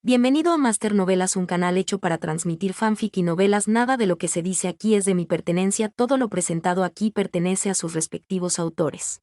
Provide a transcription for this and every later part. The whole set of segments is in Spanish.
Bienvenido a Master Novelas, un canal hecho para transmitir fanfic y novelas. Nada de lo que se dice aquí es de mi pertenencia, todo lo presentado aquí pertenece a sus respectivos autores.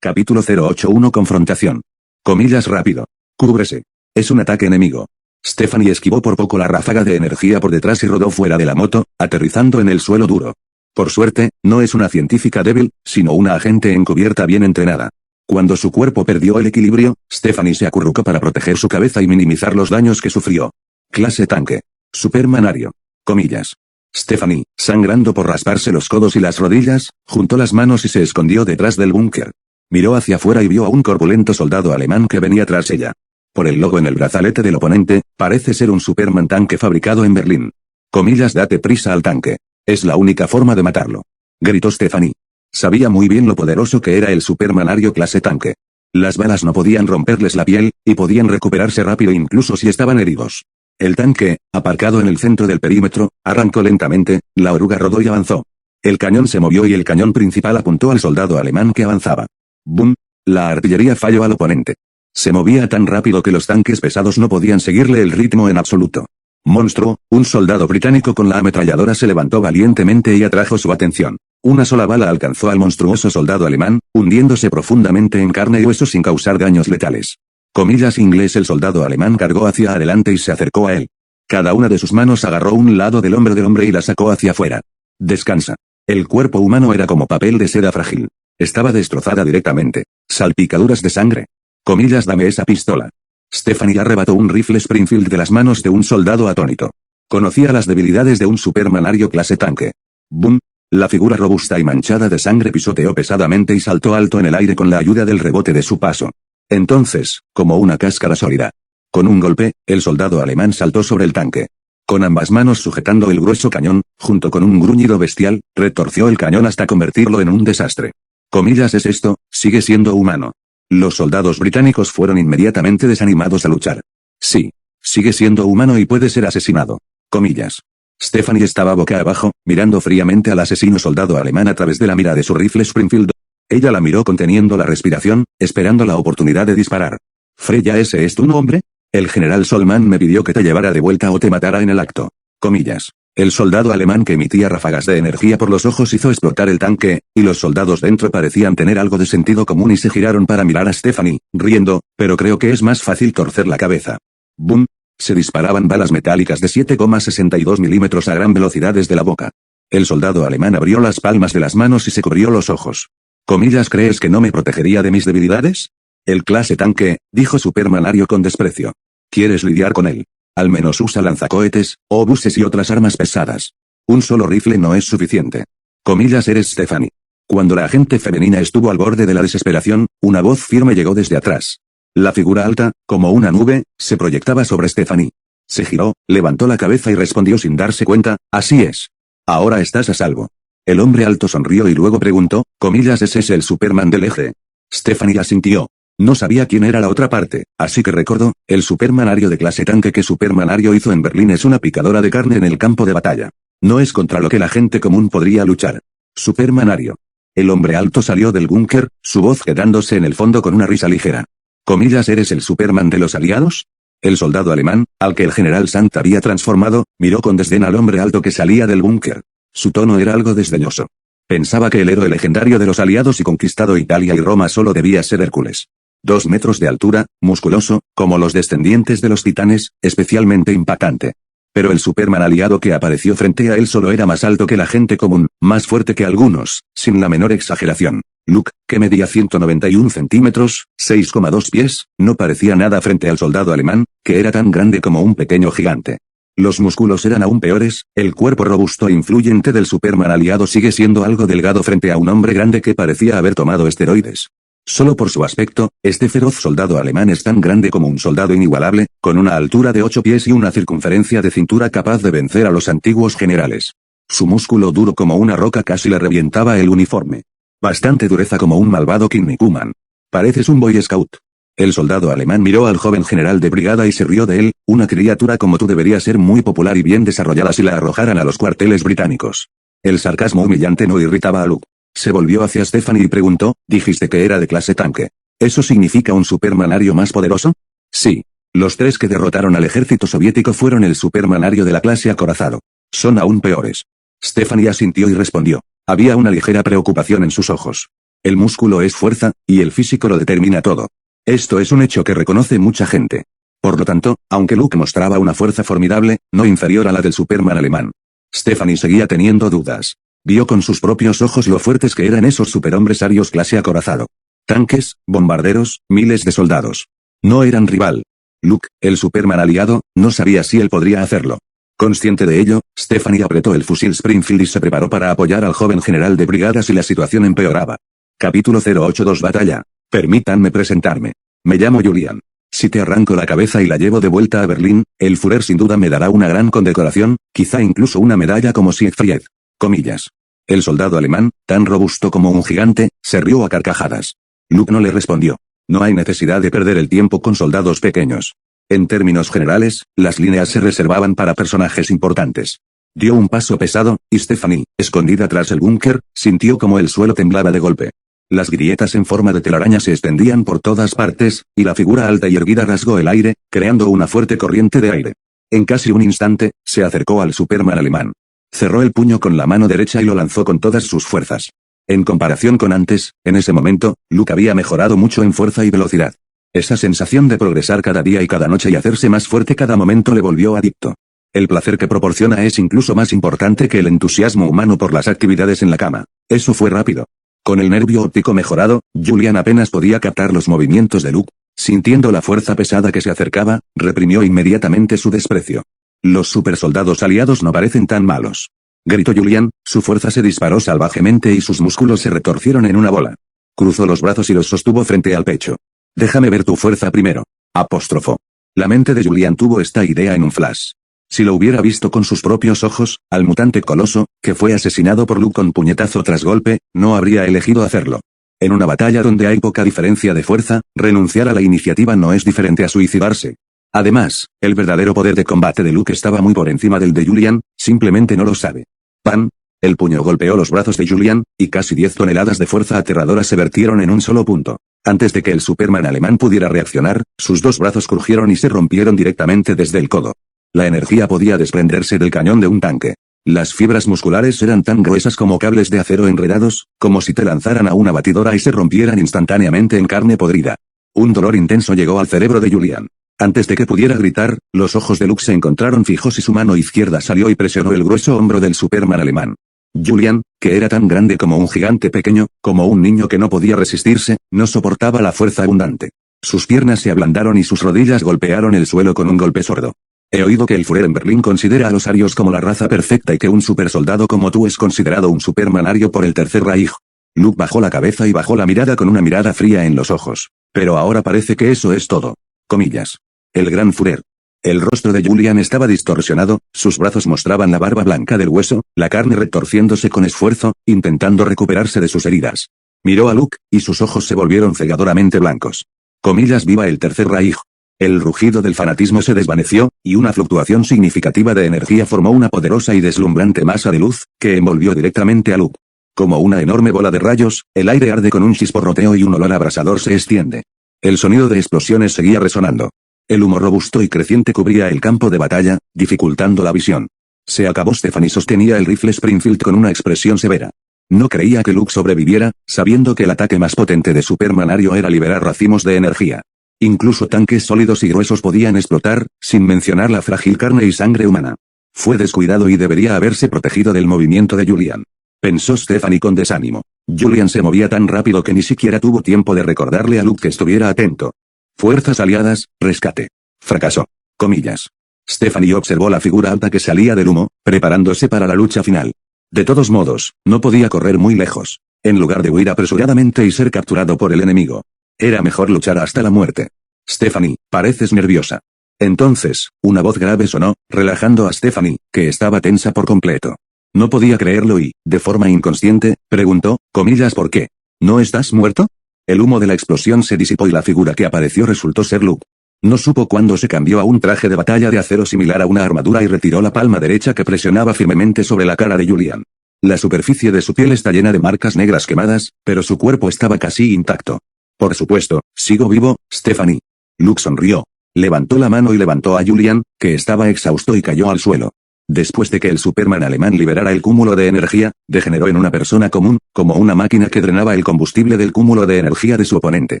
Capítulo 081 Confrontación. Comillas rápido. Cúbrese. Es un ataque enemigo. Stephanie esquivó por poco la ráfaga de energía por detrás y rodó fuera de la moto, aterrizando en el suelo duro. Por suerte, no es una científica débil, sino una agente encubierta bien entrenada. Cuando su cuerpo perdió el equilibrio, Stephanie se acurrucó para proteger su cabeza y minimizar los daños que sufrió. Clase tanque. Supermanario. Comillas. Stephanie, sangrando por rasparse los codos y las rodillas, juntó las manos y se escondió detrás del búnker. Miró hacia afuera y vio a un corpulento soldado alemán que venía tras ella. Por el logo en el brazalete del oponente, parece ser un Superman tanque fabricado en Berlín. Comillas, date prisa al tanque. Es la única forma de matarlo. Gritó Stephanie. Sabía muy bien lo poderoso que era el Supermanario clase tanque. Las balas no podían romperles la piel, y podían recuperarse rápido incluso si estaban heridos. El tanque, aparcado en el centro del perímetro, arrancó lentamente, la oruga rodó y avanzó. El cañón se movió y el cañón principal apuntó al soldado alemán que avanzaba. ¡Bum! La artillería falló al oponente. Se movía tan rápido que los tanques pesados no podían seguirle el ritmo en absoluto. Monstruo, un soldado británico con la ametralladora se levantó valientemente y atrajo su atención. Una sola bala alcanzó al monstruoso soldado alemán, hundiéndose profundamente en carne y hueso sin causar daños letales. Comillas inglés. El soldado alemán cargó hacia adelante y se acercó a él. Cada una de sus manos agarró un lado del hombro del hombre y la sacó hacia afuera. Descansa. El cuerpo humano era como papel de seda frágil. Estaba destrozada directamente. Salpicaduras de sangre. Comillas, dame esa pistola. Stephanie arrebató un rifle Springfield de las manos de un soldado atónito. Conocía las debilidades de un Supermanario clase tanque. ¡Bum! La figura robusta y manchada de sangre pisoteó pesadamente y saltó alto en el aire con la ayuda del rebote de su paso. Entonces, como una cáscara sólida. Con un golpe, el soldado alemán saltó sobre el tanque. Con ambas manos sujetando el grueso cañón, junto con un gruñido bestial, retorció el cañón hasta convertirlo en un desastre. Comillas, es esto, sigue siendo humano. Los soldados británicos fueron inmediatamente desanimados a luchar. Sí, sigue siendo humano y puede ser asesinado. Comillas. Stephanie estaba boca abajo, mirando fríamente al asesino soldado alemán a través de la mira de su rifle Springfield. Ella la miró conteniendo la respiración, esperando la oportunidad de disparar. Freya, ¿ese es tu nombre? El general Solman me pidió que te llevara de vuelta o te matara en el acto. Comillas. El soldado alemán que emitía ráfagas de energía por los ojos hizo explotar el tanque, y los soldados dentro parecían tener algo de sentido común y se giraron para mirar a Stephanie, riendo, pero creo que es más fácil torcer la cabeza. ¡Bum! Se disparaban balas metálicas de 7,62 milímetros a gran velocidad desde la boca. El soldado alemán abrió las palmas de las manos y se cubrió los ojos. Comillas, ¿crees que no me protegería de mis debilidades? El clase tanque, dijo Supermanario con desprecio. ¿Quieres lidiar con él? Al menos usa lanzacohetes, obuses y otras armas pesadas. Un solo rifle no es suficiente. Comillas, eres Stephanie. Cuando la agente femenina estuvo al borde de la desesperación, una voz firme llegó desde atrás. La figura alta, como una nube, se proyectaba sobre Stephanie. Se giró, levantó la cabeza y respondió sin darse cuenta, así es. Ahora estás a salvo. El hombre alto sonrió y luego preguntó, comillas, ¿ese es el Superman del eje? Stephanie asintió. No sabía quién era la otra parte, así que recordó, el Supermanario de clase tanque que Supermanario hizo en Berlín es una picadora de carne en el campo de batalla. No es contra lo que la gente común podría luchar. Supermanario. El hombre alto salió del búnker, su voz quedándose en el fondo con una risa ligera. Comillas, ¿eres el Superman de los aliados? El soldado alemán, al que el general Sant había transformado, miró con desdén al hombre alto que salía del búnker. Su tono era algo desdeñoso. Pensaba que el héroe legendario de los aliados y conquistado Italia y Roma solo debía ser Hércules. 2 metros de altura, musculoso, como los descendientes de los titanes, especialmente impactante. Pero el Superman aliado que apareció frente a él solo era más alto que la gente común, más fuerte que algunos, sin la menor exageración. Luke, que medía 191 centímetros, 6,2 pies, no parecía nada frente al soldado alemán, que era tan grande como un pequeño gigante. Los músculos eran aún peores, el cuerpo robusto e influyente del Superman aliado sigue siendo algo delgado frente a un hombre grande que parecía haber tomado esteroides. Solo por su aspecto, este feroz soldado alemán es tan grande como un soldado inigualable, con una altura de 8 pies y una circunferencia de cintura capaz de vencer a los antiguos generales. Su músculo duro como una roca casi le revientaba el uniforme. Bastante dureza como un malvado Kinnikuman. Pareces un Boy Scout. El soldado alemán miró al joven general de brigada y se rió de él, una criatura como tú debería ser muy popular y bien desarrollada si la arrojaran a los cuarteles británicos. El sarcasmo humillante no irritaba a Luke. Se volvió hacia Stephanie y preguntó, dijiste que era de clase tanque. ¿Eso significa un Supermanario más poderoso? Sí. Los 3 que derrotaron al ejército soviético fueron el supermanario de la clase acorazado. Son aún peores. Stephanie asintió y respondió. Había una ligera preocupación en sus ojos. El músculo es fuerza, y el físico lo determina todo. Esto es un hecho que reconoce mucha gente. Por lo tanto, aunque Luke mostraba una fuerza formidable, no inferior a la del Superman alemán, Stephanie seguía teniendo dudas. Vio con sus propios ojos lo fuertes que eran esos superhombres arios clase acorazado. Tanques, bombarderos, miles de soldados. No eran rival. Luke, el Superman aliado, no sabía si él podría hacerlo. Consciente de ello, Stephanie apretó el fusil Springfield y se preparó para apoyar al joven general de brigada si la situación empeoraba. Capítulo 082 Batalla. Permítanme presentarme. Me llamo Julian. Si te arranco la cabeza y la llevo de vuelta a Berlín, el Führer sin duda me dará una gran condecoración, quizá incluso una medalla como Siegfried. Comillas. El soldado alemán, tan robusto como un gigante, se rió a carcajadas. Luke no le respondió. No hay necesidad de perder el tiempo con soldados pequeños. En términos generales, las líneas se reservaban para personajes importantes. Dio un paso pesado, y Stephanie, escondida tras el búnker, sintió como el suelo temblaba de golpe. Las grietas en forma de telaraña se extendían por todas partes, y la figura alta y erguida rasgó el aire, creando una fuerte corriente de aire. En casi un instante, se acercó al Superman alemán. Cerró el puño con la mano derecha y lo lanzó con todas sus fuerzas. En comparación con antes, en ese momento, Luke había mejorado mucho en fuerza y velocidad. Esa sensación de progresar cada día y cada noche y hacerse más fuerte cada momento le volvió adicto. El placer que proporciona es incluso más importante que el entusiasmo humano por las actividades en la cama. Eso fue rápido. Con el nervio óptico mejorado, Julian apenas podía captar los movimientos de Luke. Sintiendo la fuerza pesada que se acercaba, reprimió inmediatamente su desprecio. Los supersoldados aliados no parecen tan malos. Gritó Julian, su fuerza se disparó salvajemente y sus músculos se retorcieron en una bola. Cruzó los brazos y los sostuvo frente al pecho. Déjame ver tu fuerza primero. Apostrofó. La mente de Julian tuvo esta idea en un flash. Si lo hubiera visto con sus propios ojos, al mutante coloso, que fue asesinado por Luke con puñetazo tras golpe, no habría elegido hacerlo. En una batalla donde hay poca diferencia de fuerza, renunciar a la iniciativa no es diferente a suicidarse. Además, el verdadero poder de combate de Luke estaba muy por encima del de Julian, simplemente no lo sabe. ¡Pam! El puño golpeó los brazos de Julian, y casi 10 toneladas de fuerza aterradora se vertieron en un solo punto. Antes de que el Superman alemán pudiera reaccionar, sus 2 brazos crujieron y se rompieron directamente desde el codo. La energía podía desprenderse del cañón de un tanque. Las fibras musculares eran tan gruesas como cables de acero enredados, como si te lanzaran a una batidora y se rompieran instantáneamente en carne podrida. Un dolor intenso llegó al cerebro de Julian. Antes de que pudiera gritar, los ojos de Luke se encontraron fijos y su mano izquierda salió y presionó el grueso hombro del Superman alemán. Julian, que era tan grande como un gigante pequeño, como un niño que no podía resistirse, no soportaba la fuerza abundante. Sus piernas se ablandaron y sus rodillas golpearon el suelo con un golpe sordo. He oído que el Führer en Berlín considera a los arios como la raza perfecta y que un supersoldado como tú es considerado un superman ario por el Tercer Reich. Luke bajó la cabeza y bajó la mirada con una mirada fría en los ojos. Pero ahora parece que eso es todo. Comillas. El gran Führer. El rostro de Julian estaba distorsionado, sus brazos mostraban la barba blanca del hueso, la carne retorciéndose con esfuerzo, intentando recuperarse de sus heridas. Miró a Luke, y sus ojos se volvieron cegadoramente blancos. Comillas, viva el Tercer Reich. El rugido del fanatismo se desvaneció, y una fluctuación significativa de energía formó una poderosa y deslumbrante masa de luz, que envolvió directamente a Luke. Como una enorme bola de rayos, el aire arde con un chisporroteo y un olor abrasador se extiende. El sonido de explosiones seguía resonando. El humo robusto y creciente cubría el campo de batalla, dificultando la visión. Se acabó. Stephanie sostenía el rifle Springfield con una expresión severa. No creía que Luke sobreviviera, sabiendo que el ataque más potente de Superman ario era liberar racimos de energía. Incluso tanques sólidos y gruesos podían explotar, sin mencionar la frágil carne y sangre humana. Fue descuidado y debería haberse protegido del movimiento de Julian. Pensó Stephanie con desánimo. Julian se movía tan rápido que ni siquiera tuvo tiempo de recordarle a Luke que estuviera atento. Fuerzas aliadas, rescate. Fracasó. Comillas. Stephanie observó la figura alta que salía del humo, preparándose para la lucha final. De todos modos, no podía correr muy lejos. En lugar de huir apresuradamente y ser capturado por el enemigo. Era mejor luchar hasta la muerte. Stephanie, pareces nerviosa. Entonces, una voz grave sonó, relajando a Stephanie, que estaba tensa por completo. No podía creerlo y, de forma inconsciente, preguntó, comillas, ¿por qué? ¿No estás muerto? El humo de la explosión se disipó y la figura que apareció resultó ser Luke. No supo cuándo se cambió a un traje de batalla de acero similar a una armadura y retiró la palma derecha que presionaba firmemente sobre la cara de Julian. La superficie de su piel está llena de marcas negras quemadas, pero su cuerpo estaba casi intacto. Por supuesto, sigo vivo, Stephanie. Luke sonrió. Levantó la mano y levantó a Julian, que estaba exhausto y cayó al suelo. Después de que el Superman alemán liberara el cúmulo de energía, degeneró en una persona común, como una máquina que drenaba el combustible del cúmulo de energía de su oponente.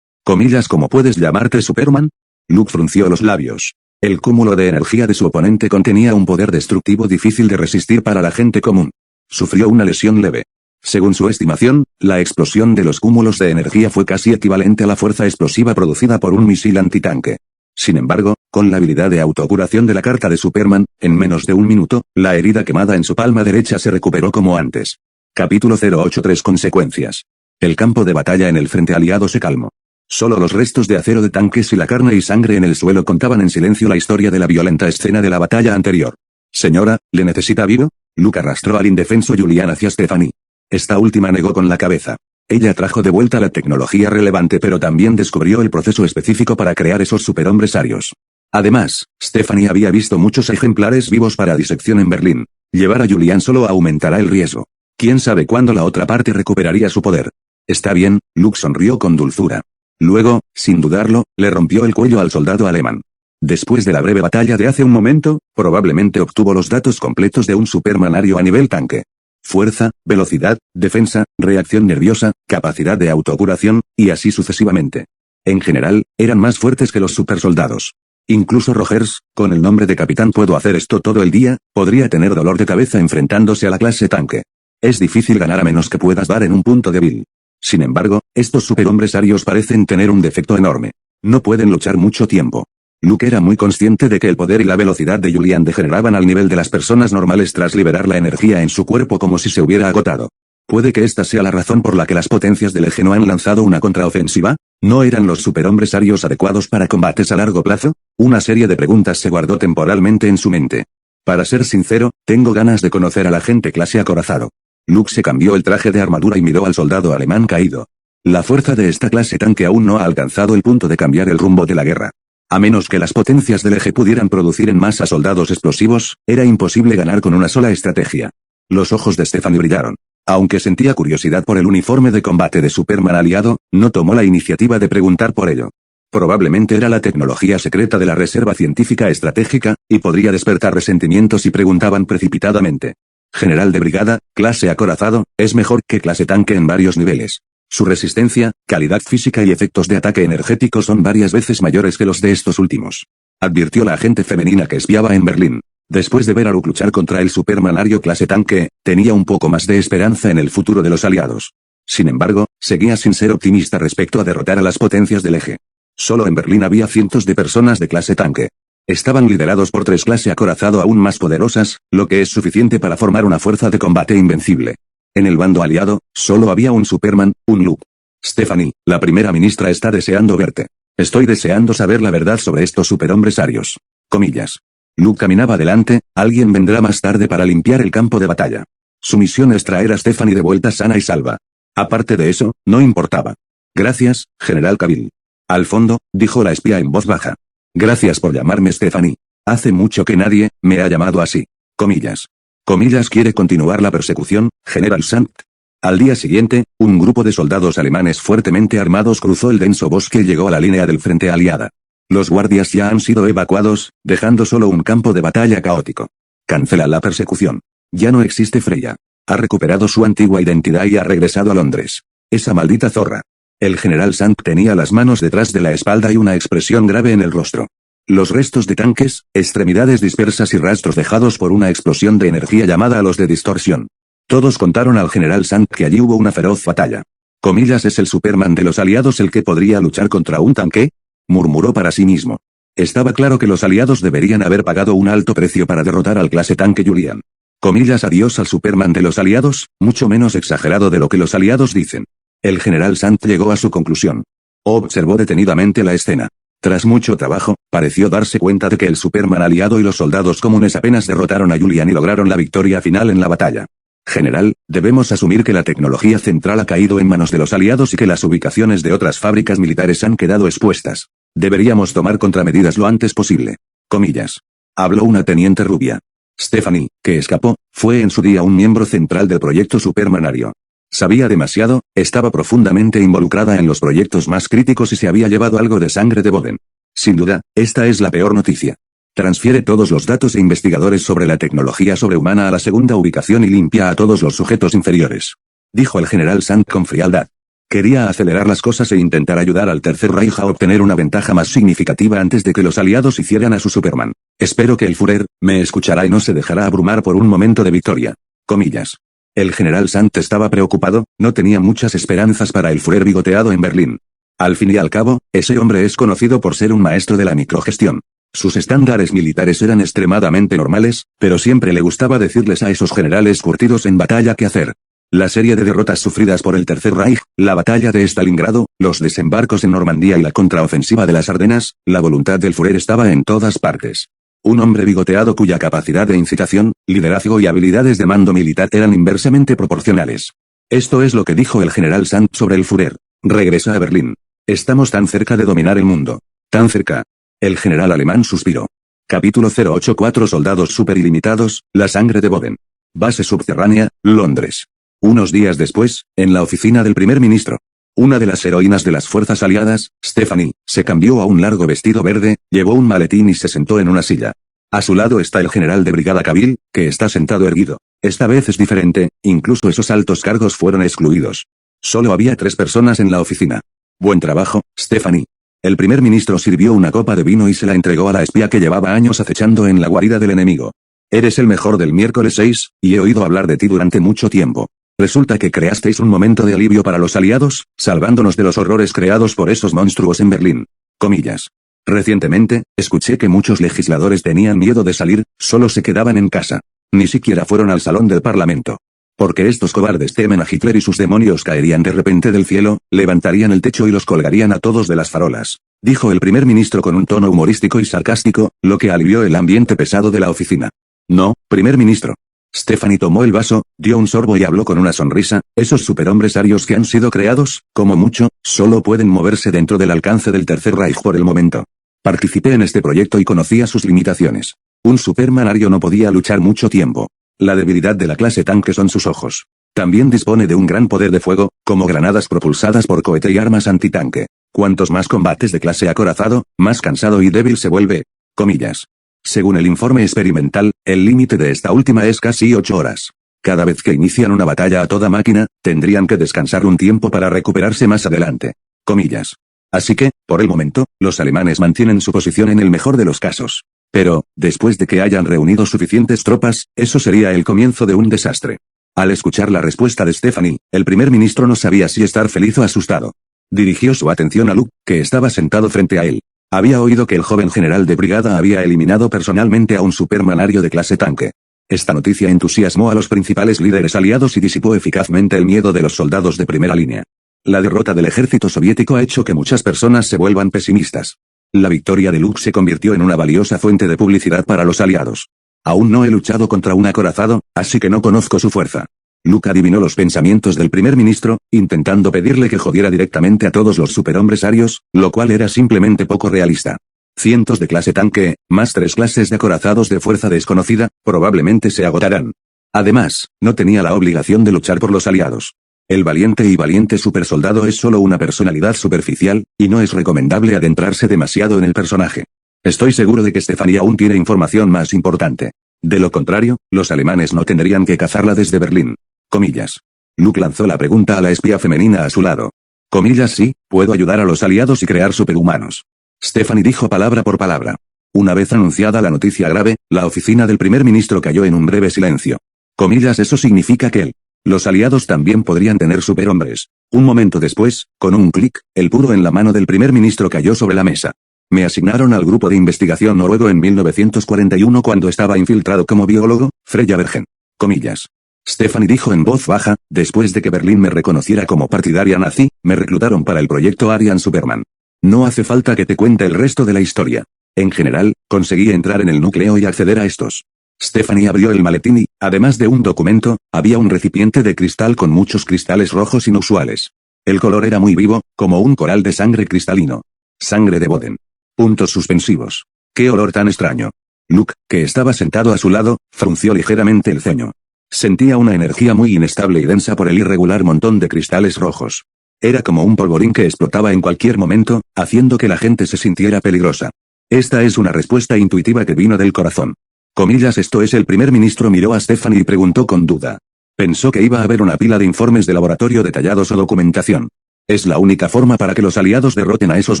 Comillas, ¿cómo puedes llamarte Superman? Luke frunció los labios. El cúmulo de energía de su oponente contenía un poder destructivo difícil de resistir para la gente común. Sufrió una lesión leve. Según su estimación, la explosión de los cúmulos de energía fue casi equivalente a la fuerza explosiva producida por un misil antitanque. Sin embargo, con la habilidad de autocuración de la carta de Superman, en menos de un minuto, la herida quemada en su palma derecha se recuperó como antes. Capítulo 083 Consecuencias. El campo de batalla en el frente aliado se calmó. Solo los restos de acero de tanques y la carne y sangre en el suelo contaban en silencio la historia de la violenta escena de la batalla anterior. Señora, ¿le necesita vivo? Luke arrastró al indefenso Julian hacia Stephanie. Esta última negó con la cabeza. Ella trajo de vuelta la tecnología relevante pero también descubrió el proceso específico para crear esos superhombres arios. Además, Stephanie había visto muchos ejemplares vivos para disección en Berlín. Llevar a Julian solo aumentará el riesgo. ¿Quién sabe cuándo la otra parte recuperaría su poder? Está bien, Luke sonrió con dulzura. Luego, sin dudarlo, le rompió el cuello al soldado alemán. Después de la breve batalla de hace un momento, probablemente obtuvo los datos completos de un Superman ario a nivel tanque. Fuerza, velocidad, defensa, reacción nerviosa, capacidad de autocuración, y así sucesivamente. En general, eran más fuertes que los supersoldados. Incluso Rogers, con el nombre de capitán puedo hacer esto todo el día, podría tener dolor de cabeza enfrentándose a la clase tanque. Es difícil ganar a menos que puedas dar en un punto débil. Sin embargo, estos superhombres arios parecen tener un defecto enorme. No pueden luchar mucho tiempo. Luke era muy consciente de que el poder y la velocidad de Julian degeneraban al nivel de las personas normales tras liberar la energía en su cuerpo como si se hubiera agotado. ¿Puede que esta sea la razón por la que las potencias del eje no han lanzado una contraofensiva? ¿No eran los superhombres arios adecuados para combates a largo plazo? Una serie de preguntas se guardó temporalmente en su mente. Para ser sincero, tengo ganas de conocer al agente clase acorazado. Luke se cambió el traje de armadura y miró al soldado alemán caído. La fuerza de esta clase tanque aún no ha alcanzado el punto de cambiar el rumbo de la guerra. A menos que las potencias del eje pudieran producir en masa soldados explosivos, era imposible ganar con una sola estrategia. Los ojos de Stephanie brillaron. Aunque sentía curiosidad por el uniforme de combate de Superman aliado, no tomó la iniciativa de preguntar por ello. Probablemente era la tecnología secreta de la Reserva Científica Estratégica, y podría despertar resentimientos si preguntaban precipitadamente. General de brigada, clase acorazado, es mejor que clase tanque en varios niveles. Su resistencia, calidad física y efectos de ataque energético son varias veces mayores que los de estos últimos. Advirtió la agente femenina que espiaba en Berlín. Después de ver a Luke luchar contra el Superman ario clase tanque, tenía un poco más de esperanza en el futuro de los aliados. Sin embargo, seguía sin ser optimista respecto a derrotar a las potencias del eje. Solo en Berlín había cientos de personas de clase tanque. Estaban liderados por 3 clase acorazado aún más poderosas, lo que es suficiente para formar una fuerza de combate invencible. En el bando aliado, solo había un Superman, un Luke. Stephanie, la primera ministra está deseando verte. Estoy deseando saber la verdad sobre estos superhombres arios. Comillas. Luke caminaba adelante, alguien vendrá más tarde para limpiar el campo de batalla. Su misión es traer a Stephanie de vuelta sana y salva. Aparte de eso, no importaba. Gracias, General Cavill. Al fondo, dijo la espía en voz baja. Gracias por llamarme Stephanie. Hace mucho que nadie me ha llamado así. Comillas. Comillas quiere continuar la persecución, General Sankt. Al día siguiente, un grupo de soldados alemanes fuertemente armados cruzó el denso bosque y llegó a la línea del frente aliada. Los guardias ya han sido evacuados, dejando solo un campo de batalla caótico. Cancela la persecución. Ya no existe Freya. Ha recuperado su antigua identidad y ha regresado a Londres. Esa maldita zorra. El general Sankt tenía las manos detrás de la espalda y una expresión grave en el rostro. Los restos de tanques, extremidades dispersas y rastros dejados por una explosión de energía llamada a los de distorsión. Todos contaron al general Sankt que allí hubo una feroz batalla. Comillas, ¿es el Superman de los aliados el que podría luchar contra un tanque? Murmuró para sí mismo. Estaba claro que los aliados deberían haber pagado un alto precio para derrotar al clase tanque Julian. Comillas, adiós al Superman de los aliados, mucho menos exagerado de lo que los aliados dicen. El general Sankt llegó a su conclusión. Observó detenidamente la escena. Tras mucho trabajo, pareció darse cuenta de que el Superman aliado y los soldados comunes apenas derrotaron a Julian y lograron la victoria final en la batalla. General, debemos asumir que la tecnología central ha caído en manos de los aliados y que las ubicaciones de otras fábricas militares han quedado expuestas. Deberíamos tomar contramedidas lo antes posible. Comillas. Habló una teniente rubia. Stephanie, que escapó, fue en su día un miembro central del proyecto Supermanario. Sabía demasiado, estaba profundamente involucrada en los proyectos más críticos y se había llevado algo de sangre de Boden. Sin duda, esta es la peor noticia. Transfiere todos los datos e investigadores sobre la tecnología sobrehumana a la segunda ubicación y limpia a todos los sujetos inferiores. Dijo el general Sand con frialdad. Quería acelerar las cosas e intentar ayudar al Tercer Reich a obtener una ventaja más significativa antes de que los aliados hicieran a su Superman. Espero que el Führer me escuchará y no se dejará abrumar por un momento de victoria. Comillas. El general Sand estaba preocupado, no tenía muchas esperanzas para el Führer bigoteado en Berlín. Al fin y al cabo, ese hombre es conocido por ser un maestro de la microgestión. Sus estándares militares eran extremadamente normales, pero siempre le gustaba decirles a esos generales curtidos en batalla qué hacer. La serie de derrotas sufridas por el Tercer Reich, la batalla de Stalingrado, los desembarcos en Normandía y la contraofensiva de las Ardenas, la voluntad del Führer estaba en todas partes. Un hombre bigoteado cuya capacidad de incitación, liderazgo y habilidades de mando militar eran inversamente proporcionales. Esto es lo que dijo el general Sand sobre el Führer. Regresa a Berlín. Estamos tan cerca de dominar el mundo. Tan cerca. El general alemán suspiró. Capítulo 084 Soldados super ilimitados, la sangre de Boden. Base subterránea, Londres. Unos días después, en la oficina del primer ministro. Una de las heroínas de las fuerzas aliadas, Stephanie, se cambió a un largo vestido verde, llevó un maletín y se sentó en una silla. A su lado está el general de brigada Cavill, que está sentado erguido. Esta vez es diferente, incluso esos altos cargos fueron excluidos. Solo había 3 personas en la oficina. Buen trabajo, Stephanie. El primer ministro sirvió una copa de vino y se la entregó a la espía que llevaba años acechando en la guarida del enemigo. Eres el mejor del miércoles 6, y he oído hablar de ti durante mucho tiempo. Resulta que creasteis un momento de alivio para los aliados, salvándonos de los horrores creados por esos monstruos en Berlín. Comillas. Recientemente, escuché que muchos legisladores tenían miedo de salir, solo se quedaban en casa. Ni siquiera fueron al salón del Parlamento. Porque estos cobardes temen a Hitler y sus demonios caerían de repente del cielo, levantarían el techo y los colgarían a todos de las farolas. Dijo el primer ministro con un tono humorístico y sarcástico, lo que alivió el ambiente pesado de la oficina. No, primer ministro. Stephanie tomó el vaso, dio un sorbo y habló con una sonrisa. Esos superhombres arios que han sido creados, como mucho, solo pueden moverse dentro del alcance del Tercer Reich por el momento. Participé en este proyecto y conocía sus limitaciones. Un Superman ario no podía luchar mucho tiempo. La debilidad de la clase tanque son sus ojos. También dispone de un gran poder de fuego, como granadas propulsadas por cohete y armas antitanque. Cuantos más combates de clase acorazado, más cansado y débil se vuelve. Comillas. Según el informe experimental, el límite de esta última es casi 8 horas. Cada vez que inician una batalla a toda máquina, tendrían que descansar un tiempo para recuperarse más adelante. Comillas. Así que, por el momento, los alemanes mantienen su posición en el mejor de los casos. Pero, después de que hayan reunido suficientes tropas, eso sería el comienzo de un desastre. Al escuchar la respuesta de Stephanie, el primer ministro no sabía si estar feliz o asustado. Dirigió su atención a Luke, que estaba sentado frente a él. Había oído que el joven general de brigada había eliminado personalmente a un supermanario de clase tanque. Esta noticia entusiasmó a los principales líderes aliados y disipó eficazmente el miedo de los soldados de primera línea. La derrota del ejército soviético ha hecho que muchas personas se vuelvan pesimistas. La victoria de Luke se convirtió en una valiosa fuente de publicidad para los aliados. Aún no he luchado contra un acorazado, así que no conozco su fuerza. Luke adivinó los pensamientos del primer ministro, intentando pedirle que jodiera directamente a todos los superhombres arios, lo cual era simplemente poco realista. Cientos de clase tanque, más 3 clases de acorazados de fuerza desconocida, probablemente se agotarán. Además, no tenía la obligación de luchar por los aliados. El valiente supersoldado es solo una personalidad superficial, y no es recomendable adentrarse demasiado en el personaje. Estoy seguro de que Stephanie aún tiene información más importante. De lo contrario, los alemanes no tendrían que cazarla desde Berlín. Comillas. Luke lanzó la pregunta a la espía femenina a su lado. Comillas sí, puedo ayudar a los aliados y crear superhumanos. Stephanie dijo palabra por palabra. Una vez anunciada la noticia grave, la oficina del primer ministro cayó en un breve silencio. Comillas, eso significa que los aliados también podrían tener superhombres. Un momento después, con un clic, el puro en la mano del primer ministro cayó sobre la mesa. Me asignaron al grupo de investigación noruego en 1941 cuando estaba infiltrado como biólogo, Freya Bergen. Comillas. Stephanie dijo en voz baja, después de que Berlín me reconociera como partidaria nazi, me reclutaron para el proyecto Aryan Superman. No hace falta que te cuente el resto de la historia. En general, conseguí entrar en el núcleo y acceder a estos. Stephanie abrió el maletín y, además de un documento, había un recipiente de cristal con muchos cristales rojos inusuales. El color era muy vivo, como un coral de sangre cristalino. Sangre de Boden. Puntos suspensivos. ¡Qué olor tan extraño! Luke, que estaba sentado a su lado, frunció ligeramente el ceño. Sentía una energía muy inestable y densa por el irregular montón de cristales rojos. Era como un polvorín que explotaba en cualquier momento, haciendo que la gente se sintiera peligrosa. Esta es una respuesta intuitiva que vino del corazón. Comillas, esto es. El primer ministro miró a Stephanie y preguntó con duda. Pensó que iba a haber una pila de informes de laboratorio detallados o documentación. Es la única forma para que los aliados derroten a esos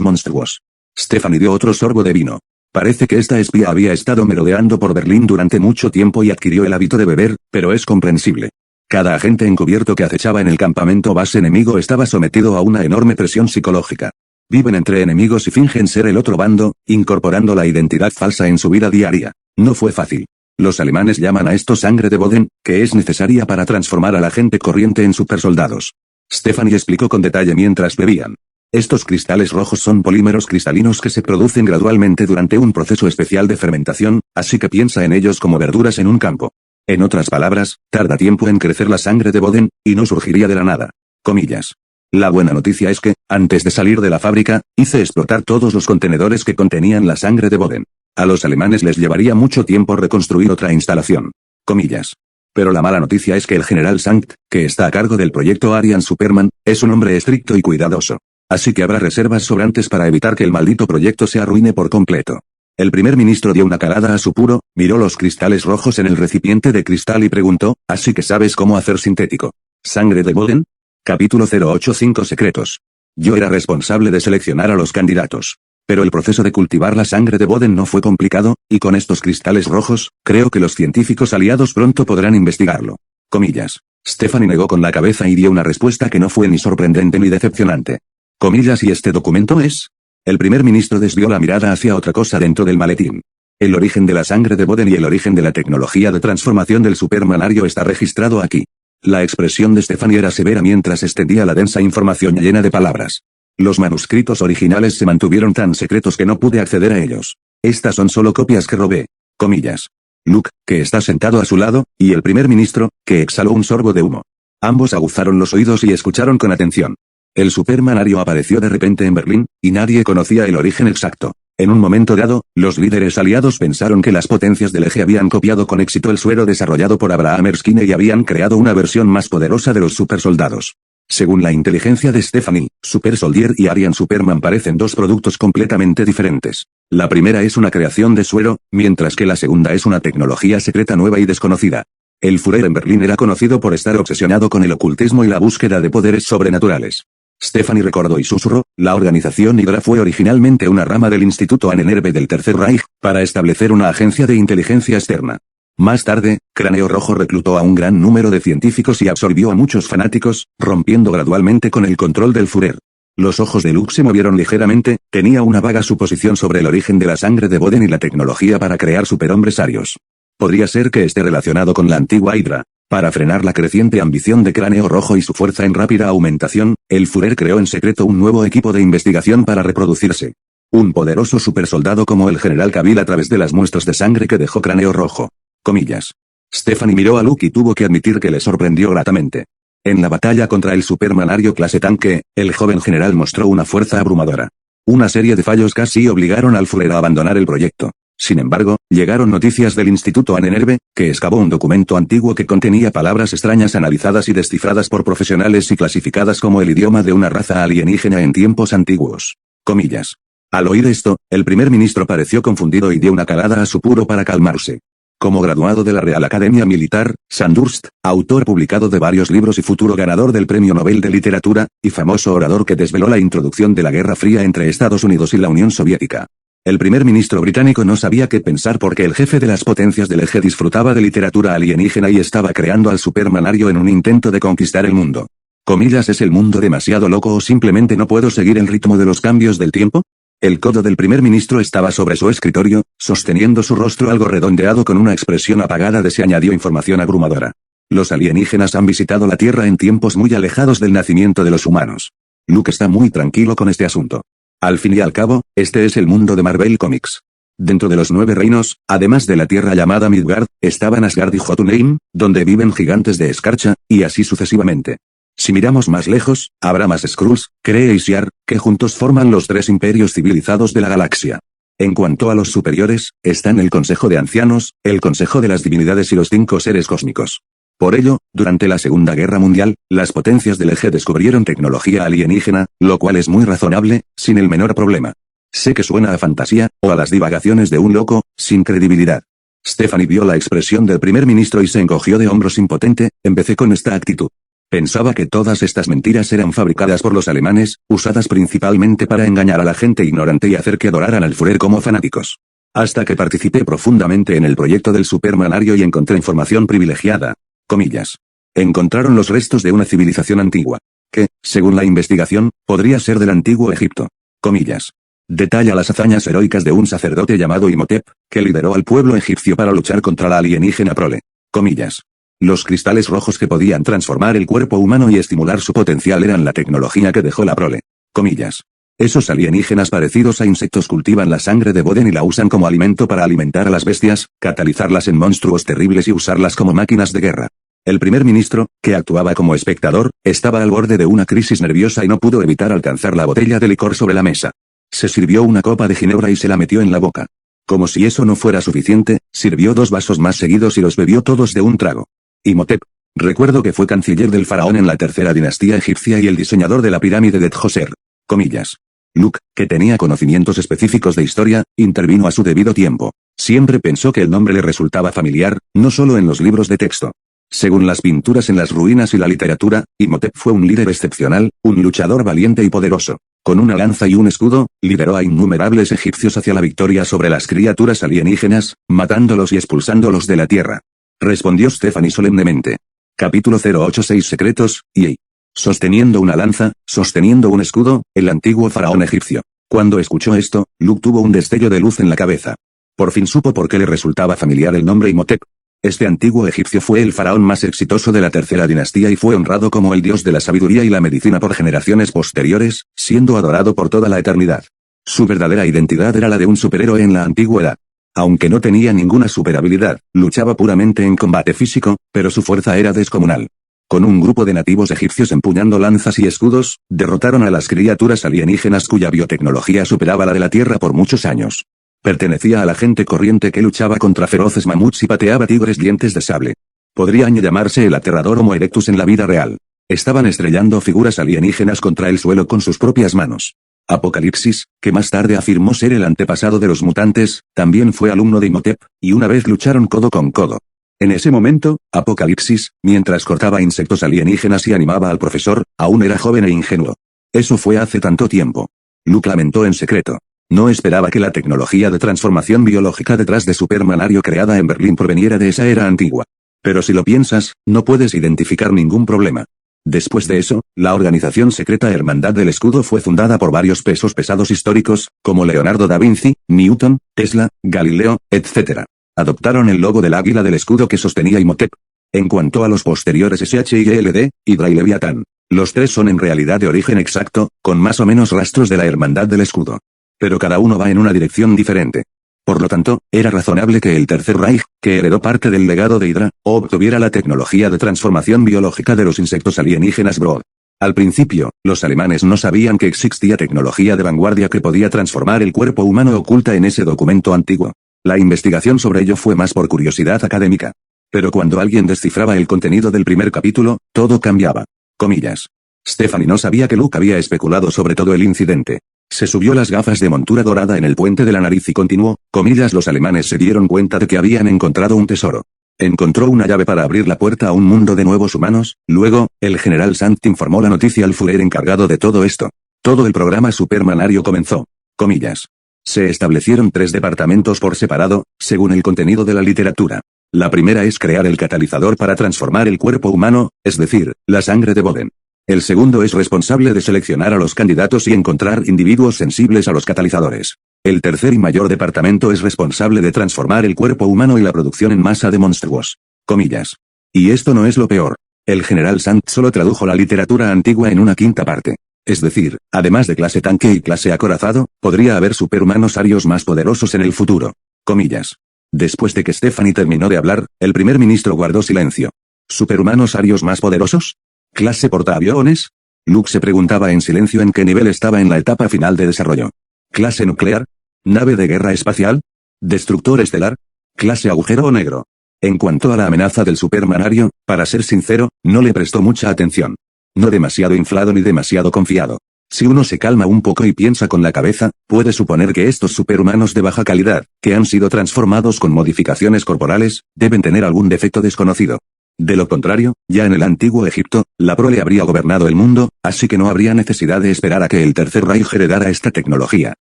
monstruos. Stephanie dio otro sorbo de vino. Parece que esta espía había estado merodeando por Berlín durante mucho tiempo y adquirió el hábito de beber, pero es comprensible. Cada agente encubierto que acechaba en el campamento base enemigo estaba sometido a una enorme presión psicológica. Viven entre enemigos y fingen ser el otro bando, incorporando la identidad falsa en su vida diaria. No fue fácil. Los alemanes llaman a esto sangre de Boden, que es necesaria para transformar a la gente corriente en supersoldados. Stephanie explicó con detalle mientras bebían. Estos cristales rojos son polímeros cristalinos que se producen gradualmente durante un proceso especial de fermentación, así que piensa en ellos como verduras en un campo. En otras palabras, tarda tiempo en crecer la sangre de Boden, y no surgiría de la nada. Comillas. La buena noticia es que, antes de salir de la fábrica, hice explotar todos los contenedores que contenían la sangre de Boden. A los alemanes les llevaría mucho tiempo reconstruir otra instalación. Comillas. Pero la mala noticia es que el general Sankt, que está a cargo del proyecto Aryan Superman, es un hombre estricto y cuidadoso. Así que habrá reservas sobrantes para evitar que el maldito proyecto se arruine por completo. El primer ministro dio una calada a su puro, miró los cristales rojos en el recipiente de cristal y preguntó, ¿así que sabes cómo hacer sintético? ¿Sangre de Boden? Capítulo 085 Secretos. Yo era responsable de seleccionar a los candidatos. Pero el proceso de cultivar la sangre de Boden no fue complicado, y con estos cristales rojos, creo que los científicos aliados pronto podrán investigarlo. Comillas. Stephanie negó con la cabeza y dio una respuesta que no fue ni sorprendente ni decepcionante. Comillas, ¿y este documento es? El primer ministro desvió la mirada hacia otra cosa dentro del maletín. El origen de la sangre de Boden y el origen de la tecnología de transformación del supermanario está registrado aquí. La expresión de Stephanie era severa mientras extendía la densa información llena de palabras. Los manuscritos originales se mantuvieron tan secretos que no pude acceder a ellos. Estas son solo copias que robé. Comillas. Luke, que está sentado a su lado, y el primer ministro, que exhaló un sorbo de humo. Ambos aguzaron los oídos y escucharon con atención. El supermanario apareció de repente en Berlín, y nadie conocía el origen exacto. En un momento dado, los líderes aliados pensaron que las potencias del eje habían copiado con éxito el suero desarrollado por Abraham Erskine y habían creado una versión más poderosa de los supersoldados. Según la inteligencia de Stephanie, Super Soldier y Aryan Superman parecen dos productos completamente diferentes. La primera es una creación de suero, mientras que la segunda es una tecnología secreta nueva y desconocida. El Führer en Berlín era conocido por estar obsesionado con el ocultismo y la búsqueda de poderes sobrenaturales. Stephanie recordó y susurró, la organización Hydra fue originalmente una rama del Instituto Ahnenerbe del Tercer Reich, para establecer una agencia de inteligencia externa. Más tarde, Cráneo Rojo reclutó a un gran número de científicos y absorbió a muchos fanáticos, rompiendo gradualmente con el control del Führer. Los ojos de Luke se movieron ligeramente, tenía una vaga suposición sobre el origen de la sangre de Boden y la tecnología para crear superhombres arios. Podría ser que esté relacionado con la antigua Hydra. Para frenar la creciente ambición de Cráneo Rojo y su fuerza en rápida aumentación, el Führer creó en secreto un nuevo equipo de investigación para reproducirse. Un poderoso supersoldado como el general Cavill a través de las muestras de sangre que dejó Cráneo Rojo. Comillas. Stephanie miró a Luke y tuvo que admitir que le sorprendió gratamente. En la batalla contra el supermanario clase tanque, el joven general mostró una fuerza abrumadora. Una serie de fallos casi obligaron al Führer a abandonar el proyecto. Sin embargo, llegaron noticias del Instituto Ahnenerbe, que excavó un documento antiguo que contenía palabras extrañas analizadas y descifradas por profesionales y clasificadas como el idioma de una raza alienígena en tiempos antiguos. Comillas. Al oír esto, el primer ministro pareció confundido y dio una calada a su puro para calmarse. Como graduado de la Real Academia Militar, Sandhurst, autor publicado de varios libros y futuro ganador del Premio Nobel de Literatura, y famoso orador que desveló la introducción de la Guerra Fría entre Estados Unidos y la Unión Soviética. El primer ministro británico no sabía qué pensar porque el jefe de las potencias del eje disfrutaba de literatura alienígena y estaba creando al supermanario en un intento de conquistar el mundo. Comillas, ¿es el mundo demasiado loco o simplemente no puedo seguir el ritmo de los cambios del tiempo? El codo del primer ministro estaba sobre su escritorio, sosteniendo su rostro algo redondeado con una expresión apagada de se añadió información abrumadora. Los alienígenas han visitado la Tierra en tiempos muy alejados del nacimiento de los humanos. Luke está muy tranquilo con este asunto. Al fin y al cabo, este es el mundo de Marvel Comics. Dentro de los 9 reinos, además de la tierra llamada Midgard, estaban Asgard y Jotunheim, donde viven gigantes de escarcha, y así sucesivamente. Si miramos más lejos, habrá más Skrulls, Kree y Shi'ar, que juntos forman los 3 imperios civilizados de la galaxia. En cuanto a los superiores, están el Consejo de Ancianos, el Consejo de las Divinidades y los 5 seres cósmicos. Por ello, durante la Segunda Guerra Mundial, las potencias del eje descubrieron tecnología alienígena, lo cual es muy razonable, sin el menor problema. Sé que suena a fantasía, o a las divagaciones de un loco, sin credibilidad. Stephanie vio la expresión del primer ministro y se encogió de hombros impotente. Empecé con esta actitud. Pensaba que todas estas mentiras eran fabricadas por los alemanes, usadas principalmente para engañar a la gente ignorante y hacer que adoraran al Führer como fanáticos. Hasta que participé profundamente en el proyecto del supermanario y encontré información privilegiada. Comillas. Encontraron los restos de una civilización antigua. Que, según la investigación, podría ser del antiguo Egipto. Comillas. Detalla las hazañas heroicas de un sacerdote llamado Imhotep, que lideró al pueblo egipcio para luchar contra la alienígena prole. Comillas. Los cristales rojos que podían transformar el cuerpo humano y estimular su potencial eran la tecnología que dejó la prole. Comillas. Esos alienígenas parecidos a insectos cultivan la sangre de Boden y la usan como alimento para alimentar a las bestias, catalizarlas en monstruos terribles y usarlas como máquinas de guerra. El primer ministro, que actuaba como espectador, estaba al borde de una crisis nerviosa y no pudo evitar alcanzar la botella de licor sobre la mesa. Se sirvió una copa de ginebra y se la metió en la boca. Como si eso no fuera suficiente, sirvió 2 vasos más seguidos y los bebió todos de un trago. Imhotep. Recuerdo que fue canciller del faraón en la tercera dinastía egipcia y el diseñador de la pirámide de Djoser. Comillas. Luke, que tenía conocimientos específicos de historia, intervino a su debido tiempo. Siempre pensó que el nombre le resultaba familiar, no solo en los libros de texto. Según las pinturas en las ruinas y la literatura, Imhotep fue un líder excepcional, un luchador valiente y poderoso. Con una lanza y un escudo, lideró a innumerables egipcios hacia la victoria sobre las criaturas alienígenas, matándolos y expulsándolos de la tierra. Respondió Stephanie solemnemente. Capítulo 086 Secretos, y sosteniendo una lanza, sosteniendo un escudo, el antiguo faraón egipcio. Cuando escuchó esto, Luke tuvo un destello de luz en la cabeza. Por fin supo por qué le resultaba familiar el nombre Imhotep. Este antiguo egipcio fue el faraón más exitoso de la tercera dinastía y fue honrado como el dios de la sabiduría y la medicina por generaciones posteriores, siendo adorado por toda la eternidad. Su verdadera identidad era la de un superhéroe en la antigüedad. Aunque no tenía ninguna superhabilidad, luchaba puramente en combate físico, pero su fuerza era descomunal. Con un grupo de nativos egipcios empuñando lanzas y escudos, derrotaron a las criaturas alienígenas cuya biotecnología superaba la de la Tierra por muchos años. Pertenecía a la gente corriente que luchaba contra feroces mamuts y pateaba tigres dientes de sable. Podría llamarse el aterrador Homo erectus en la vida real. Estaban estrellando figuras alienígenas contra el suelo con sus propias manos. Apocalipsis, que más tarde afirmó ser el antepasado de los mutantes, también fue alumno de Imhotep, y una vez lucharon codo con codo. En ese momento, Apocalipsis, mientras cortaba insectos alienígenas y animaba al profesor, aún era joven e ingenuo. Eso fue hace tanto tiempo. Luke lamentó en secreto. No esperaba que la tecnología de transformación biológica detrás de Supermanario creada en Berlín proveniera de esa era antigua. Pero si lo piensas, no puedes identificar ningún problema. Después de eso, la organización secreta Hermandad del Escudo fue fundada por varios pesos pesados históricos, como Leonardo da Vinci, Newton, Tesla, Galileo, etc. Adoptaron el logo del águila del escudo que sostenía Imhotep. En cuanto a los posteriores SHIELD, Hydra y Leviatán, los 3 son en realidad de origen exacto, con más o menos rastros de la Hermandad del Escudo. Pero cada uno va en una dirección diferente. Por lo tanto, era razonable que el Tercer Reich, que heredó parte del legado de Hydra, obtuviera la tecnología de transformación biológica de los insectos alienígenas Brood. Al principio, los alemanes no sabían que existía tecnología de vanguardia que podía transformar el cuerpo humano oculta en ese documento antiguo. La investigación sobre ello fue más por curiosidad académica. Pero cuando alguien descifraba el contenido del primer capítulo, todo cambiaba. Comillas. Stephanie no sabía que Luke había especulado sobre todo el incidente. Se subió las gafas de montura dorada en el puente de la nariz y continuó, comillas, los alemanes se dieron cuenta de que habían encontrado un tesoro. Encontró una llave para abrir la puerta a un mundo de nuevos humanos. Luego, el general Sant informó la noticia al Führer encargado de todo esto. Todo el programa Supermanario comenzó. Comillas. Se establecieron 3 departamentos por separado, según el contenido de la literatura. La primera es crear el catalizador para transformar el cuerpo humano, es decir, la sangre de Boden. El segundo es responsable de seleccionar a los candidatos y encontrar individuos sensibles a los catalizadores. El tercer y mayor departamento es responsable de transformar el cuerpo humano y la producción en masa de monstruos. Comillas. Y esto no es lo peor. El general Sant solo tradujo la literatura antigua en una quinta parte. Es decir, además de clase tanque y clase acorazado, podría haber superhumanos arios más poderosos en el futuro. Comillas. Después de que Stephanie terminó de hablar, el primer ministro guardó silencio. ¿Superhumanos arios más poderosos? ¿Clase portaaviones? Luke se preguntaba en silencio en qué nivel estaba en la etapa final de desarrollo. ¿Clase nuclear? ¿Nave de guerra espacial? ¿Destructor estelar? ¿Clase agujero negro? En cuanto a la amenaza del supermanario, Para ser sincero, no le prestó mucha atención. No demasiado inflado ni demasiado confiado. Si uno se calma un poco y piensa con la cabeza, puede suponer que estos superhumanos de baja calidad, que han sido transformados con modificaciones corporales, deben tener algún defecto desconocido. De lo contrario, ya en el antiguo Egipto, la prole habría gobernado el mundo, así que no habría necesidad de esperar a que el Tercer Reich heredara esta tecnología.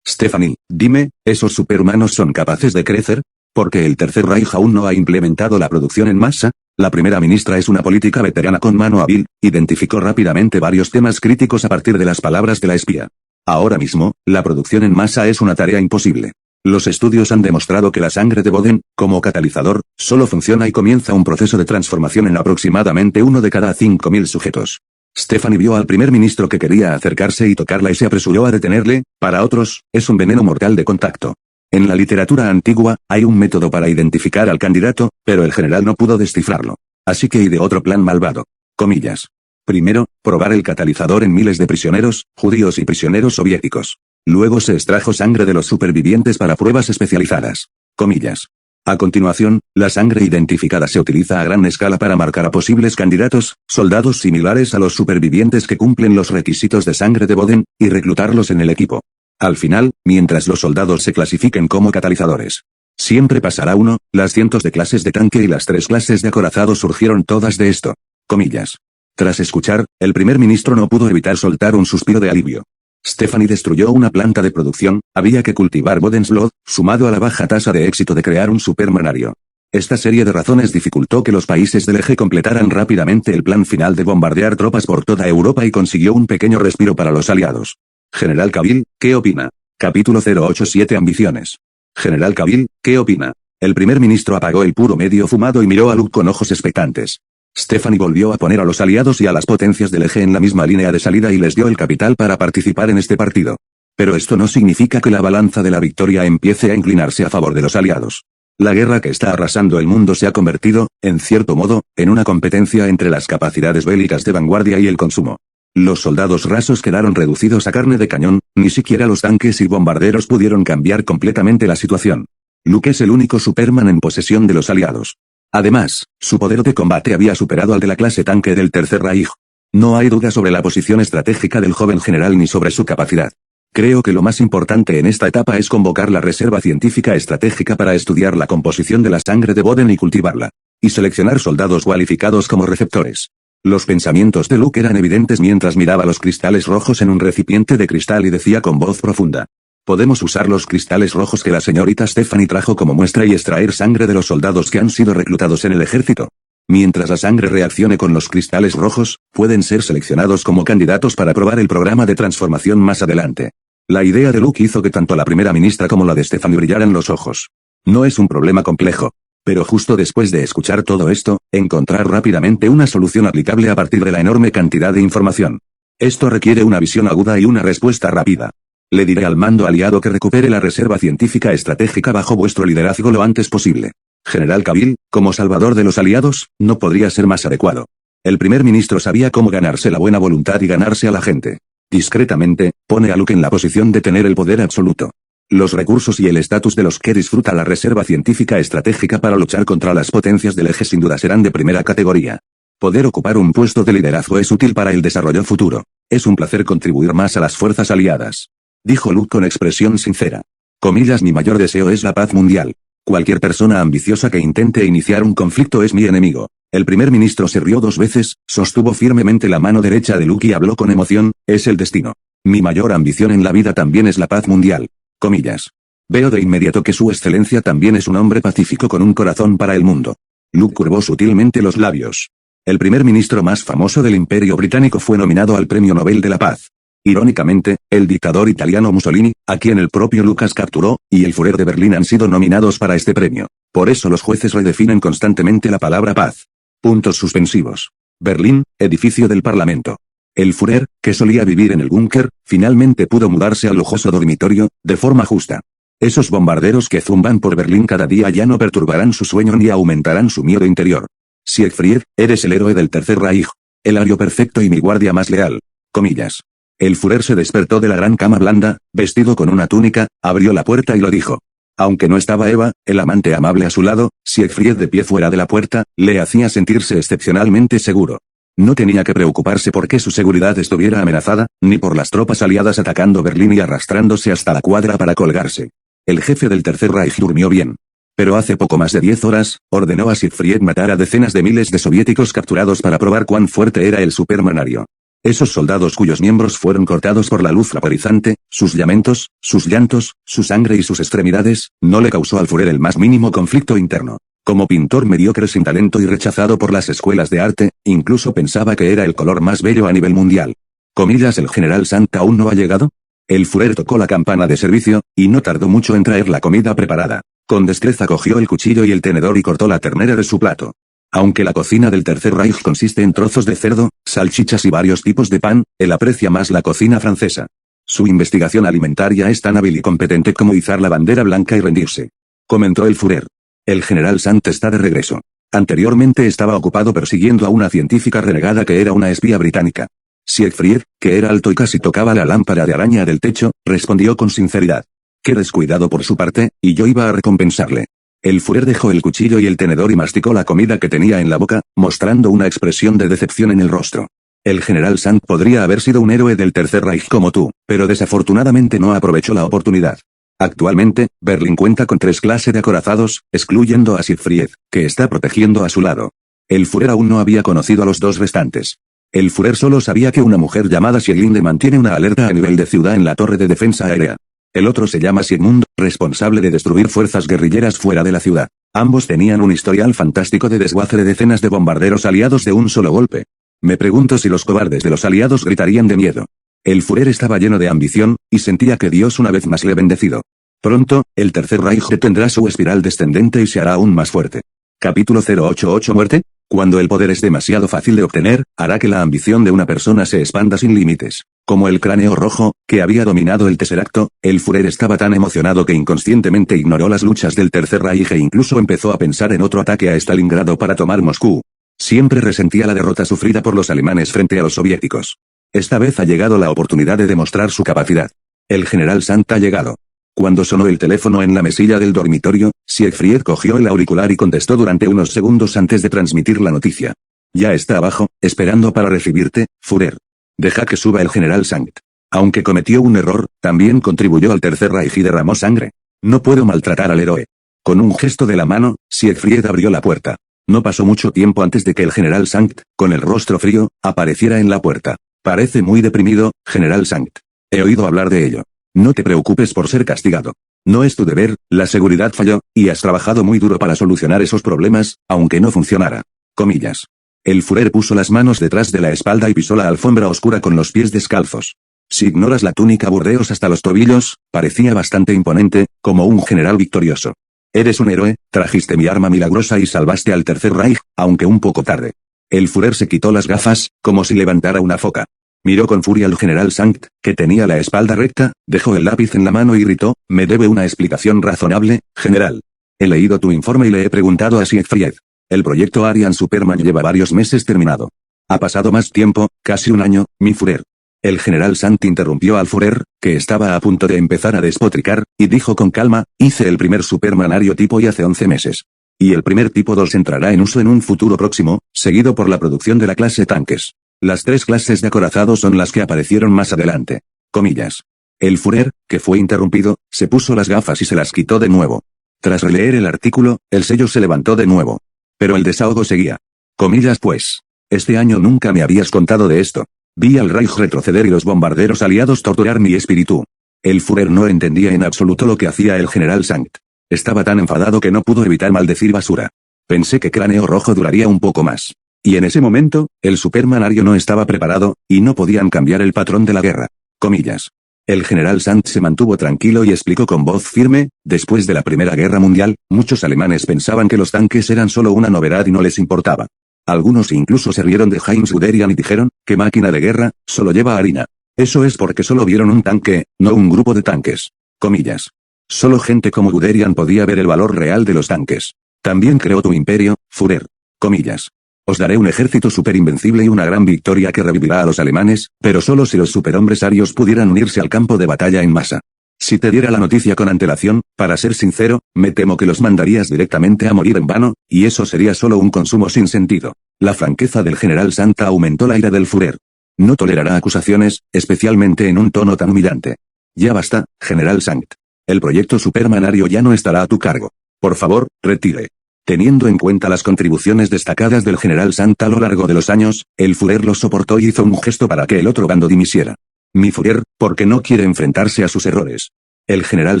Stephanie, dime, ¿esos superhumanos son capaces de crecer? Porque el Tercer Reich aún no ha implementado la producción en masa. La primera ministra es una política veterana con mano hábil, identificó rápidamente varios temas críticos a partir de las palabras de la espía. Ahora mismo, la producción en masa es una tarea imposible. Los estudios han demostrado que la sangre de Boden, como catalizador, solo funciona y comienza un proceso de transformación en aproximadamente 1 de cada 5.000 sujetos. Stephanie vio al primer ministro que quería acercarse y tocarla y se apresuró a detenerle. Para otros, es un veneno mortal de contacto. En la literatura antigua, hay un método para identificar al candidato, pero el general no pudo descifrarlo. Así que ideó otro plan malvado. Comillas. Primero, probar el catalizador en miles de prisioneros, judíos y prisioneros soviéticos. Luego se extrajo sangre de los supervivientes para pruebas especializadas. Comillas. A continuación, la sangre identificada se utiliza a gran escala para marcar a posibles candidatos, soldados similares a los supervivientes que cumplen los requisitos de sangre de Boden, y reclutarlos en el equipo. Al final, mientras los soldados se clasifiquen como catalizadores. Siempre pasará uno, las cientos de clases de tanque y las 3 clases de acorazados surgieron todas de esto. Comillas. Tras escuchar, el primer ministro no pudo evitar soltar un suspiro de alivio. Stephanie destruyó una planta de producción, había que cultivar Boden's Blood, sumado a la baja tasa de éxito de crear un supermanario. Esta serie de razones dificultó que los países del eje completaran rápidamente el plan final de bombardear tropas por toda Europa y consiguió un pequeño respiro para los aliados. General Cavill, ¿qué opina? Capítulo 087 Ambiciones. General Cavill, ¿qué opina? El primer ministro apagó el puro medio fumado y miró a Luke con ojos expectantes. Stephanie volvió a poner a los aliados y a las potencias del eje en la misma línea de salida y les dio el capital para participar en este partido. Pero esto no significa que la balanza de la victoria empiece a inclinarse a favor de los aliados. La guerra que está arrasando el mundo se ha convertido, en cierto modo, en una competencia entre las capacidades bélicas de vanguardia y el consumo. Los soldados rasos quedaron reducidos a carne de cañón, ni siquiera los tanques y bombarderos pudieron cambiar completamente la situación. Luke es el único Superman en posesión de los aliados. Además, su poder de combate había superado al de la clase tanque del Tercer Reich. No hay duda sobre la posición estratégica del joven general ni sobre su capacidad. Creo que lo más importante en esta etapa es convocar la Reserva Científica Estratégica para estudiar la composición de la sangre de Boden y cultivarla. Y seleccionar soldados cualificados como receptores. Los pensamientos de Luke eran evidentes mientras miraba los cristales rojos en un recipiente de cristal y decía con voz profunda. Podemos usar los cristales rojos que la señorita Stephanie trajo como muestra y extraer sangre de los soldados que han sido reclutados en el ejército. Mientras la sangre reaccione con los cristales rojos, pueden ser seleccionados como candidatos para probar el programa de transformación más adelante. La idea de Luke hizo que tanto la primera ministra como la de Stephanie brillaran los ojos. No es un problema complejo. Pero justo después de escuchar todo esto, encontrar rápidamente una solución aplicable a partir de la enorme cantidad de información. Esto requiere una visión aguda y una respuesta rápida. Le diré al mando aliado que recupere la Reserva Científica Estratégica bajo vuestro liderazgo lo antes posible. General Cavill, como salvador de los aliados, no podría ser más adecuado. El primer ministro sabía cómo ganarse la buena voluntad y ganarse a la gente. Discretamente, pone a Luke en la posición de tener el poder absoluto. Los recursos y el estatus de los que disfruta la Reserva Científica Estratégica para luchar contra las potencias del eje sin duda serán de primera categoría. Poder ocupar un puesto de liderazgo es útil para el desarrollo futuro. Es un placer contribuir más a las fuerzas aliadas. Dijo Luke con expresión sincera. Comillas, mi mayor deseo es la paz mundial. Cualquier persona ambiciosa que intente iniciar un conflicto es mi enemigo. El primer ministro se rió 2 veces, sostuvo firmemente la mano derecha de Luke y habló con emoción, es el destino. Mi mayor ambición en la vida también es la paz mundial. Comillas. Veo de inmediato que su excelencia también es un hombre pacífico con un corazón para el mundo. Luke curvó sutilmente los labios. El primer ministro más famoso del Imperio Británico fue nominado al Premio Nobel de la Paz. Irónicamente, el dictador italiano Mussolini, a quien el propio Lucas capturó, y el Führer de Berlín han sido nominados para este premio. Por eso los jueces redefinen constantemente la palabra paz. Puntos suspensivos. Berlín, edificio del Parlamento. El Führer, que solía vivir en el búnker, finalmente pudo mudarse al lujoso dormitorio, de forma justa. Esos bombarderos que zumban por Berlín cada día ya no perturbarán su sueño ni aumentarán su miedo interior. Siegfried, eres el héroe del Tercer Reich. El ario perfecto y mi guardia más leal. Comillas. El Führer se despertó de la gran cama blanda, vestido con una túnica, abrió la puerta y lo dijo. Aunque no estaba Eva, el amante amable a su lado, Siegfried de pie fuera de la puerta, le hacía sentirse excepcionalmente seguro. No tenía que preocuparse por que su seguridad estuviera amenazada, ni por las tropas aliadas atacando Berlín y arrastrándose hasta la cuadra para colgarse. El jefe del Tercer Reich durmió bien. Pero hace poco más de 10 horas, ordenó a Siegfried matar a decenas de miles de soviéticos capturados para probar cuán fuerte era el supermanario. Esos soldados cuyos miembros fueron cortados por la luz vaporizante, sus lamentos, sus llantos, su sangre y sus extremidades, no le causó al Führer el más mínimo conflicto interno. Como pintor mediocre sin talento y rechazado por las escuelas de arte, incluso pensaba que era el color más bello a nivel mundial. Comillas, ¿el general Sant aún no ha llegado? El Führer tocó la campana de servicio, y no tardó mucho en traer la comida preparada. Con destreza cogió el cuchillo y el tenedor y cortó la ternera de su plato. Aunque la cocina del Tercer Reich consiste en trozos de cerdo, salchichas y varios tipos de pan, él aprecia más la cocina francesa. Su investigación alimentaria es tan hábil y competente como izar la bandera blanca y rendirse. Comentó el Führer. El general Sant está de regreso. Anteriormente estaba ocupado persiguiendo a una científica renegada que era una espía británica. Siegfried, que era alto y casi tocaba la lámpara de araña del techo, respondió con sinceridad. Qué descuidado por su parte, y yo iba a recompensarle. El Führer dejó el cuchillo y el tenedor y masticó la comida que tenía en la boca, mostrando una expresión de decepción en el rostro. El general Sant podría haber sido un héroe del Tercer Reich como tú, pero desafortunadamente no aprovechó la oportunidad. Actualmente, Berlín cuenta con 3 clases de acorazados, excluyendo a Siegfried, que está protegiendo a su lado. El Führer aún no había conocido a los 2 restantes. El Führer solo sabía que una mujer llamada Sieglinde mantiene una alerta a nivel de ciudad en la torre de defensa aérea. El otro se llama Sigmund, responsable de destruir fuerzas guerrilleras fuera de la ciudad. Ambos tenían un historial fantástico de desguace de decenas de bombarderos aliados de un solo golpe. Me pregunto si los cobardes de los aliados gritarían de miedo. El Führer estaba lleno de ambición, y sentía que Dios una vez más le bendecido. Pronto, el Tercer Reich detendrá su espiral descendente y se hará aún más fuerte. Capítulo 088 Muerte. Cuando el poder es demasiado fácil de obtener, hará que la ambición de una persona se expanda sin límites. Como el cráneo rojo, que había dominado el Tesseracto, el Führer estaba tan emocionado que inconscientemente ignoró las luchas del Tercer Reich e incluso empezó a pensar en otro ataque a Stalingrado para tomar Moscú. Siempre resentía la derrota sufrida por los alemanes frente a los soviéticos. Esta vez ha llegado la oportunidad de demostrar su capacidad. El general Sant ha llegado. Cuando sonó el teléfono en la mesilla del dormitorio, Siegfried cogió el auricular y contestó durante unos segundos antes de transmitir la noticia. Ya está abajo, esperando para recibirte, Führer. Deja que suba el general Sant. Aunque cometió un error, también contribuyó al Tercer Reich y derramó sangre. No puedo maltratar al héroe. Con un gesto de la mano, Siegfried abrió la puerta. No pasó mucho tiempo antes de que el general Sant, con el rostro frío, apareciera en la puerta. Parece muy deprimido, general Sant. He oído hablar de ello. No te preocupes por ser castigado. No es tu deber, la seguridad falló, y has trabajado muy duro para solucionar esos problemas, aunque no funcionara. Comillas. El Führer puso las manos detrás de la espalda y pisó la alfombra oscura con los pies descalzos. Si ignoras la túnica burdeos hasta los tobillos, parecía bastante imponente, como un general victorioso. Eres un héroe, trajiste mi arma milagrosa y salvaste al Tercer Reich, aunque un poco tarde. El Führer se quitó las gafas, como si levantara una foca. Miró con furia al general Sant, que tenía la espalda recta, dejó el lápiz en la mano y gritó, me debe una explicación razonable, general. He leído tu informe y le he preguntado a Siegfried. El proyecto Ariane Superman lleva varios meses terminado. Ha pasado más tiempo, casi un año, mi Führer. El general Sant interrumpió al Führer, que estaba a punto de empezar a despotricar, y dijo con calma, hice el primer Supermanario tipo y hace 11 meses. Y el primer tipo 2 entrará en uso en un futuro próximo, seguido por la producción de la clase tanques. Las 3 clases de acorazados son las que aparecieron más adelante. Comillas. El Führer, que fue interrumpido, se puso las gafas y se las quitó de nuevo. Tras releer el artículo, el sello se levantó de nuevo. Pero el desahogo seguía. Comillas pues. Este año nunca me habías contado de esto. Vi al Reich retroceder y los bombarderos aliados torturar mi espíritu. El Führer no entendía en absoluto lo que hacía el general Sant. Estaba tan enfadado que no pudo evitar maldecir basura. Pensé que Cráneo Rojo duraría un poco más. Y en ese momento, el Supermanario no estaba preparado, y no podían cambiar el patrón de la guerra. Comillas. El general Sant se mantuvo tranquilo y explicó con voz firme, después de la Primera Guerra Mundial, muchos alemanes pensaban que los tanques eran solo una novedad y no les importaba. Algunos incluso se rieron de Heinz Guderian y dijeron, ¿qué máquina de guerra, solo lleva harina? Eso es porque solo vieron un tanque, no un grupo de tanques. Comillas. Solo gente como Guderian podía ver el valor real de los tanques. También creó tu imperio, Führer. Comillas. Os daré un ejército superinvencible y una gran victoria que revivirá a los alemanes, pero solo si los superhombres arios pudieran unirse al campo de batalla en masa. Si te diera la noticia con antelación, para ser sincero, me temo que los mandarías directamente a morir en vano, y eso sería solo un consumo sin sentido. La franqueza del general Santa aumentó la ira del Führer. No tolerará acusaciones, especialmente en un tono tan humillante. Ya basta, general Sankt. El proyecto supermanario ya no estará a tu cargo. Por favor, retire. Teniendo en cuenta las contribuciones destacadas del general Santa a lo largo de los años, el Führer lo soportó y hizo un gesto para que el otro bando dimisiera. Mi Führer, porque no quiere enfrentarse a sus errores. El general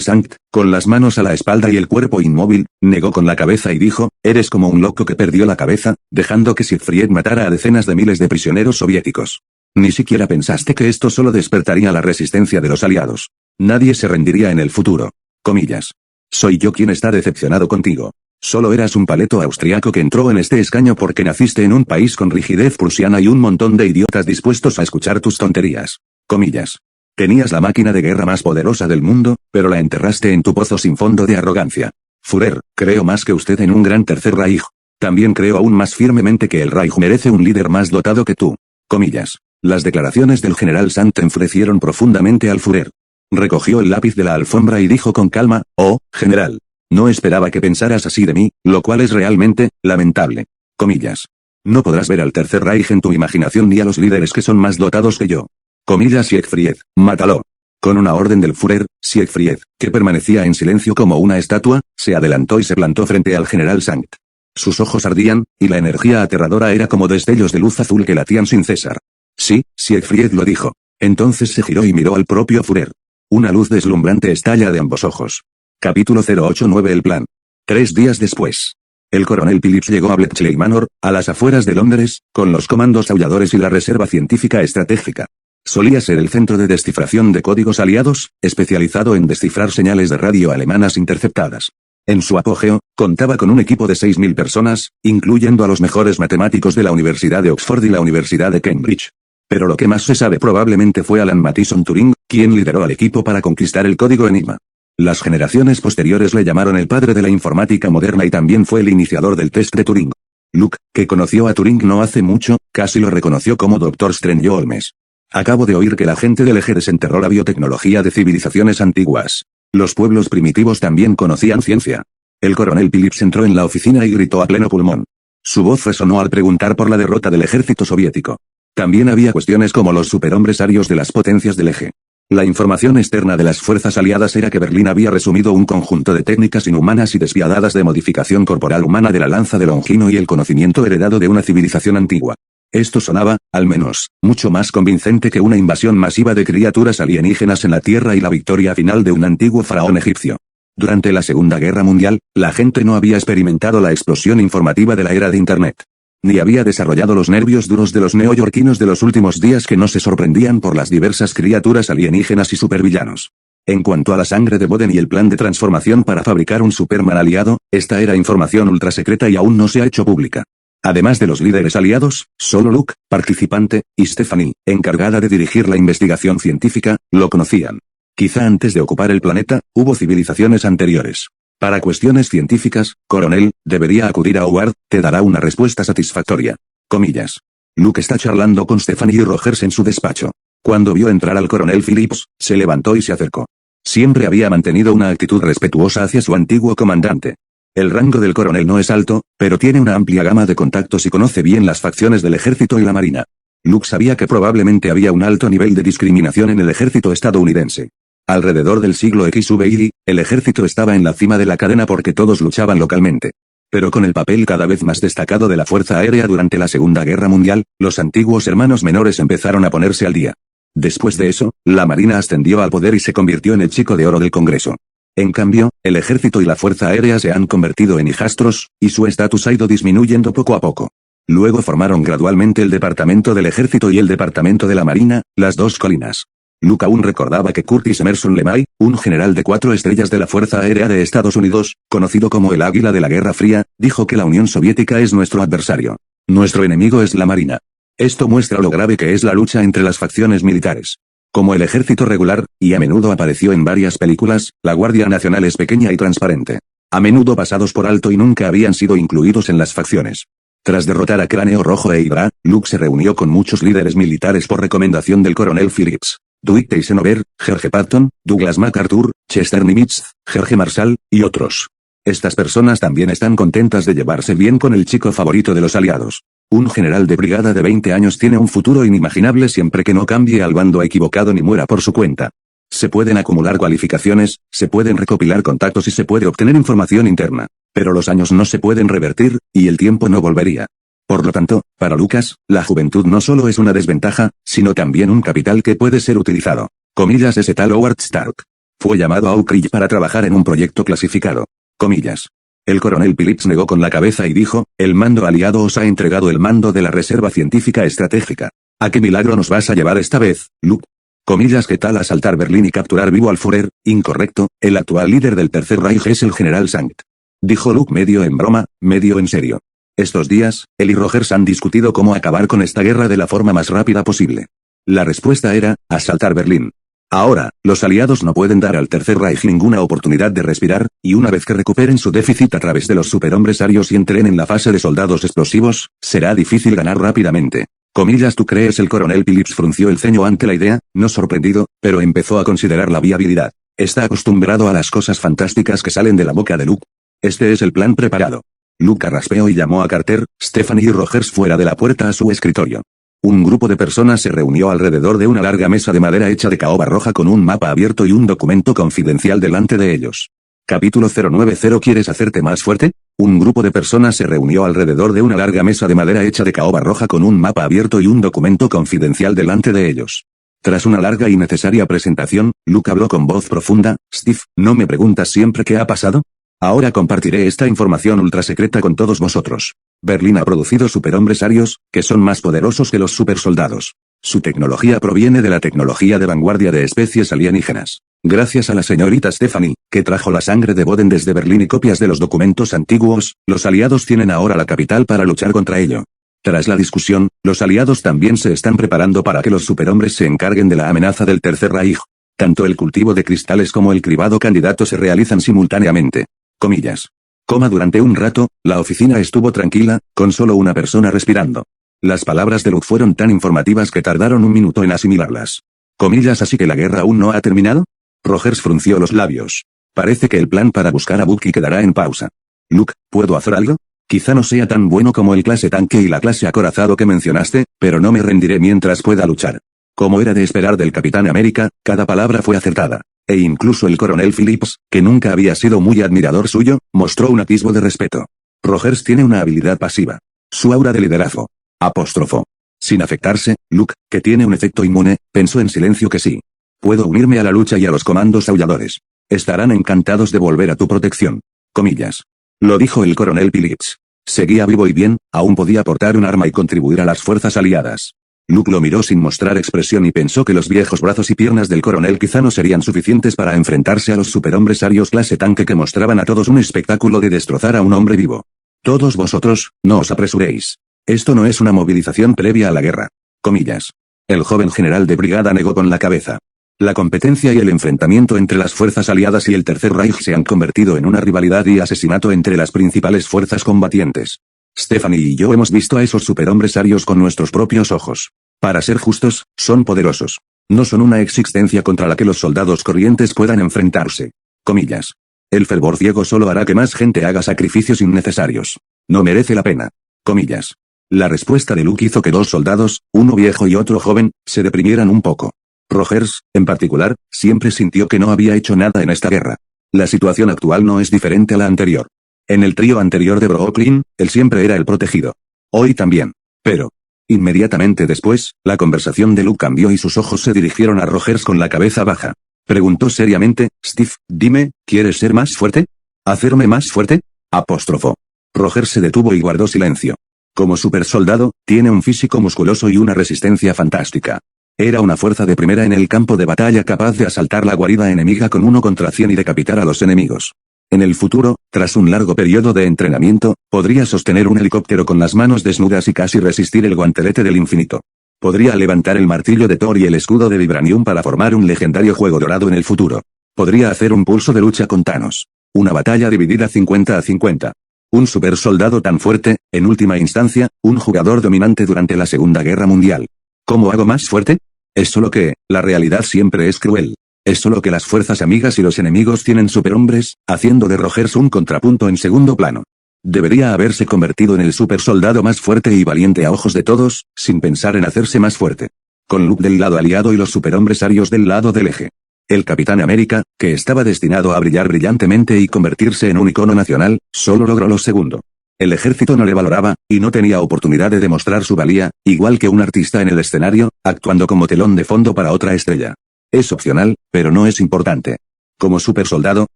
Sankt, con las manos a la espalda y el cuerpo inmóvil, negó con la cabeza y dijo, eres como un loco que perdió la cabeza, dejando que Siegfried matara a decenas de miles de prisioneros soviéticos. Ni siquiera pensaste que esto solo despertaría la resistencia de los aliados. Nadie se rendiría en el futuro. Comillas. Soy yo quien está decepcionado contigo. Solo eras un paleto austriaco que entró en este escaño porque naciste en un país con rigidez prusiana y un montón de idiotas dispuestos a escuchar tus tonterías. Comillas. Tenías la máquina de guerra más poderosa del mundo, pero la enterraste en tu pozo sin fondo de arrogancia. Führer, creo más que usted en un gran tercer Reich. También creo aún más firmemente que el Reich merece un líder más dotado que tú. Comillas. Las declaraciones del general Sant enfurecieron profundamente al Führer. Recogió el lápiz de la alfombra y dijo con calma, oh, general. No esperaba que pensaras así de mí, lo cual es realmente, lamentable. Comillas. No podrás ver al tercer Reich en tu imaginación ni a los líderes que son más dotados que yo. Comillas Siegfried, mátalo. Con una orden del Führer, Siegfried, que permanecía en silencio como una estatua, se adelantó y se plantó frente al general Sankt. Sus ojos ardían, y la energía aterradora era como destellos de luz azul que latían sin cesar. Sí, Siegfried lo dijo. Entonces se giró y miró al propio Führer. Una luz deslumbrante estalla de ambos ojos. Capítulo 089 El plan. 3 días después. El coronel Phillips llegó a Bletchley Manor, a las afueras de Londres, con los comandos aulladores y la reserva científica estratégica. Solía ser el centro de descifración de códigos aliados, especializado en descifrar señales de radio alemanas interceptadas. En su apogeo, contaba con un equipo de 6.000 personas, incluyendo a los mejores matemáticos de la Universidad de Oxford y la Universidad de Cambridge. Pero lo que más se sabe probablemente fue Alan Mathison Turing, quien lideró al equipo para conquistar el código Enigma. Las generaciones posteriores le llamaron el padre de la informática moderna y también fue el iniciador del test de Turing. Luke, que conoció a Turing no hace mucho, casi lo reconoció como Dr. Strange Holmes. Acabo de oír que la gente del eje desenterró la biotecnología de civilizaciones antiguas. Los pueblos primitivos también conocían ciencia. El coronel Phillips entró en la oficina y gritó a pleno pulmón. Su voz resonó al preguntar por la derrota del ejército soviético. También había cuestiones como los superhombres arios de las potencias del eje. La información externa de las fuerzas aliadas era que Berlín había resumido un conjunto de técnicas inhumanas y despiadadas de modificación corporal humana de la lanza de Longino y el conocimiento heredado de una civilización antigua. Esto sonaba, al menos, mucho más convincente que una invasión masiva de criaturas alienígenas en la Tierra y la victoria final de un antiguo faraón egipcio. Durante la Segunda Guerra Mundial, la gente no había experimentado la explosión informativa de la era de Internet. Ni había desarrollado los nervios duros de los neoyorquinos de los últimos días que no se sorprendían por las diversas criaturas alienígenas y supervillanos. En cuanto a la sangre de Boden y el plan de transformación para fabricar un Superman aliado, esta era información ultrasecreta y aún no se ha hecho pública. Además de los líderes aliados, solo Luke, participante, y Stephanie, encargada de dirigir la investigación científica, lo conocían. Quizá antes de ocupar el planeta, hubo civilizaciones anteriores. Para cuestiones científicas, coronel, debería acudir a Howard, te dará una respuesta satisfactoria. Comillas. Luke está charlando con Stephanie y Rogers en su despacho. Cuando vio entrar al coronel Phillips, se levantó y se acercó. Siempre había mantenido una actitud respetuosa hacia su antiguo comandante. El rango del coronel no es alto, pero tiene una amplia gama de contactos y conoce bien las facciones del ejército y la marina. Luke sabía que probablemente había un alto nivel de discriminación en el ejército estadounidense. Alrededor del siglo XVII, el ejército estaba en la cima de la cadena porque todos luchaban localmente. Pero con el papel cada vez más destacado de la Fuerza Aérea durante la Segunda Guerra Mundial, los antiguos hermanos menores empezaron a ponerse al día. Después de eso, la Marina ascendió al poder y se convirtió en el chico de oro del Congreso. En cambio, el ejército y la Fuerza Aérea se han convertido en hijastros, y su estatus ha ido disminuyendo poco a poco. Luego formaron gradualmente el Departamento del Ejército y el Departamento de la Marina, las dos colinas. Luke aún recordaba que Curtis Emerson LeMay, un general de 4 estrellas de la Fuerza Aérea de Estados Unidos, conocido como el Águila de la Guerra Fría, dijo que la Unión Soviética es nuestro adversario. Nuestro enemigo es la Marina. Esto muestra lo grave que es la lucha entre las facciones militares. Como el ejército regular, y a menudo apareció en varias películas, la Guardia Nacional es pequeña y transparente. A menudo pasados por alto y nunca habían sido incluidos en las facciones. Tras derrotar a Cráneo Rojo e Hydra, Luke se reunió con muchos líderes militares por recomendación del coronel Phillips. Dwight Eisenhower, George Patton, Douglas MacArthur, Chester Nimitz, George Marshall, y otros. Estas personas también están contentas de llevarse bien con el chico favorito de los aliados. Un general de brigada de 20 años tiene un futuro inimaginable siempre que no cambie al bando equivocado ni muera por su cuenta. Se pueden acumular cualificaciones, se pueden recopilar contactos y se puede obtener información interna. Pero los años no se pueden revertir, y el tiempo no volvería. Por lo tanto, para Lucas, la juventud no solo es una desventaja, sino también un capital que puede ser utilizado. Comillas, ese tal Howard Stark fue llamado a Oak Ridge para trabajar en un proyecto clasificado. Comillas. El coronel Phillips negó con la cabeza y dijo, el mando aliado os ha entregado el mando de la Reserva Científica Estratégica. ¿A qué milagro nos vas a llevar esta vez, Luke? Comillas, ¿qué tal asaltar Berlín y capturar vivo al Führer? Incorrecto, el actual líder del Tercer Reich es el general Sankt. Dijo Luke medio en broma, medio en serio. Estos días, él y Rogers han discutido cómo acabar con esta guerra de la forma más rápida posible. La respuesta era, asaltar Berlín. Ahora, los aliados no pueden dar al Tercer Reich ninguna oportunidad de respirar, y una vez que recuperen su déficit a través de los superhombres arios y entren en la fase de soldados explosivos, será difícil ganar rápidamente. Comillas, ¿tú crees? El coronel Phillips frunció el ceño ante la idea, no sorprendido, pero empezó a considerar la viabilidad. Está acostumbrado a las cosas fantásticas que salen de la boca de Luke. Este es el plan preparado. Luke carraspeó y llamó a Carter, Stephanie y Rogers fuera de la puerta a su escritorio. Un grupo de personas se reunió alrededor de una larga mesa de madera hecha de caoba roja con un mapa abierto y un documento confidencial delante de ellos. Capítulo 090. ¿Quieres hacerte más fuerte? Un grupo de personas se reunió alrededor de una larga mesa de madera hecha de caoba roja con un mapa abierto y un documento confidencial delante de ellos. Tras una larga y necesaria presentación, Luke habló con voz profunda, Steve, ¿no me preguntas siempre qué ha pasado? Ahora compartiré esta información ultrasecreta con todos vosotros. Berlín ha producido superhombres arios, que son más poderosos que los supersoldados. Su tecnología proviene de la tecnología de vanguardia de especies alienígenas. Gracias a la señorita Stephanie, que trajo la sangre de Boden desde Berlín y copias de los documentos antiguos, los aliados tienen ahora la capital para luchar contra ello. Tras la discusión, los aliados también se están preparando para que los superhombres se encarguen de la amenaza del Tercer Reich. Tanto el cultivo de cristales como el cribado candidato se realizan simultáneamente. Comillas. Durante un rato, la oficina estuvo tranquila, con solo una persona respirando. Las palabras de Luke fueron tan informativas que tardaron un minuto en asimilarlas. Comillas, ¿así que la guerra aún no ha terminado? Rogers frunció los labios. Parece que el plan para buscar a Bucky quedará en pausa. Luke, ¿puedo hacer algo? Quizá no sea tan bueno como el clase tanque y la clase acorazado que mencionaste, pero no me rendiré mientras pueda luchar. Como era de esperar del Capitán América, cada palabra fue acertada. E incluso el coronel Phillips, que nunca había sido muy admirador suyo, mostró un atisbo de respeto. Rogers tiene una habilidad pasiva. Su aura de liderazgo. Apóstrofo. Sin afectarse, Luke, que tiene un efecto inmune, pensó en silencio que sí. Puedo unirme a la lucha y a los comandos aulladores. Estarán encantados de volver a tu protección. Comillas. Lo dijo el coronel Phillips. Seguía vivo y bien, aún podía portar un arma y contribuir a las fuerzas aliadas. Luke lo miró sin mostrar expresión y pensó que los viejos brazos y piernas del coronel quizá no serían suficientes para enfrentarse a los superhombres arios clase tanque que mostraban a todos un espectáculo de destrozar a un hombre vivo. Todos vosotros, no os apresuréis. Esto no es una movilización previa a la guerra. Comillas. El joven general de brigada negó con la cabeza. La competencia y el enfrentamiento entre las fuerzas aliadas y el Tercer Reich se han convertido en una rivalidad y asesinato entre las principales fuerzas combatientes. Stephanie y yo hemos visto a esos superhombres arios con nuestros propios ojos. Para ser justos, son poderosos. No son una existencia contra la que los soldados corrientes puedan enfrentarse. Comillas. El fervor ciego solo hará que más gente haga sacrificios innecesarios. No merece la pena. Comillas. La respuesta de Luke hizo que dos soldados, uno viejo y otro joven, se deprimieran un poco. Rogers, en particular, siempre sintió que no había hecho nada en esta guerra. La situación actual no es diferente a la anterior. En el trío anterior de Brooklyn, él siempre era el protegido. Hoy también. Pero, inmediatamente después, la conversación de Luke cambió y sus ojos se dirigieron a Rogers con la cabeza baja. Preguntó seriamente, Steve, dime, ¿quieres ser más fuerte? ¿Hacerme más fuerte? Apóstrofo. Rogers se detuvo y guardó silencio. Como supersoldado, tiene un físico musculoso y una resistencia fantástica. Era una fuerza de primera en el campo de batalla capaz de asaltar la guarida enemiga con 1 contra 100 y decapitar a los enemigos. En el futuro, tras un largo periodo de entrenamiento, podría sostener un helicóptero con las manos desnudas y casi resistir el guantelete del infinito. Podría levantar el martillo de Thor y el escudo de Vibranium para formar un legendario juego dorado en el futuro. Podría hacer un pulso de lucha con Thanos. Una batalla dividida 50-50. Un supersoldado tan fuerte, en última instancia, un jugador dominante durante la Segunda Guerra Mundial. ¿Cómo hago más fuerte? Es solo que, la realidad siempre es cruel. Es solo que las fuerzas amigas y los enemigos tienen superhombres, haciendo de Rogers un contrapunto en segundo plano. Debería haberse convertido en el supersoldado más fuerte y valiente a ojos de todos, sin pensar en hacerse más fuerte. Con Luke del lado aliado y los superhombres arios del lado del eje. El Capitán América, que estaba destinado a brillar brillantemente y convertirse en un icono nacional, solo logró lo segundo. El ejército no le valoraba, y no tenía oportunidad de demostrar su valía, igual que un artista en el escenario, actuando como telón de fondo para otra estrella. Es opcional, pero no es importante. Como supersoldado,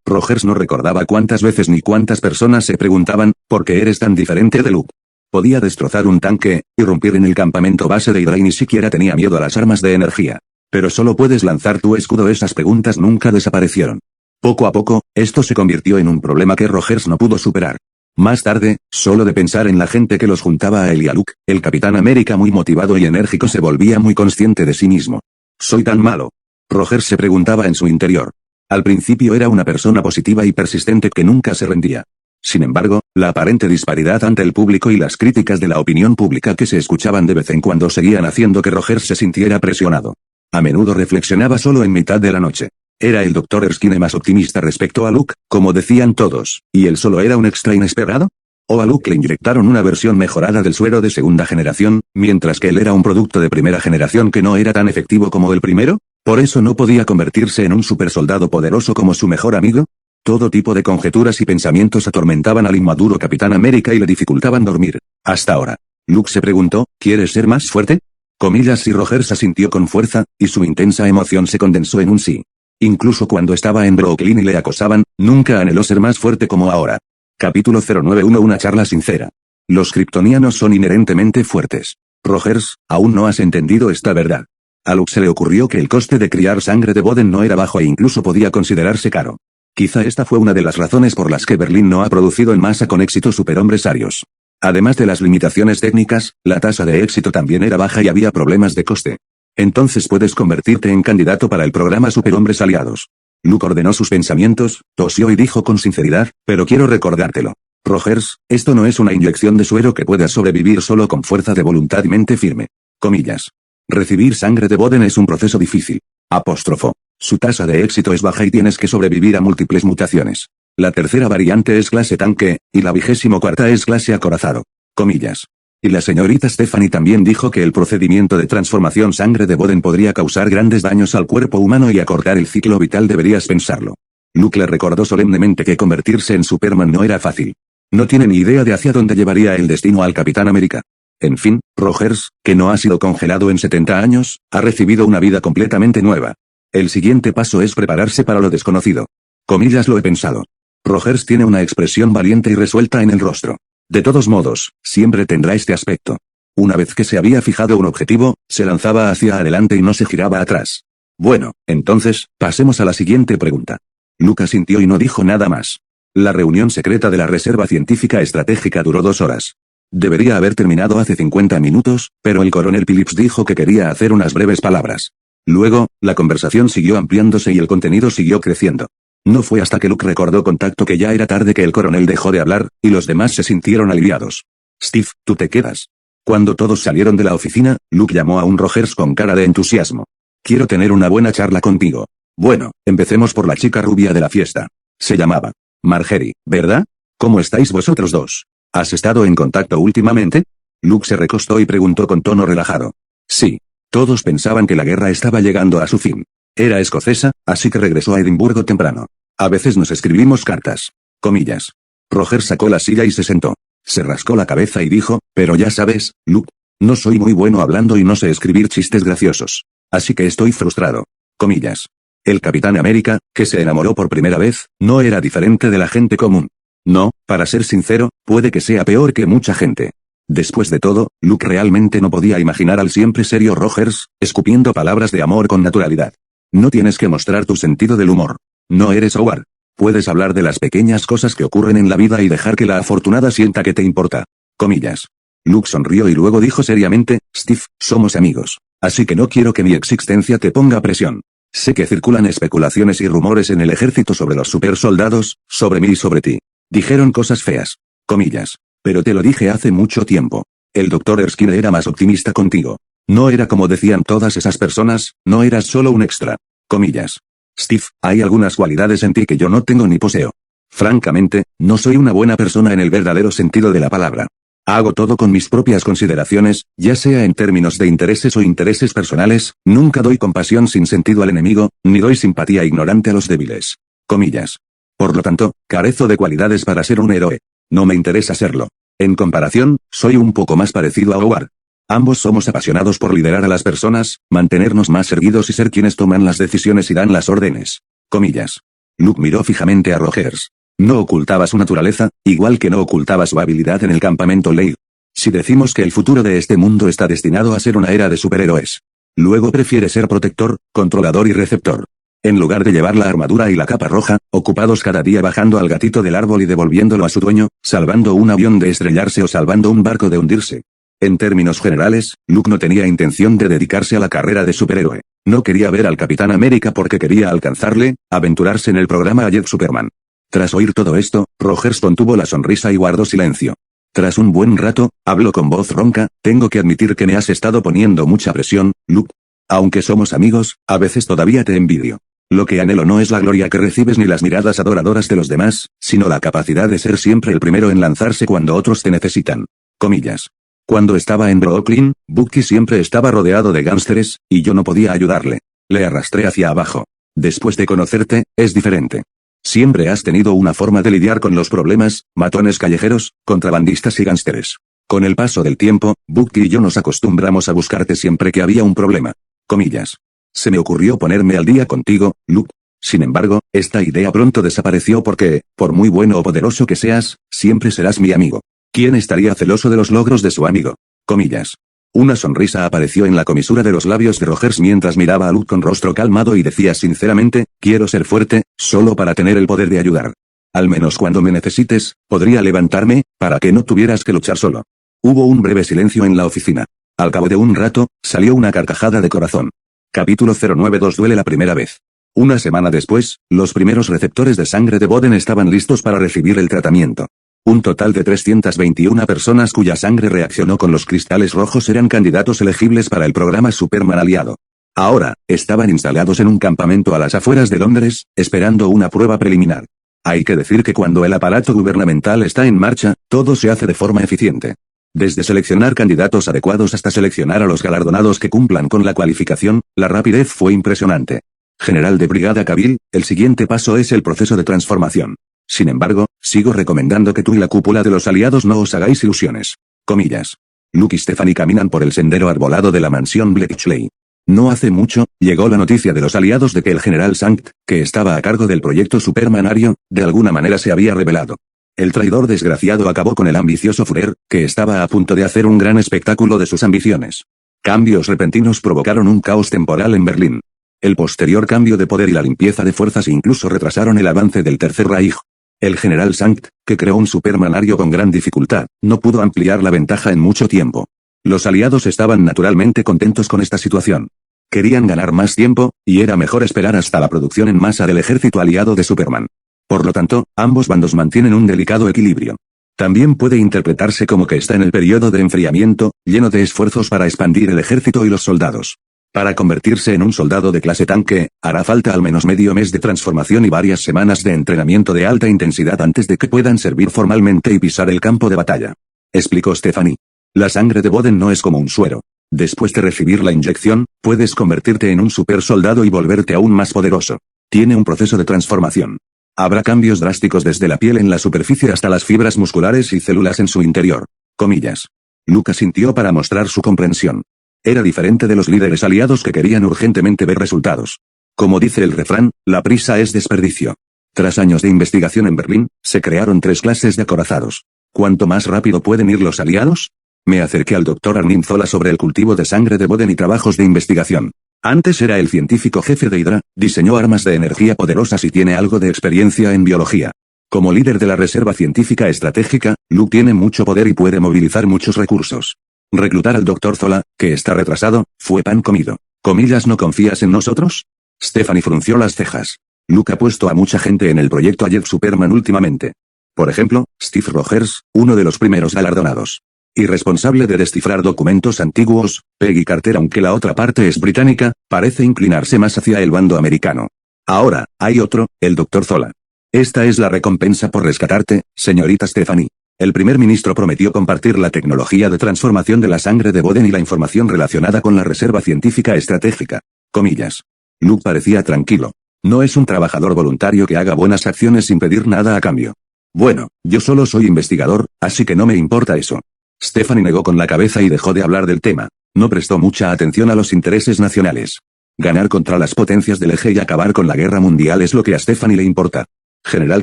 Rogers no recordaba cuántas veces ni cuántas personas se preguntaban, ¿por qué eres tan diferente de Luke? Podía destrozar un tanque, irrumpir en el campamento base de Hydra y ni siquiera tenía miedo a las armas de energía. Pero solo puedes lanzar tu escudo. Esas preguntas nunca desaparecieron. Poco a poco, esto se convirtió en un problema que Rogers no pudo superar. Más tarde, solo de pensar en la gente que los juntaba a él y a Luke, el Capitán América muy motivado y enérgico se volvía muy consciente de sí mismo. ¿Soy tan malo? Rogers se preguntaba en su interior. Al principio era una persona positiva y persistente que nunca se rendía. Sin embargo, la aparente disparidad ante el público y las críticas de la opinión pública que se escuchaban de vez en cuando seguían haciendo que Rogers se sintiera presionado. A menudo reflexionaba solo en mitad de la noche. ¿Era el Dr. Erskine más optimista respecto a Luke, como decían todos, y él solo era un extra inesperado? ¿O a Luke le inyectaron una versión mejorada del suero de segunda generación, mientras que él era un producto de primera generación que no era tan efectivo como el primero? ¿Por eso no podía convertirse en un supersoldado poderoso como su mejor amigo? Todo tipo de conjeturas y pensamientos atormentaban al inmaduro Capitán América y le dificultaban dormir. Hasta ahora. Luke se preguntó, ¿quieres ser más fuerte? Comillas, y Rogers asintió con fuerza, y su intensa emoción se condensó en un sí. Incluso cuando estaba en Brooklyn y le acosaban, nunca anheló ser más fuerte como ahora. Capítulo 091. Una charla sincera. Los kryptonianos son inherentemente fuertes. Rogers, aún no has entendido esta verdad. A Luke se le ocurrió que el coste de criar sangre de Boden no era bajo e incluso podía considerarse caro. Quizá esta fue una de las razones por las que Berlín no ha producido en masa con éxito superhombres arios. Además de las limitaciones técnicas, la tasa de éxito también era baja y había problemas de coste. Entonces puedes convertirte en candidato para el programa Superhombres Aliados. Luke ordenó sus pensamientos, tosió y dijo con sinceridad, pero quiero recordártelo. Rogers, esto no es una inyección de suero que puedas sobrevivir solo con fuerza de voluntad y mente firme. Comillas. Recibir sangre de Boden es un proceso difícil. Apóstrofo. Su tasa de éxito es baja y tienes que sobrevivir a múltiples mutaciones. La tercera variante es clase tanque, y la 24ª es clase acorazado. Comillas. Y la señorita Stephanie también dijo que el procedimiento de transformación sangre de Boden podría causar grandes daños al cuerpo humano y acortar el ciclo vital. Deberías pensarlo. Luke le recordó solemnemente que convertirse en Superman no era fácil. No tiene ni idea de hacia dónde llevaría el destino al Capitán América. En fin, Rogers, que no ha sido congelado en 70 años, ha recibido una vida completamente nueva. El siguiente paso es prepararse para lo desconocido. Comillas, lo he pensado. Rogers tiene una expresión valiente y resuelta en el rostro. De todos modos, siempre tendrá este aspecto. Una vez que se había fijado un objetivo, se lanzaba hacia adelante y no se giraba atrás. Bueno, entonces, pasemos a la siguiente pregunta. Luke asintió y no dijo nada más. La reunión secreta de la Reserva Científica Estratégica duró 2 horas. Debería haber terminado hace 50 minutos, pero el coronel Phillips dijo que quería hacer unas breves palabras. Luego, la conversación siguió ampliándose y el contenido siguió creciendo. No fue hasta que Luke recordó con tacto que ya era tarde que el coronel dejó de hablar, y los demás se sintieron aliviados. Steve, tú te quedas. Cuando todos salieron de la oficina, Luke llamó a un Rogers con cara de entusiasmo. Quiero tener una buena charla contigo. Bueno, empecemos por la chica rubia de la fiesta. Se llamaba Marjorie, ¿verdad? ¿Cómo estáis vosotros dos? ¿Has estado en contacto últimamente? Luke se recostó y preguntó con tono relajado. Sí. Todos pensaban que la guerra estaba llegando a su fin. Era escocesa, así que regresó a Edimburgo temprano. A veces nos escribimos cartas. Comillas. Roger sacó la silla y se sentó. Se rascó la cabeza y dijo, pero ya sabes, Luke, no soy muy bueno hablando y no sé escribir chistes graciosos. Así que estoy frustrado. Comillas. El Capitán América, que se enamoró por primera vez, no era diferente de la gente común. No, para ser sincero, puede que sea peor que mucha gente. Después de todo, Luke realmente no podía imaginar al siempre serio Rogers, escupiendo palabras de amor con naturalidad. No tienes que mostrar tu sentido del humor. No eres Howard. Puedes hablar de las pequeñas cosas que ocurren en la vida y dejar que la afortunada sienta que te importa. Comillas. Luke sonrió y luego dijo seriamente, Steve, somos amigos. Así que no quiero que mi existencia te ponga presión. Sé que circulan especulaciones y rumores en el ejército sobre los supersoldados, sobre mí y sobre ti. Dijeron cosas feas. Comillas. Pero te lo dije hace mucho tiempo. El Dr. Erskine era más optimista contigo. No era como decían todas esas personas, no eras solo un extra. Comillas. Steve, hay algunas cualidades en ti que yo no tengo ni poseo. Francamente, no soy una buena persona en el verdadero sentido de la palabra. Hago todo con mis propias consideraciones, ya sea en términos de intereses o intereses personales, nunca doy compasión sin sentido al enemigo, ni doy simpatía ignorante a los débiles. Comillas. Por lo tanto, carezco de cualidades para ser un héroe. No me interesa serlo. En comparación, soy un poco más parecido a Howard. Ambos somos apasionados por liderar a las personas, mantenernos más erguidos y ser quienes toman las decisiones y dan las órdenes. Comillas. Luke miró fijamente a Rogers. No ocultaba su naturaleza, igual que no ocultaba su habilidad en el campamento Leigh. Si decimos que el futuro de este mundo está destinado a ser una era de superhéroes, luego prefiere ser protector, controlador y receptor. En lugar de llevar la armadura y la capa roja, ocupados cada día bajando al gatito del árbol y devolviéndolo a su dueño, salvando un avión de estrellarse o salvando un barco de hundirse. En términos generales, Luke no tenía intención de dedicarse a la carrera de superhéroe. No quería ver al Capitán América porque quería alcanzarle, aventurarse en el programa Ayer Superman. Tras oír todo esto, Rogers contuvo la sonrisa y guardó silencio. Tras un buen rato, habló con voz ronca, tengo que admitir que me has estado poniendo mucha presión, Luke. Aunque somos amigos, a veces todavía te envidio. Lo que anhelo no es la gloria que recibes ni las miradas adoradoras de los demás, sino la capacidad de ser siempre el primero en lanzarse cuando otros te necesitan. Comillas. Cuando estaba en Brooklyn, Bucky siempre estaba rodeado de gángsteres, y yo no podía ayudarle. Le arrastré hacia abajo. Después de conocerte, es diferente. Siempre has tenido una forma de lidiar con los problemas, matones callejeros, contrabandistas y gángsteres. Con el paso del tiempo, Bucky y yo nos acostumbramos a buscarte siempre que había un problema. Comillas. Se me ocurrió ponerme al día contigo, Luke. Sin embargo, esta idea pronto desapareció porque, por muy bueno o poderoso que seas, siempre serás mi amigo. ¿Quién estaría celoso de los logros de su amigo? Comillas. Una sonrisa apareció en la comisura de los labios de Rogers mientras miraba a Luke con rostro calmado y decía sinceramente, quiero ser fuerte, solo para tener el poder de ayudar. Al menos cuando me necesites, podría levantarme, para que no tuvieras que luchar solo. Hubo un breve silencio en la oficina. Al cabo de un rato, salió una carcajada de corazón. Capítulo 092 duele la primera vez. Una semana después, los primeros receptores de sangre de Boden estaban listos para recibir el tratamiento. Un total de 321 personas cuya sangre reaccionó con los cristales rojos eran candidatos elegibles para el programa Superman aliado. Ahora, estaban instalados en un campamento a las afueras de Londres, esperando una prueba preliminar. Hay que decir que cuando el aparato gubernamental está en marcha, todo se hace de forma eficiente. Desde seleccionar candidatos adecuados hasta seleccionar a los galardonados que cumplan con la cualificación, la rapidez fue impresionante. General de Brigada Cavill, el siguiente paso es el proceso de transformación. Sin embargo, sigo recomendando que tú y la cúpula de los aliados no os hagáis ilusiones. Comillas. Luke y Stephanie caminan por el sendero arbolado de la mansión Bletchley. No hace mucho, llegó la noticia de los aliados de que el general Sankt, que estaba a cargo del proyecto Supermanario, de alguna manera se había rebelado. El traidor desgraciado acabó con el ambicioso Führer, que estaba a punto de hacer un gran espectáculo de sus ambiciones. Cambios repentinos provocaron un caos temporal en Berlín. El posterior cambio de poder y la limpieza de fuerzas incluso retrasaron el avance del Tercer Reich. El general Sankt, que creó un supermanario con gran dificultad, no pudo ampliar la ventaja en mucho tiempo. Los aliados estaban naturalmente contentos con esta situación. Querían ganar más tiempo, y era mejor esperar hasta la producción en masa del ejército aliado de Superman. Por lo tanto, ambos bandos mantienen un delicado equilibrio. También puede interpretarse como que está en el periodo de enfriamiento, lleno de esfuerzos para expandir el ejército y los soldados. Para convertirse en un soldado de clase tanque, hará falta al menos medio mes de transformación y varias semanas de entrenamiento de alta intensidad antes de que puedan servir formalmente y pisar el campo de batalla. Explicó Stephanie. La sangre de Boden no es como un suero. Después de recibir la inyección, puedes convertirte en un super soldado y volverte aún más poderoso. Tiene un proceso de transformación. Habrá cambios drásticos desde la piel en la superficie hasta las fibras musculares y células en su interior. Comillas. Luke asintió para mostrar su comprensión. Era diferente de los líderes aliados que querían urgentemente ver resultados. Como dice el refrán, la prisa es desperdicio. Tras años de investigación en Berlín, se crearon 3 clases de acorazados. ¿Cuánto más rápido pueden ir los aliados? Me acerqué al Dr. Arnim Zola sobre el cultivo de sangre de Boden y trabajos de investigación. Antes era el científico jefe de Hydra, diseñó armas de energía poderosas y tiene algo de experiencia en biología. Como líder de la Reserva Científica Estratégica, Luke tiene mucho poder y puede movilizar muchos recursos. Reclutar al Dr. Zola, que está retrasado, fue pan comido. Comillas, ¿no confías en nosotros? Stephanie frunció las cejas. Luke ha puesto a mucha gente en el proyecto Ayer Superman últimamente. Por ejemplo, Steve Rogers, uno de los primeros galardonados. y responsable de descifrar documentos antiguos, Peggy Carter, aunque la otra parte es británica, parece inclinarse más hacia el bando americano. Ahora, hay otro, el Dr. Zola. Esta es la recompensa por rescatarte, señorita Stephanie. El primer ministro prometió compartir la tecnología de transformación de la sangre de Boden y la información relacionada con la reserva científica estratégica. Comillas. Luke parecía tranquilo. No es un trabajador voluntario que haga buenas acciones sin pedir nada a cambio. Bueno, yo solo soy investigador, así que no me importa eso. Stephanie negó con la cabeza y dejó de hablar del tema. No prestó mucha atención a los intereses nacionales. Ganar contra las potencias del eje y acabar con la guerra mundial es lo que a Stephanie le importa. General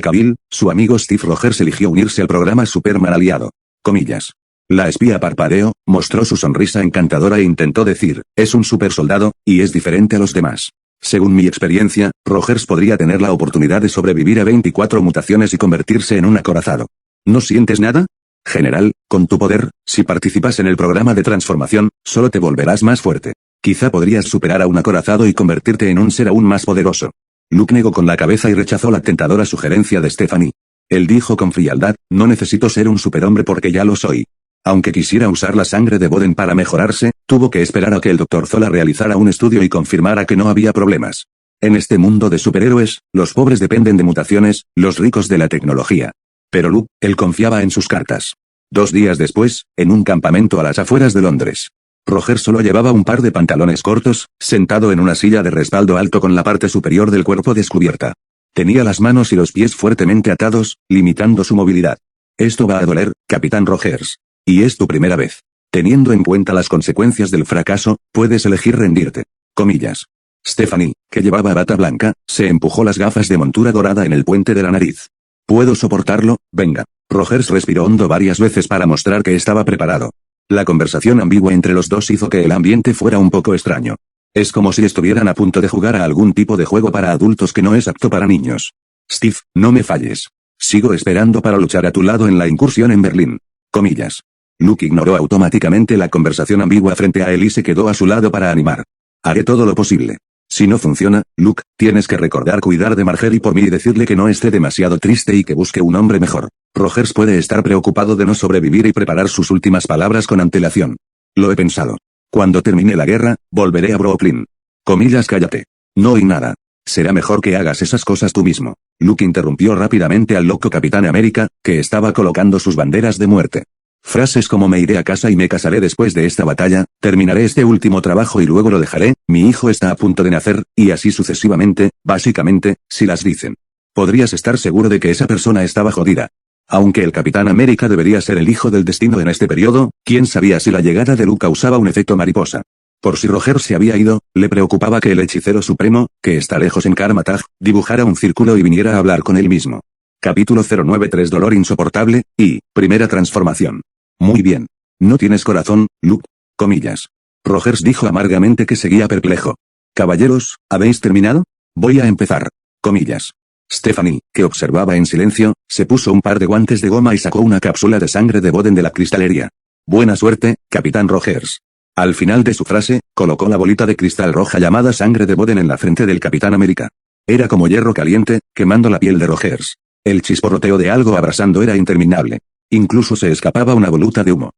Cavill, su amigo Steve Rogers eligió unirse al programa Superman aliado. Comillas. La espía parpadeó, mostró su sonrisa encantadora e intentó decir, es un supersoldado, y es diferente a los demás. Según mi experiencia, Rogers podría tener la oportunidad de sobrevivir a 24 mutaciones y convertirse en un acorazado. ¿No sientes nada? General, con tu poder, si participas en el programa de transformación, solo te volverás más fuerte. Quizá podrías superar a un acorazado y convertirte en un ser aún más poderoso. Luke negó con la cabeza y rechazó la tentadora sugerencia de Stephanie. Él dijo con frialdad, no necesito ser un superhombre porque ya lo soy. Aunque quisiera usar la sangre de Boden para mejorarse, tuvo que esperar a que el Dr. Zola realizara un estudio y confirmara que no había problemas. En este mundo de superhéroes, los pobres dependen de mutaciones, los ricos de la tecnología. Pero Luke, él confiaba en sus cartas. 2 días después, en un campamento a las afueras de Londres. Roger solo llevaba un par de pantalones cortos, sentado en una silla de respaldo alto con la parte superior del cuerpo descubierta. Tenía las manos y los pies fuertemente atados, limitando su movilidad. Esto va a doler, Capitán Rogers. Y es tu primera vez. Teniendo en cuenta las consecuencias del fracaso, puedes elegir rendirte. Comillas. Stephanie, que llevaba bata blanca, se empujó las gafas de montura dorada en el puente de la nariz. ¿Puedo soportarlo? Venga. Rogers respiró hondo varias veces para mostrar que estaba preparado. La conversación ambigua entre los dos hizo que el ambiente fuera un poco extraño. Es como si estuvieran a punto de jugar a algún tipo de juego para adultos que no es apto para niños. Steve, no me falles. Sigo esperando para luchar a tu lado en la incursión en Berlín. Comillas. Luke ignoró automáticamente la conversación ambigua frente a él y se quedó a su lado para animar. Haré todo lo posible. Si no funciona, Luke, tienes que recordar cuidar de Marjorie por mí y decirle que no esté demasiado triste y que busque un hombre mejor. Rogers puede estar preocupado de no sobrevivir y preparar sus últimas palabras con antelación. Lo he pensado. Cuando termine la guerra, volveré a Brooklyn. Comillas, cállate. No oí nada. Será mejor que hagas esas cosas tú mismo. Luke interrumpió rápidamente al loco Capitán América, que estaba colocando sus banderas de muerte. Frases como me iré a casa y me casaré después de esta batalla, terminaré este último trabajo y luego lo dejaré, mi hijo está a punto de nacer, y así sucesivamente, básicamente, si las dicen. Podrías estar seguro de que esa persona estaba jodida. Aunque el Capitán América debería ser el hijo del destino en este periodo, quién sabía si la llegada de Luke causaba un efecto mariposa. Por si Roger se había ido, le preocupaba que el hechicero supremo, que está lejos en Karmatag, dibujara un círculo y viniera a hablar con él mismo. Capítulo 093 Dolor insoportable, y, primera transformación. Muy bien. No tienes corazón, Luke. Comillas. Rogers dijo amargamente que seguía perplejo. Caballeros, ¿habéis terminado? Voy a empezar. Comillas. Stephanie, que observaba en silencio, se puso un par de guantes de goma y sacó una cápsula de sangre de Boden de la cristalería. Buena suerte, Capitán Rogers. Al final de su frase, colocó la bolita de cristal roja llamada sangre de Boden en la frente del Capitán América. Era como hierro caliente, quemando la piel de Rogers. El chisporroteo de algo abrasando era interminable. Incluso se escapaba una voluta de humo.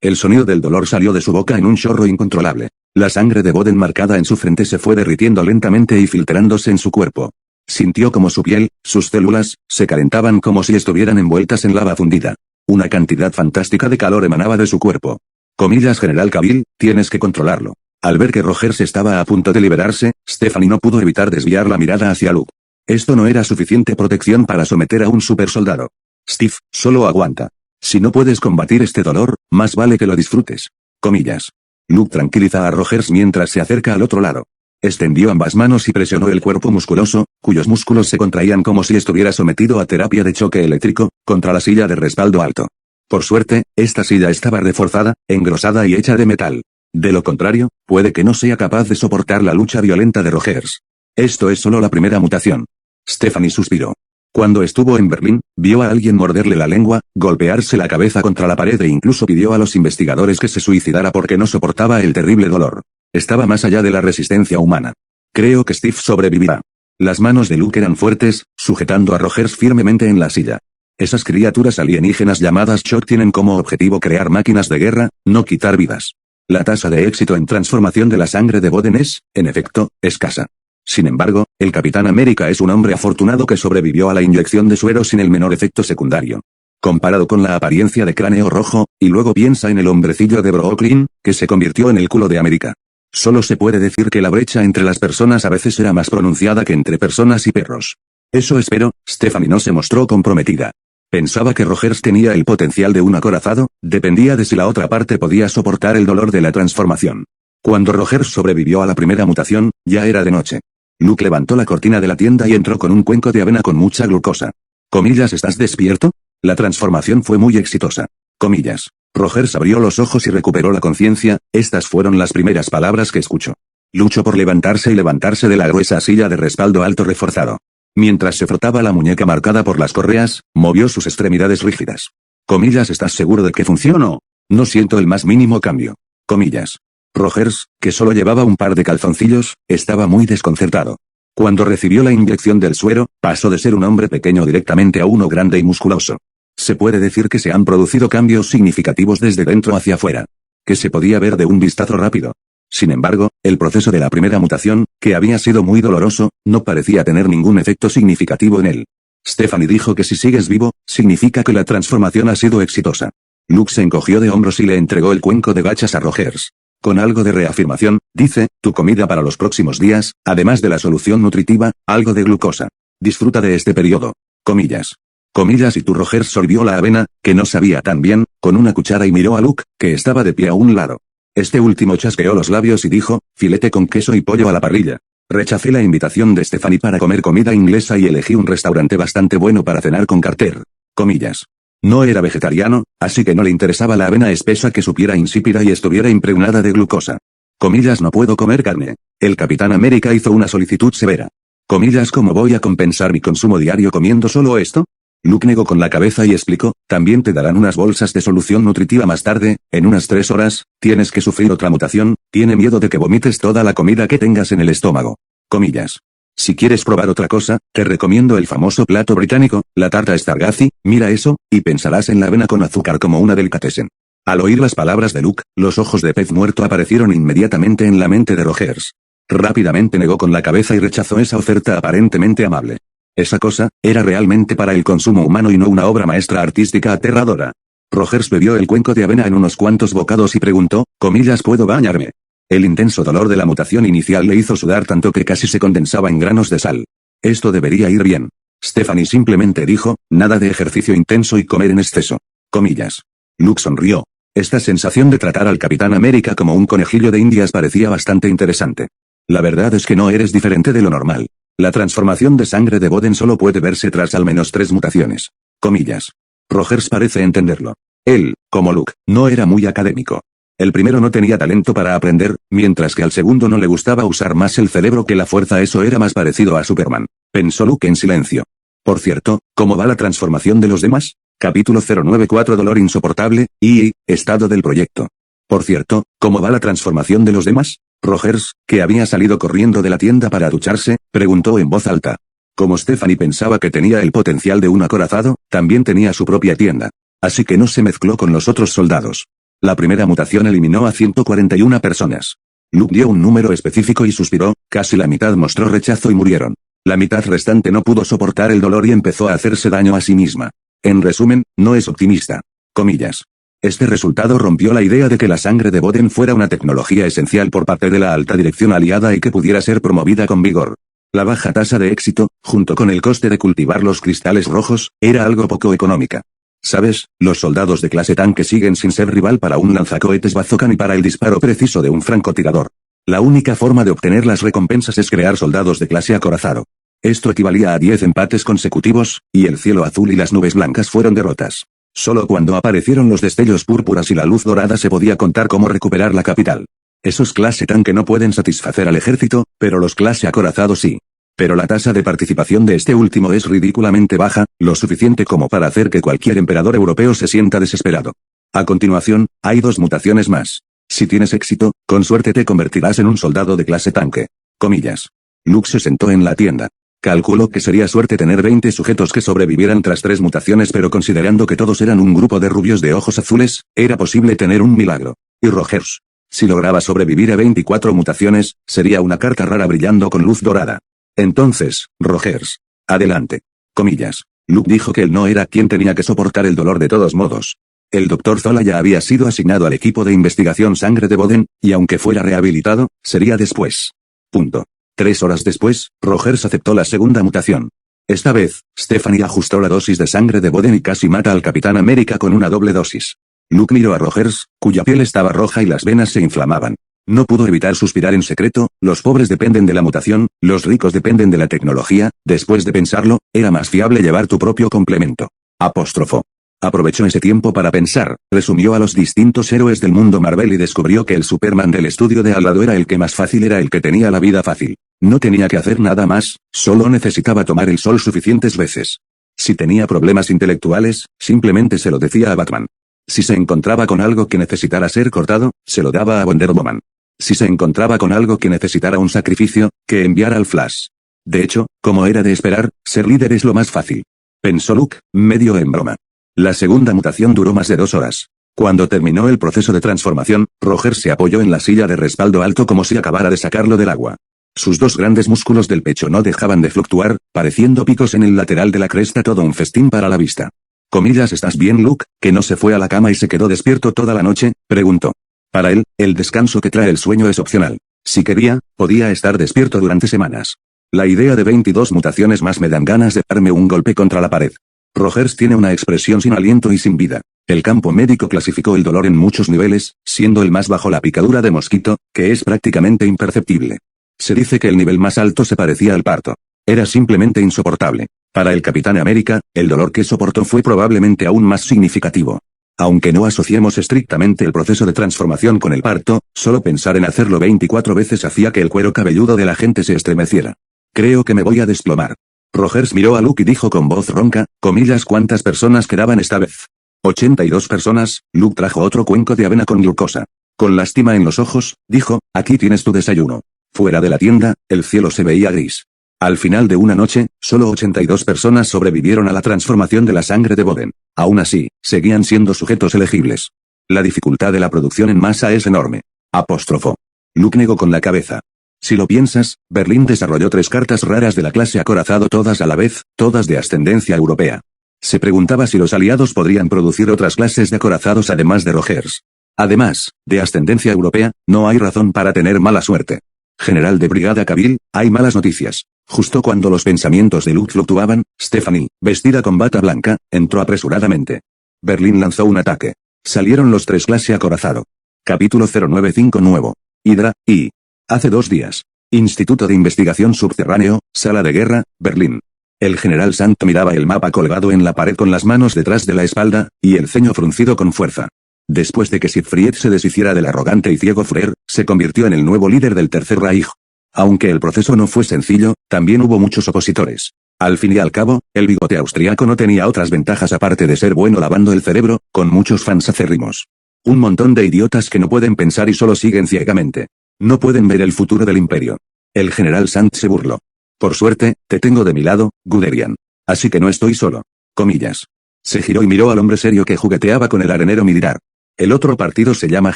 El sonido del dolor salió de su boca en un chorro incontrolable. La sangre de Boden marcada en su frente se fue derritiendo lentamente y filtrándose en su cuerpo. Sintió como su piel, sus células, se calentaban como si estuvieran envueltas en lava fundida. Una cantidad fantástica de calor emanaba de su cuerpo. Comillas General Cavill, tienes que controlarlo. Al ver que Rogers estaba a punto de liberarse, Stephanie no pudo evitar desviar la mirada hacia Luke. Esto no era suficiente protección para someter a un supersoldado. Steve, solo aguanta. Si no puedes combatir este dolor, más vale que lo disfrutes. Comillas. Luke tranquiliza a Rogers mientras se acerca al otro lado. Extendió ambas manos y presionó el cuerpo musculoso, cuyos músculos se contraían como si estuviera sometido a terapia de choque eléctrico, contra la silla de respaldo alto. Por suerte, esta silla estaba reforzada, engrosada y hecha de metal. De lo contrario, puede que no sea capaz de soportar la lucha violenta de Rogers. Esto es solo la primera mutación. Stephanie suspiró. Cuando estuvo en Berlín, vio a alguien morderle la lengua, golpearse la cabeza contra la pared e incluso pidió a los investigadores que se suicidara porque no soportaba el terrible dolor. Estaba más allá de la resistencia humana. Creo que Steve sobrevivirá. Las manos de Luke eran fuertes, sujetando a Rogers firmemente en la silla. Esas criaturas alienígenas llamadas Shock tienen como objetivo crear máquinas de guerra, no quitar vidas. La tasa de éxito en transformación de la sangre de Boden es, en efecto, escasa. Sin embargo, el Capitán América es un hombre afortunado que sobrevivió a la inyección de suero sin el menor efecto secundario. Comparado con la apariencia de Cráneo Rojo, y luego piensa en el hombrecillo de Brooklyn, que se convirtió en el culo de América. Solo se puede decir que la brecha entre las personas a veces era más pronunciada que entre personas y perros. Eso espero. Stephanie no se mostró comprometida. Pensaba que Rogers tenía el potencial de un acorazado, dependía de si la otra parte podía soportar el dolor de la transformación. Cuando Rogers sobrevivió a la primera mutación, ya era de noche. Luke levantó la cortina de la tienda y entró con un cuenco de avena con mucha glucosa. Comillas, ¿estás despierto? La transformación fue muy exitosa. Comillas. Rogers abrió los ojos y recuperó la conciencia, estas fueron las primeras palabras que escuchó. Luchó por levantarse y levantarse de la gruesa silla de respaldo alto reforzado. Mientras se frotaba la muñeca marcada por las correas, movió sus extremidades rígidas. Comillas, ¿estás seguro de que funcionó? No siento el más mínimo cambio. Comillas. Rogers, que solo llevaba un par de calzoncillos, estaba muy desconcertado. Cuando recibió la inyección del suero, pasó de ser un hombre pequeño directamente a uno grande y musculoso. Se puede decir que se han producido cambios significativos desde dentro hacia afuera. Que se podía ver de un vistazo rápido. Sin embargo, el proceso de la primera mutación, que había sido muy doloroso, no parecía tener ningún efecto significativo en él. Stephanie dijo que si sigues vivo, significa que la transformación ha sido exitosa. Luke se encogió de hombros y le entregó el cuenco de gachas a Rogers. Con algo de reafirmación, dice, tu comida para los próximos días, además de la solución nutritiva, algo de glucosa. Disfruta de este periodo. Comillas. Comillas, y tú Rogers sorbió la avena, que no sabía tan bien, con una cuchara y miró a Luke, que estaba de pie a un lado. Este último chasqueó los labios y dijo, filete con queso y pollo a la parrilla. Rechacé la invitación de Stephanie para comer comida inglesa y elegí un restaurante bastante bueno para cenar con Carter. Comillas. No era vegetariano, así que no le interesaba la avena espesa que supiera insípida y estuviera impregnada de glucosa. Comillas, no puedo comer carne. El Capitán América hizo una solicitud severa. Comillas, ¿cómo voy a compensar mi consumo diario comiendo solo esto? Luke negó con la cabeza y explicó, también te darán unas bolsas de solución nutritiva más tarde, en unas 3 horas, tienes que sufrir otra mutación, tiene miedo de que vomites toda la comida que tengas en el estómago. Comillas. Si quieres probar otra cosa, te recomiendo el famoso plato británico, la tarta Stargazy, mira eso, y pensarás en la avena con azúcar como una delicatessen. Al oír las palabras de Luke, los ojos de pez muerto aparecieron inmediatamente en la mente de Rogers. Rápidamente negó con la cabeza y rechazó esa oferta aparentemente amable. Esa cosa, era realmente para el consumo humano y no una obra maestra artística aterradora. Rogers bebió el cuenco de avena en unos cuantos bocados y preguntó, comillas, ¿puedo bañarme? El intenso dolor de la mutación inicial le hizo sudar tanto que casi se condensaba en granos de sal. Esto debería ir bien. Stephanie simplemente dijo, nada de ejercicio intenso y comer en exceso. Comillas. Luke sonrió. Esta sensación de tratar al Capitán América como un conejillo de Indias parecía bastante interesante. La verdad es que no eres diferente de lo normal. La transformación de sangre de Boden solo puede verse tras al menos 3 mutaciones. Comillas. Rogers parece entenderlo. Él, como Luke, no era muy académico. El primero no tenía talento para aprender, mientras que al segundo no le gustaba usar más el cerebro que la fuerza. Eso era más parecido a Superman. Pensó Luke en silencio. Por cierto, ¿cómo va la transformación de los demás? Capítulo 094 Dolor insoportable, y estado del proyecto. Por cierto, ¿cómo va la transformación de los demás? Rogers, que había salido corriendo de la tienda para ducharse, preguntó en voz alta. Como Stephanie pensaba que tenía el potencial de un acorazado, también tenía su propia tienda. Así que no se mezcló con los otros soldados. La primera mutación eliminó a 141 personas. Luke dio un número específico y suspiró, casi la mitad mostró rechazo y murieron. La mitad restante no pudo soportar el dolor y empezó a hacerse daño a sí misma. En resumen, no es optimista. Comillas. Este resultado rompió la idea de que la sangre de Boden fuera una tecnología esencial por parte de la alta dirección aliada y que pudiera ser promovida con vigor. La baja tasa de éxito, junto con el coste de cultivar los cristales rojos, era algo poco económica. ¿Sabes? Los soldados de clase tanque siguen sin ser rival para un lanzacohetes bazooka ni para el disparo preciso de un francotirador. La única forma de obtener las recompensas es crear soldados de clase acorazado. Esto equivalía a 10 empates consecutivos, y el cielo azul y las nubes blancas fueron derrotas. Solo cuando aparecieron los destellos púrpuras y la luz dorada se podía contar cómo recuperar la capital. Esos clase tanque no pueden satisfacer al ejército, pero los clase acorazado sí. Pero la tasa de participación de este último es ridículamente baja, lo suficiente como para hacer que cualquier emperador europeo se sienta desesperado. A continuación, hay 2 mutaciones más. Si tienes éxito, con suerte te convertirás en un soldado de clase tanque. Comillas. Luke se sentó en la tienda. Calculó que sería suerte tener 20 sujetos que sobrevivieran tras 3 mutaciones, pero considerando que todos eran un grupo de rubios de ojos azules, era posible tener un milagro. Y Rogers, si lograba sobrevivir a 24 mutaciones, sería una carta rara brillando con luz dorada. Entonces, Rogers. Adelante. Comillas. Luke dijo que él no era quien tenía que soportar el dolor de todos modos. El Dr. Zola ya había sido asignado al equipo de investigación sangre de Boden, y aunque fuera rehabilitado, sería después. Punto. 3 horas después, Rogers aceptó la segunda mutación. Esta vez, Stephanie ajustó la dosis de sangre de Boden y casi mata al Capitán América con una doble dosis. Luke miró a Rogers, cuya piel estaba roja y las venas se inflamaban. No pudo evitar suspirar en secreto: los pobres dependen de la mutación, los ricos dependen de la tecnología. Después de pensarlo, era más fiable llevar tu propio complemento. Apóstrofo. Aprovechó ese tiempo para pensar, resumió a los distintos héroes del mundo Marvel y descubrió que el Superman del estudio de al lado era el que más fácil, era el que tenía la vida fácil. No tenía que hacer nada más, solo necesitaba tomar el sol suficientes veces. Si tenía problemas intelectuales, simplemente se lo decía a Batman. Si se encontraba con algo que necesitara ser cortado, se lo daba a Wonder Woman. Si se encontraba con algo que necesitara un sacrificio, que enviara al Flash. De hecho, como era de esperar, ser líder es lo más fácil. Pensó Luke, medio en broma. La segunda mutación duró más de 2 horas. Cuando terminó el proceso de transformación, Rogers se apoyó en la silla de respaldo alto como si acabara de sacarlo del agua. Sus 2 grandes músculos del pecho no dejaban de fluctuar, pareciendo picos en el lateral de la cresta, todo un festín para la vista. Comillas. ¿Estás bien, Luke, que no se fue a la cama y se quedó despierto toda la noche? Preguntó. Para él, el descanso que trae el sueño es opcional. Si quería, podía estar despierto durante semanas. La idea de 22 mutaciones más me dan ganas de darme un golpe contra la pared. Rogers tiene una expresión sin aliento y sin vida. El campo médico clasificó el dolor en muchos niveles, siendo el más bajo la picadura de mosquito, que es prácticamente imperceptible. Se dice que el nivel más alto se parecía al parto. Era simplemente insoportable. Para el Capitán América, el dolor que soportó fue probablemente aún más significativo. Aunque no asociemos estrictamente el proceso de transformación con el parto, solo pensar en hacerlo 24 veces hacía que el cuero cabelludo de la gente se estremeciera. Creo que me voy a desplomar. Rogers miró a Luke y dijo con voz ronca, comillas. ¿Cuántas personas quedaban esta vez? 82 personas. Luke trajo otro cuenco de avena con glucosa. Con lástima en los ojos, dijo, aquí tienes tu desayuno. Fuera de la tienda, el cielo se veía gris. Al final de una noche, solo 82 personas sobrevivieron a la transformación de la sangre de Boden. Aún así, seguían siendo sujetos elegibles. La dificultad de la producción en masa es enorme. Apóstrofo. Luke negó con la cabeza. Si lo piensas, Berlín desarrolló 3 cartas raras de la clase acorazado, todas a la vez, todas de ascendencia europea. Se preguntaba si los aliados podrían producir otras clases de acorazados además de Rogers. Además, de ascendencia europea, no hay razón para tener mala suerte. General de Brigada Cavill, hay malas noticias. Justo cuando los pensamientos de Luke fluctuaban, Stephanie, vestida con bata blanca, entró apresuradamente. Berlín lanzó un ataque. Salieron los 3 clase acorazado. Capítulo 095 nuevo. Hydra, y... Hace 2 días. Instituto de Investigación Subterráneo, Sala de Guerra, Berlín. El general Sant miraba el mapa colgado en la pared con las manos detrás de la espalda, y el ceño fruncido con fuerza. Después de que Siegfried se deshiciera del arrogante y ciego Führer, se convirtió en el nuevo líder del Tercer Reich. Aunque el proceso no fue sencillo, también hubo muchos opositores. Al fin y al cabo, el bigote austriaco no tenía otras ventajas aparte de ser bueno lavando el cerebro, con muchos fans acérrimos. Un montón de idiotas que no pueden pensar y solo siguen ciegamente. No pueden ver el futuro del imperio. El general Sant se burló. Por suerte, te tengo de mi lado, Guderian. Así que no estoy solo. Comillas. Se giró y miró al hombre serio que jugueteaba con el arenero militar. El otro partido se llama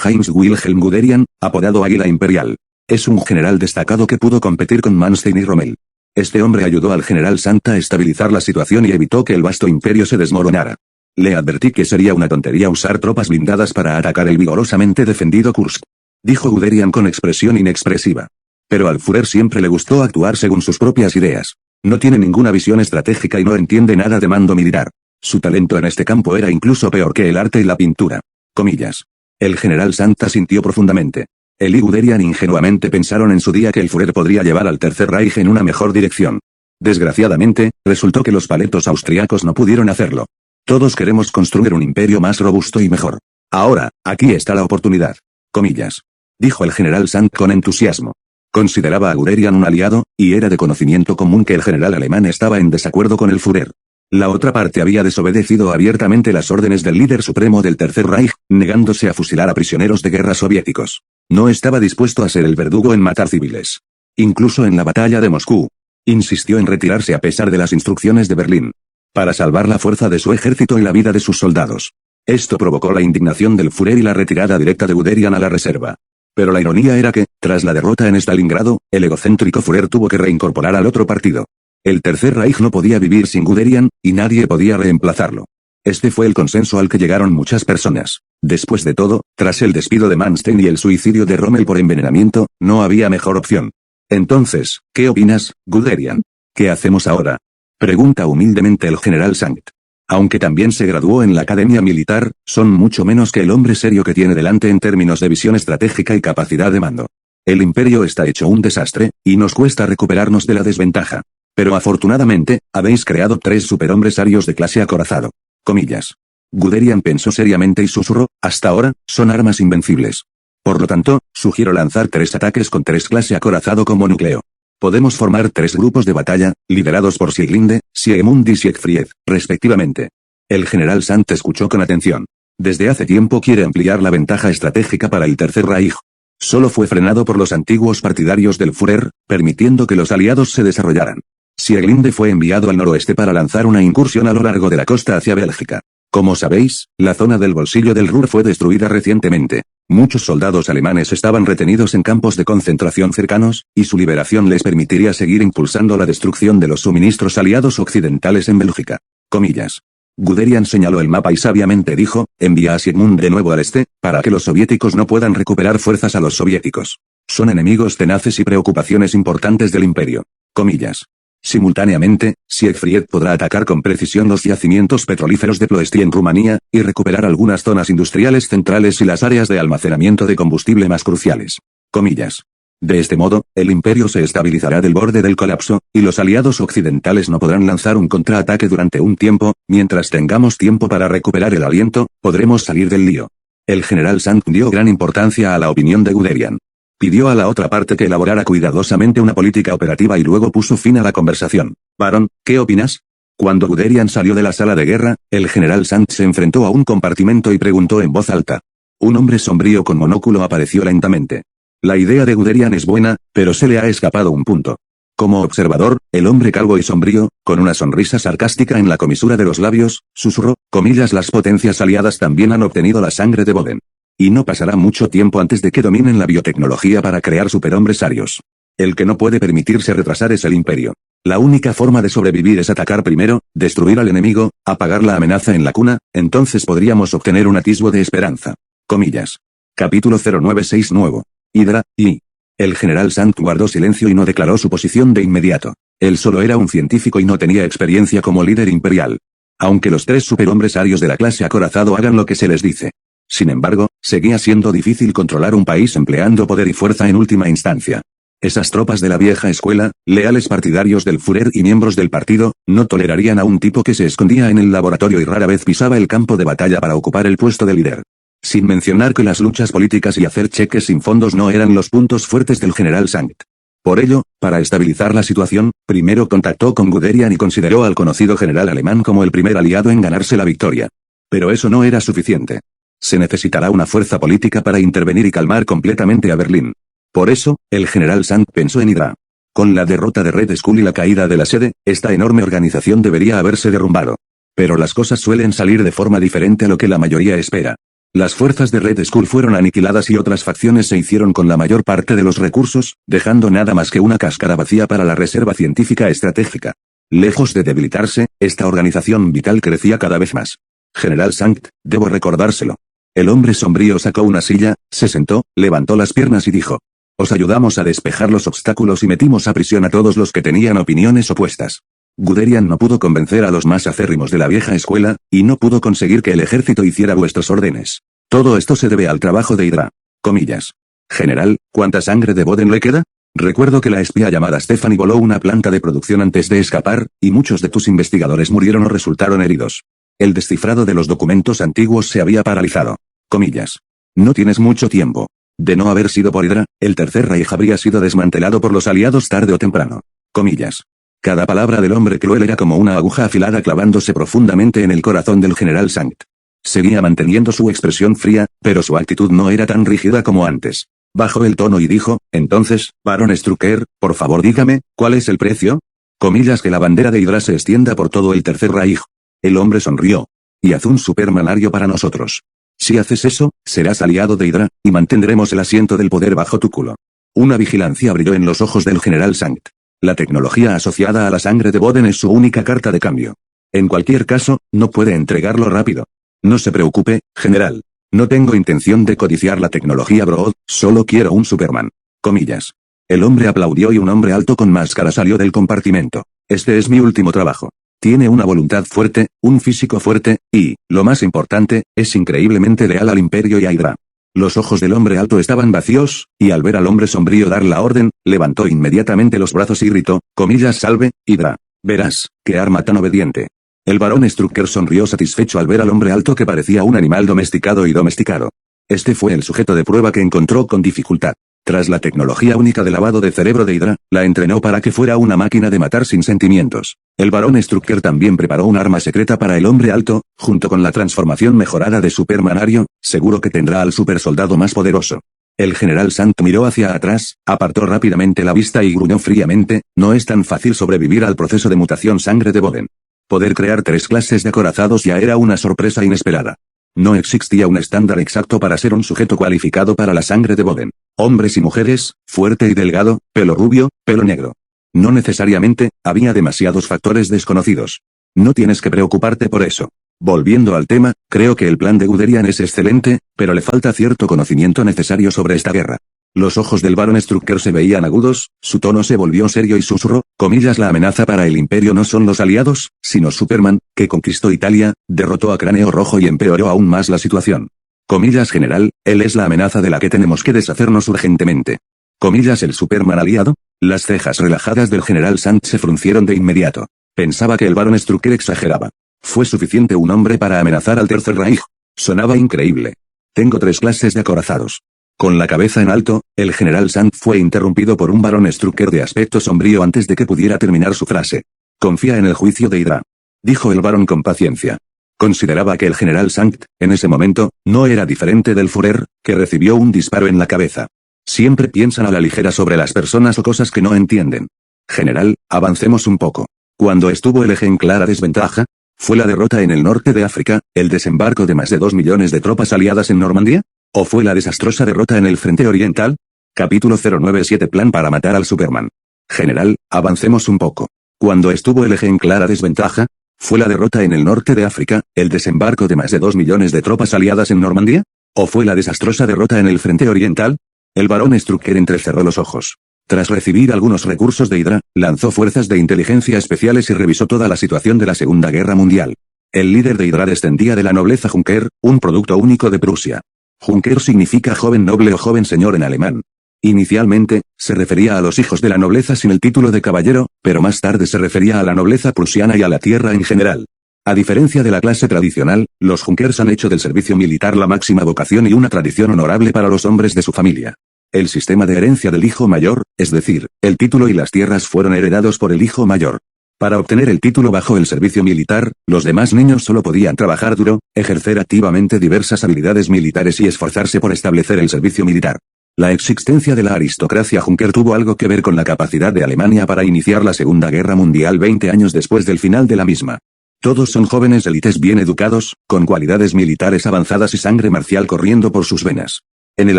Heinz Wilhelm Guderian, apodado Águila Imperial. Es un general destacado que pudo competir con Manstein y Rommel. Este hombre ayudó al general Sant a estabilizar la situación y evitó que el vasto imperio se desmoronara. Le advertí que sería una tontería usar tropas blindadas para atacar el vigorosamente defendido Kursk. Dijo Guderian con expresión inexpresiva. Pero al Führer siempre le gustó actuar según sus propias ideas. No tiene ninguna visión estratégica y no entiende nada de mando militar. Su talento en este campo era incluso peor que el arte y la pintura. Comillas. El general Sant asintió profundamente. Él y Guderian ingenuamente pensaron en su día que el Führer podría llevar al Tercer Reich en una mejor dirección. Desgraciadamente, resultó que los paletos austriacos no pudieron hacerlo. Todos queremos construir un imperio más robusto y mejor. Ahora, aquí está la oportunidad. Comillas. Dijo el general Sant con entusiasmo. Consideraba a Guderian un aliado, y era de conocimiento común que el general alemán estaba en desacuerdo con el Führer. La otra parte había desobedecido abiertamente las órdenes del líder supremo del Tercer Reich, negándose a fusilar a prisioneros de guerra soviéticos. No estaba dispuesto a ser el verdugo en matar civiles. Incluso en la batalla de Moscú. Insistió en retirarse a pesar de las instrucciones de Berlín. Para salvar la fuerza de su ejército y la vida de sus soldados. Esto provocó la indignación del Führer y la retirada directa de Guderian a la reserva. Pero la ironía era que, tras la derrota en Stalingrado, el egocéntrico Führer tuvo que reincorporar al otro partido. El Tercer Reich no podía vivir sin Guderian, y nadie podía reemplazarlo. Este fue el consenso al que llegaron muchas personas. Después de todo, tras el despido de Manstein y el suicidio de Rommel por envenenamiento, no había mejor opción. Entonces, ¿qué opinas, Guderian? ¿Qué hacemos ahora? Pregunta humildemente el general Sankt. Aunque también se graduó en la academia militar, son mucho menos que el hombre serio que tiene delante en términos de visión estratégica y capacidad de mando. El imperio está hecho un desastre, y nos cuesta recuperarnos de la desventaja. Pero afortunadamente, habéis creado 3 superhombres arios de clase acorazado. Comillas. Guderian pensó seriamente y susurró, hasta ahora, son armas invencibles. Por lo tanto, sugiero lanzar 3 ataques con 3 clase acorazado como núcleo. Podemos formar 3 grupos de batalla, liderados por Sieglinde, Siegmund y Siegfried, respectivamente. El general Sant escuchó con atención. Desde hace tiempo quiere ampliar la ventaja estratégica para el Tercer Reich. Solo fue frenado por los antiguos partidarios del Führer, permitiendo que los aliados se desarrollaran. Sieglinde fue enviado al noroeste para lanzar una incursión a lo largo de la costa hacia Bélgica. Como sabéis, la zona del bolsillo del Ruhr fue destruida recientemente. Muchos soldados alemanes estaban retenidos en campos de concentración cercanos, y su liberación les permitiría seguir impulsando la destrucción de los suministros aliados occidentales en Bélgica. Comillas. Guderian señaló el mapa y sabiamente dijo, envía a Siegmund de nuevo al este, para que los soviéticos no puedan recuperar fuerzas a los soviéticos. Son enemigos tenaces y preocupaciones importantes del imperio. Comillas. Simultáneamente, Siegfried podrá atacar con precisión los yacimientos petrolíferos de Ploesti en Rumanía, y recuperar algunas zonas industriales centrales y las áreas de almacenamiento de combustible más cruciales. Comillas. De este modo, el imperio se estabilizará del borde del colapso, y los aliados occidentales no podrán lanzar un contraataque durante un tiempo, mientras tengamos tiempo para recuperar el aliento, podremos salir del lío. El general Sant dio gran importancia a la opinión de Guderian. Pidió a la otra parte que elaborara cuidadosamente una política operativa y luego puso fin a la conversación. Barón, ¿qué opinas? Cuando Guderian salió de la sala de guerra, el general Sant se enfrentó a un compartimento y preguntó en voz alta. Un hombre sombrío con monóculo apareció lentamente. La idea de Guderian es buena, pero se le ha escapado un punto. Como observador, el hombre calvo y sombrío, con una sonrisa sarcástica en la comisura de los labios, susurró, comillas, las potencias aliadas también han obtenido la sangre de Boden. Y no pasará mucho tiempo antes de que dominen la biotecnología para crear superhombres arios. El que no puede permitirse retrasar es el imperio. La única forma de sobrevivir es atacar primero, destruir al enemigo, apagar la amenaza en la cuna, entonces podríamos obtener un atisbo de esperanza. Comillas. Capítulo 096 nuevo. Hydra, y. El general Sant guardó silencio y no declaró su posición de inmediato. Él solo era un científico y no tenía experiencia como líder imperial. Aunque los 3 superhombres arios de la clase acorazado hagan lo que se les dice. Sin embargo, seguía siendo difícil controlar un país empleando poder y fuerza en última instancia. Esas tropas de la vieja escuela, leales partidarios del Führer y miembros del partido, no tolerarían a un tipo que se escondía en el laboratorio y rara vez pisaba el campo de batalla para ocupar el puesto de líder. Sin mencionar que las luchas políticas y hacer cheques sin fondos no eran los puntos fuertes del general Sankt. Por ello, para estabilizar la situación, primero contactó con Guderian y consideró al conocido general alemán como el primer aliado en ganarse la victoria. Pero eso no era suficiente. Se necesitará una fuerza política para intervenir y calmar completamente a Berlín. Por eso, el general Sant pensó en Hydra. Con la derrota de Red Skull y la caída de la sede, esta enorme organización debería haberse derrumbado. Pero las cosas suelen salir de forma diferente a lo que la mayoría espera. Las fuerzas de Red Skull fueron aniquiladas y otras facciones se hicieron con la mayor parte de los recursos, dejando nada más que una cáscara vacía para la reserva científica estratégica. Lejos de debilitarse, esta organización vital crecía cada vez más. General Sankt, debo recordárselo. El hombre sombrío sacó una silla, se sentó, levantó las piernas y dijo. Os ayudamos a despejar los obstáculos y metimos a prisión a todos los que tenían opiniones opuestas. Guderian no pudo convencer a los más acérrimos de la vieja escuela, y no pudo conseguir que el ejército hiciera vuestras órdenes. Todo esto se debe al trabajo de Hydra. Comillas. General, ¿cuánta sangre de Boden le queda? Recuerdo que la espía llamada Stephanie voló una planta de producción antes de escapar, y muchos de tus investigadores murieron o resultaron heridos. El descifrado de los documentos antiguos se había paralizado. Comillas. No tienes mucho tiempo. De no haber sido por Hydra, el Tercer Reich habría sido desmantelado por los aliados tarde o temprano. Comillas. Cada palabra del hombre cruel era como una aguja afilada clavándose profundamente en el corazón del general Sankt. Seguía manteniendo su expresión fría, pero su actitud no era tan rígida como antes. Bajó el tono y dijo, entonces, barón Strucker, por favor dígame, ¿cuál es el precio? Comillas que la bandera de Hydra se extienda por todo el Tercer Reich. El hombre sonrió. Y haz un supermanario para nosotros. Si haces eso, serás aliado de Hydra, y mantendremos el asiento del poder bajo tu culo. Una vigilancia brilló en los ojos del general Sankt. La tecnología asociada a la sangre de Boden es su única carta de cambio. En cualquier caso, no puede entregarlo rápido. No se preocupe, general. No tengo intención de codiciar la tecnología Brood, solo quiero un Superman. Comillas. El hombre aplaudió y un hombre alto con máscara salió del compartimento. Este es mi último trabajo. Tiene una voluntad fuerte, un físico fuerte, y, lo más importante, es increíblemente leal al Imperio y a Hydra. Los ojos del hombre alto estaban vacíos, y al ver al hombre sombrío dar la orden, levantó inmediatamente los brazos y gritó, comillas salve, Hydra. Verás, qué arma tan obediente. El barón Strucker sonrió satisfecho al ver al hombre alto que parecía un animal domesticado y domesticado. Este fue el sujeto de prueba que encontró con dificultad. Tras la tecnología única de lavado de cerebro de Hydra, la entrenó para que fuera una máquina de matar sin sentimientos. El barón Strucker también preparó un arma secreta para el hombre alto, junto con la transformación mejorada de Supermanario, seguro que tendrá al supersoldado más poderoso. El general Sant miró hacia atrás, apartó rápidamente la vista y gruñó fríamente, no es tan fácil sobrevivir al proceso de mutación sangre de Boden. Poder crear 3 clases de acorazados ya era una sorpresa inesperada. No existía un estándar exacto para ser un sujeto cualificado para la sangre de Boden. Hombres y mujeres, fuerte y delgado, pelo rubio, pelo negro. No necesariamente, había demasiados factores desconocidos. No tienes que preocuparte por eso. Volviendo al tema, creo que el plan de Guderian es excelente, pero le falta cierto conocimiento necesario sobre esta guerra. Los ojos del barón Strucker se veían agudos, su tono se volvió serio y susurró, comillas la amenaza para el imperio no son los aliados, sino Superman, que conquistó Italia, derrotó a Cráneo Rojo y empeoró aún más la situación. Comillas general, él es la amenaza de la que tenemos que deshacernos urgentemente. Comillas el Superman aliado. Las cejas relajadas del general Sant se fruncieron de inmediato. Pensaba que el barón Strucker exageraba. ¿Fue suficiente un hombre para amenazar al Tercer Reich? Sonaba increíble. Tengo 3 clases de acorazados. Con la cabeza en alto, el general Sant fue interrumpido por un barón Strucker de aspecto sombrío antes de que pudiera terminar su frase. Confía en el juicio de Hydra. Dijo el barón con paciencia. Consideraba que el general Sankt, en ese momento, no era diferente del Führer, que recibió un disparo en la cabeza. Siempre piensan a la ligera sobre las personas o cosas que no entienden. General, avancemos un poco. Cuando estuvo el eje en clara desventaja, ¿fue la derrota en el norte de África, el desembarco de más de 2 millones de tropas aliadas en Normandía? ¿O fue la desastrosa derrota en el frente oriental? Capítulo 097 Plan para matar al Superman. General, avancemos un poco. Cuando estuvo el eje en clara desventaja, ¿fue la derrota en el norte de África, el desembarco de más de 2 millones de tropas aliadas en Normandía? ¿O fue la desastrosa derrota en el frente oriental? El barón Strucker entrecerró los ojos. Tras recibir algunos recursos de Hydra, lanzó fuerzas de inteligencia especiales y revisó toda la situación de la Segunda Guerra Mundial. El líder de Hydra descendía de la nobleza Junker, un producto único de Prusia. Junker significa joven noble o joven señor en alemán. Inicialmente, se refería a los hijos de la nobleza sin el título de caballero, pero más tarde se refería a la nobleza prusiana y a la tierra en general. A diferencia de la clase tradicional, los Junkers han hecho del servicio militar la máxima vocación y una tradición honorable para los hombres de su familia. El sistema de herencia del hijo mayor, es decir, el título y las tierras fueron heredados por el hijo mayor. Para obtener el título bajo el servicio militar, los demás niños solo podían trabajar duro, ejercer activamente diversas habilidades militares y esforzarse por establecer el servicio militar. La existencia de la aristocracia Junker tuvo algo que ver con la capacidad de Alemania para iniciar la Segunda Guerra Mundial 20 años después del final de la misma. Todos son jóvenes élites bien educados, con cualidades militares avanzadas y sangre marcial corriendo por sus venas. En el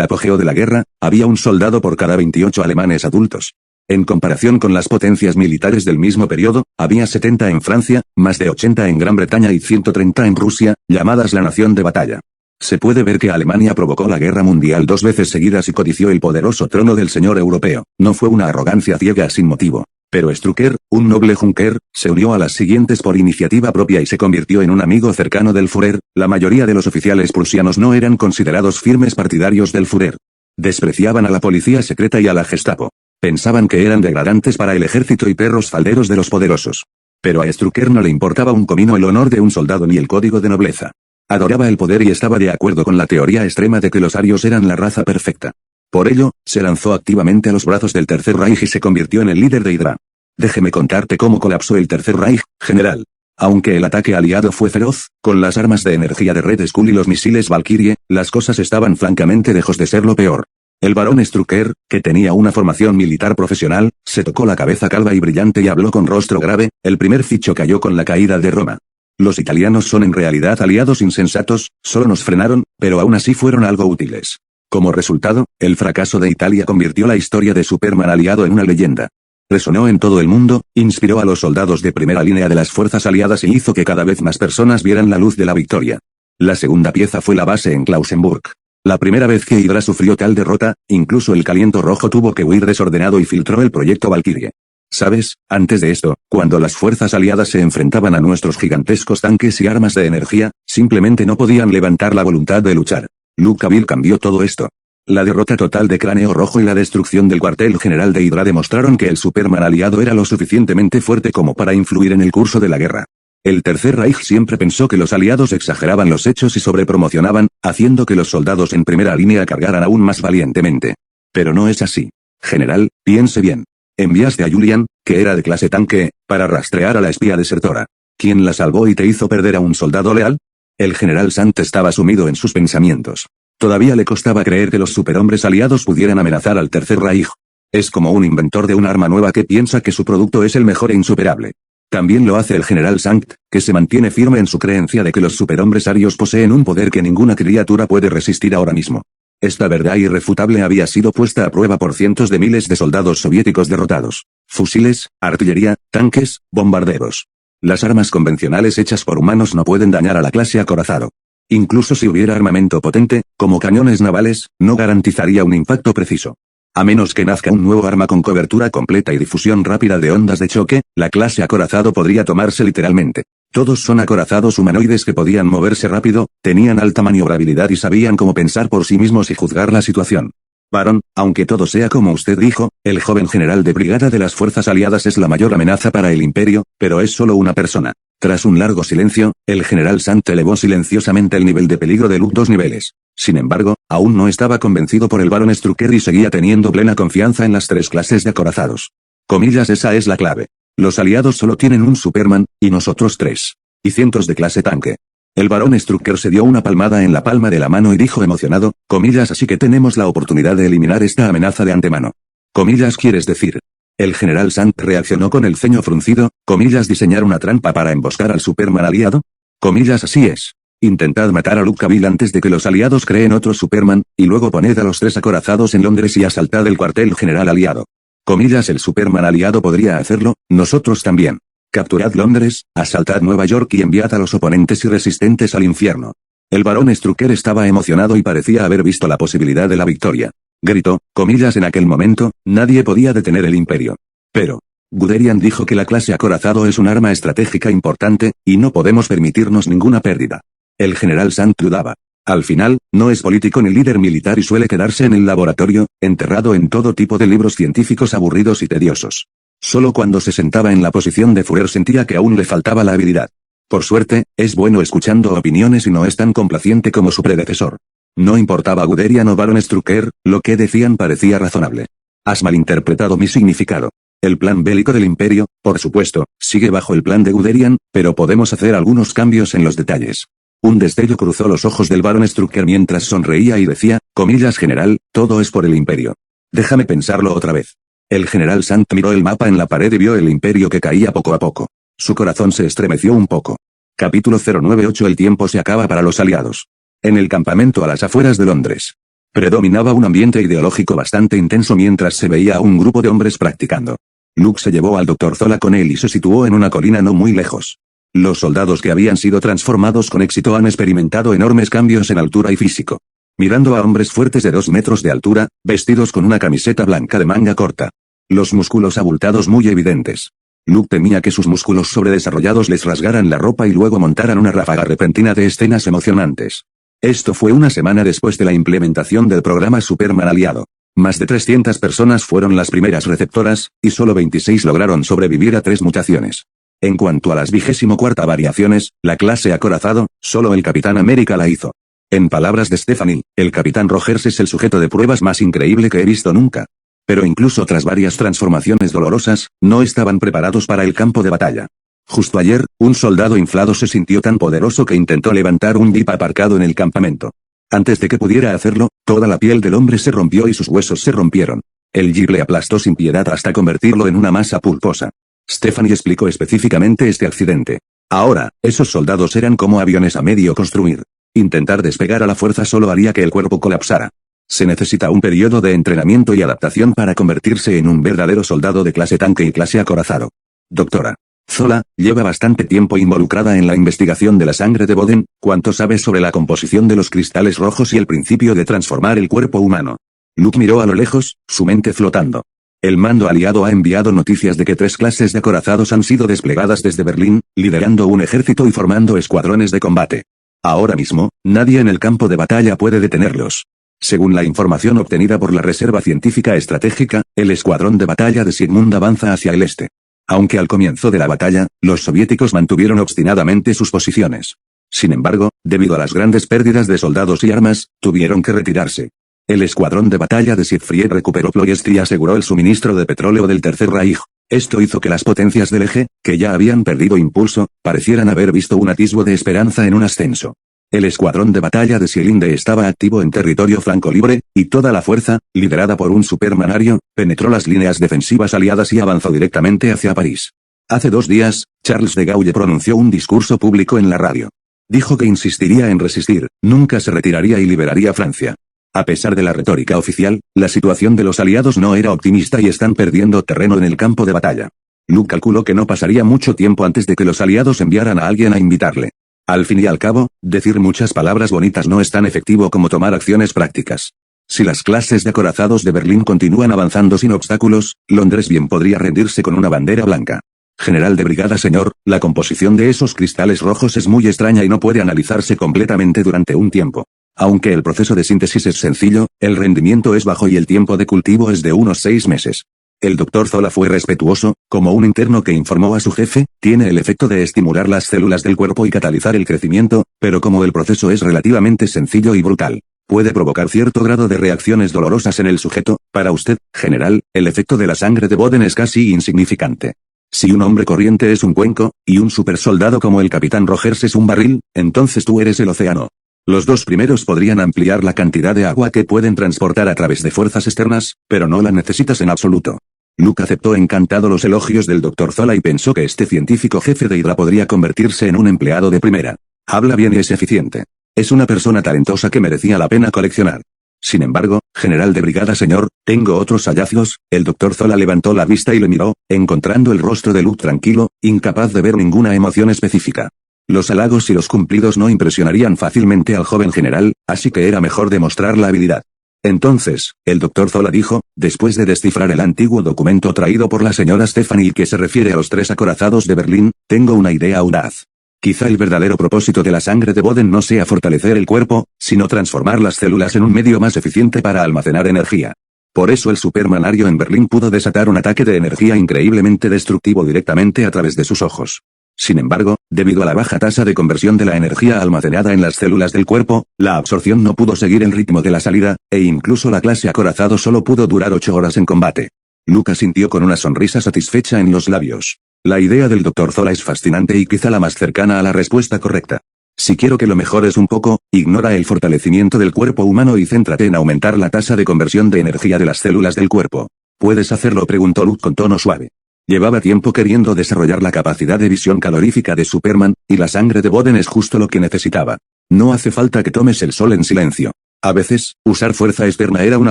apogeo de la guerra, había un soldado por cada 28 alemanes adultos. En comparación con las potencias militares del mismo periodo, había 70 en Francia, más de 80 en Gran Bretaña y 130 en Rusia, llamadas la nación de batalla. Se puede ver que Alemania provocó la guerra mundial 2 veces seguidas y codició el poderoso trono del señor europeo. No fue una arrogancia ciega sin motivo. Pero Strucker, un noble Junker, se unió a las siguientes por iniciativa propia y se convirtió en un amigo cercano del Führer. La mayoría de los oficiales prusianos no eran considerados firmes partidarios del Führer. Despreciaban a la policía secreta y a la Gestapo. Pensaban que eran degradantes para el ejército y perros falderos de los poderosos. Pero a Strucker no le importaba un comino el honor de un soldado ni el código de nobleza. Adoraba el poder y estaba de acuerdo con la teoría extrema de que los arios eran la raza perfecta. Por ello, se lanzó activamente a los brazos del Tercer Reich y se convirtió en el líder de Hydra. Déjeme contarte cómo colapsó el Tercer Reich, general. Aunque el ataque aliado fue feroz, con las armas de energía de Red Skull y los misiles Valkyrie, las cosas estaban francamente lejos de ser lo peor. El barón Strucker, que tenía una formación militar profesional, se tocó la cabeza calva y brillante y habló con rostro grave. El primer ficho cayó con la caída de Roma. Los italianos son en realidad aliados insensatos, solo nos frenaron, pero aún así fueron algo útiles. Como resultado, el fracaso de Italia convirtió la historia de Superman aliado en una leyenda. Resonó en todo el mundo, inspiró a los soldados de primera línea de las fuerzas aliadas y hizo que cada vez más personas vieran la luz de la victoria. La segunda pieza fue la base en Klausenburg. La primera vez que Hydra sufrió tal derrota, incluso el Caliento Rojo tuvo que huir desordenado y filtró el proyecto Valkyrie. ¿Sabes? Antes de esto, cuando las fuerzas aliadas se enfrentaban a nuestros gigantescos tanques y armas de energía, simplemente no podían levantar la voluntad de luchar. Luke Cavil cambió todo esto. La derrota total de Cráneo Rojo y la destrucción del cuartel general de Hydra demostraron que el Superman aliado era lo suficientemente fuerte como para influir en el curso de la guerra. El Tercer Reich siempre pensó que los aliados exageraban los hechos y sobrepromocionaban, haciendo que los soldados en primera línea cargaran aún más valientemente. Pero no es así. General, piense bien. Enviaste a Julian, que era de clase tanque, para rastrear a la espía desertora. ¿Quién la salvó y te hizo perder a un soldado leal? El general Sant estaba sumido en sus pensamientos. Todavía le costaba creer que los superhombres aliados pudieran amenazar al Tercer Reich. Es como un inventor de un arma nueva que piensa que su producto es el mejor e insuperable. También lo hace el general Sant, que se mantiene firme en su creencia de que los superhombres arios poseen un poder que ninguna criatura puede resistir ahora mismo. Esta verdad irrefutable había sido puesta a prueba por cientos de miles de soldados soviéticos derrotados. Fusiles, artillería, tanques, bombarderos. Las armas convencionales hechas por humanos no pueden dañar a la clase acorazado. Incluso si hubiera armamento potente, como cañones navales, no garantizaría un impacto preciso. A menos que nazca un nuevo arma con cobertura completa y difusión rápida de ondas de choque, la clase acorazado podría tomarse literalmente. Todos son acorazados humanoides que podían moverse rápido, tenían alta maniobrabilidad y sabían cómo pensar por sí mismos y juzgar la situación. Barón, aunque todo sea como usted dijo, el joven general de brigada de las fuerzas aliadas es la mayor amenaza para el imperio, pero es solo una persona. Tras un largo silencio, el general Sant elevó silenciosamente el nivel de peligro de Luke 2 niveles. Sin embargo, aún no estaba convencido por el barón Strucker y seguía teniendo plena confianza en las tres clases de acorazados. Comillas, esa es la clave. Los aliados solo tienen un Superman, y nosotros tres. Y cientos de clase tanque. El barón Strucker se dio una palmada en la palma de la mano y dijo emocionado, comillas, así que tenemos la oportunidad de eliminar esta amenaza de antemano. Comillas, ¿quieres decir? El general Sant reaccionó con el ceño fruncido, comillas, diseñar una trampa para emboscar al Superman aliado. Comillas, así es. Intentad matar a Luke Cavil antes de que los aliados creen otro Superman, y luego poned a los tres acorazados en Londres y asaltad el cuartel general aliado. Comillas, el Superman aliado podría hacerlo, nosotros también. Capturad Londres, asaltad Nueva York y enviad a los oponentes y resistentes al infierno. El barón Strucker estaba emocionado y parecía haber visto la posibilidad de la victoria. Gritó, comillas, en aquel momento, nadie podía detener el imperio. Pero Guderian dijo que la clase acorazado es un arma estratégica importante, y no podemos permitirnos ninguna pérdida. El general Sant dudaba. Al final, no es político ni líder militar y suele quedarse en el laboratorio, enterrado en todo tipo de libros científicos aburridos y tediosos. Solo cuando se sentaba en la posición de Führer sentía que aún le faltaba la habilidad. Por suerte, es bueno escuchando opiniones y no es tan complaciente como su predecesor. No importaba Guderian o barón Strucker, lo que decían parecía razonable. Has malinterpretado mi significado. El plan bélico del imperio, por supuesto, sigue bajo el plan de Guderian, pero podemos hacer algunos cambios en los detalles. Un destello cruzó los ojos del barón Strucker mientras sonreía y decía, comillas, general, todo es por el imperio. Déjame pensarlo otra vez. El general Sant miró el mapa en la pared y vio el imperio que caía poco a poco. Su corazón se estremeció un poco. Capítulo 098. El tiempo se acaba para los aliados. En el campamento a las afueras de Londres. Predominaba un ambiente ideológico bastante intenso mientras se veía a un grupo de hombres practicando. Luke se llevó al Dr. Zola con él y se situó en una colina no muy lejos. Los soldados que habían sido transformados con éxito han experimentado enormes cambios en altura y físico. Mirando a hombres fuertes de 2 metros de altura, vestidos con una camiseta blanca de manga corta. Los músculos abultados muy evidentes. Luke temía que sus músculos sobredesarrollados les rasgaran la ropa y luego montaran una ráfaga repentina de escenas emocionantes. Esto fue una semana después de la implementación del programa Superman aliado. Más de 300 personas fueron las primeras receptoras, y solo 26 lograron sobrevivir a 3 mutaciones. En cuanto a las 24 variaciones, la clase acorazado, solo el Capitán América la hizo. En palabras de Stephanie, el Capitán Rogers es el sujeto de pruebas más increíble que he visto nunca. Pero incluso tras varias transformaciones dolorosas, no estaban preparados para el campo de batalla. Justo ayer, un soldado inflado se sintió tan poderoso que intentó levantar un jeep aparcado en el campamento. Antes de que pudiera hacerlo, toda la piel del hombre se rompió y sus huesos se rompieron. El Jib le aplastó sin piedad hasta convertirlo en una masa pulposa. Stephanie explicó específicamente este accidente. Ahora, esos soldados eran como aviones a medio construir. Intentar despegar a la fuerza solo haría que el cuerpo colapsara. Se necesita un periodo de entrenamiento y adaptación para convertirse en un verdadero soldado de clase tanque y clase acorazado. Doctora Zola, lleva bastante tiempo involucrada en la investigación de la sangre de Boden. ¿Cuánto sabe sobre la composición de los cristales rojos y el principio de transformar el cuerpo humano? Luke miró a lo lejos, su mente flotando. El mando aliado ha enviado noticias de que 3 clases de acorazados han sido desplegadas desde Berlín, liderando un ejército y formando escuadrones de combate. Ahora mismo, nadie en el campo de batalla puede detenerlos. Según la información obtenida por la Reserva Científica Estratégica, el escuadrón de batalla de Sigmund avanza hacia el este. Aunque al comienzo de la batalla, los soviéticos mantuvieron obstinadamente sus posiciones. Sin embargo, debido a las grandes pérdidas de soldados y armas, tuvieron que retirarse. El escuadrón de batalla de Siegfried recuperó Ploiest y aseguró el suministro de petróleo del Tercer Reich. Esto hizo que las potencias del eje, que ya habían perdido impulso, parecieran haber visto un atisbo de esperanza en un ascenso. El escuadrón de batalla de Sielinde estaba activo en territorio franco libre, y toda la fuerza, liderada por un supermanario, penetró las líneas defensivas aliadas y avanzó directamente hacia París. Hace 2 días, Charles de Gaulle pronunció un discurso público en la radio. Dijo que insistiría en resistir, nunca se retiraría y liberaría Francia. A pesar de la retórica oficial, la situación de los aliados no era optimista y están perdiendo terreno en el campo de batalla. Luke calculó que no pasaría mucho tiempo antes de que los aliados enviaran a alguien a invitarle. Al fin y al cabo, decir muchas palabras bonitas no es tan efectivo como tomar acciones prácticas. Si las clases de acorazados de Berlín continúan avanzando sin obstáculos, Londres bien podría rendirse con una bandera blanca. General de brigada señor, la composición de esos cristales rojos es muy extraña y no puede analizarse completamente durante un tiempo. Aunque el proceso de síntesis es sencillo, el rendimiento es bajo y el tiempo de cultivo es de unos 6 meses. El Dr. Zola fue respetuoso, como un interno que informó a su jefe, tiene el efecto de estimular las células del cuerpo y catalizar el crecimiento, pero como el proceso es relativamente sencillo y brutal, puede provocar cierto grado de reacciones dolorosas en el sujeto. Para usted, general, el efecto de la sangre de Boden es casi insignificante. Si un hombre corriente es un cuenco, y un supersoldado como el capitán Rogers es un barril, entonces tú eres el océano. Los 2 primeros podrían ampliar la cantidad de agua que pueden transportar a través de fuerzas externas, pero no la necesitas en absoluto. Luke aceptó encantado los elogios del Dr. Zola y pensó que este científico jefe de Hydra podría convertirse en un empleado de primera. Habla bien y es eficiente. Es una persona talentosa que merecía la pena coleccionar. Sin embargo, general de brigada señor, tengo otros hallazgos. El Dr. Zola levantó la vista y le miró, encontrando el rostro de Luke tranquilo, incapaz de ver ninguna emoción específica. Los halagos y los cumplidos no impresionarían fácilmente al joven general, así que era mejor demostrar la habilidad. Entonces, el Dr. Zola dijo, después de descifrar el antiguo documento traído por la señora Stephanie que se refiere a los 3 acorazados de Berlín, tengo una idea audaz. Quizá el verdadero propósito de la sangre de Boden no sea fortalecer el cuerpo, sino transformar las células en un medio más eficiente para almacenar energía. Por eso el supermanario en Berlín pudo desatar un ataque de energía increíblemente destructivo directamente a través de sus ojos. Sin embargo, debido a la baja tasa de conversión de la energía almacenada en las células del cuerpo, la absorción no pudo seguir el ritmo de la salida, e incluso la clase acorazado solo pudo durar 8 horas en combate. Luke sintió con una sonrisa satisfecha en los labios. La idea del Dr. Zola es fascinante y quizá la más cercana a la respuesta correcta. Si quiero que lo mejores un poco, ignora el fortalecimiento del cuerpo humano y céntrate en aumentar la tasa de conversión de energía de las células del cuerpo. ¿Puedes hacerlo?, preguntó Luke con tono suave. Llevaba tiempo queriendo desarrollar la capacidad de visión calorífica de Superman, y la sangre de Boden es justo lo que necesitaba. No hace falta que tomes el sol en silencio. A veces, usar fuerza externa era una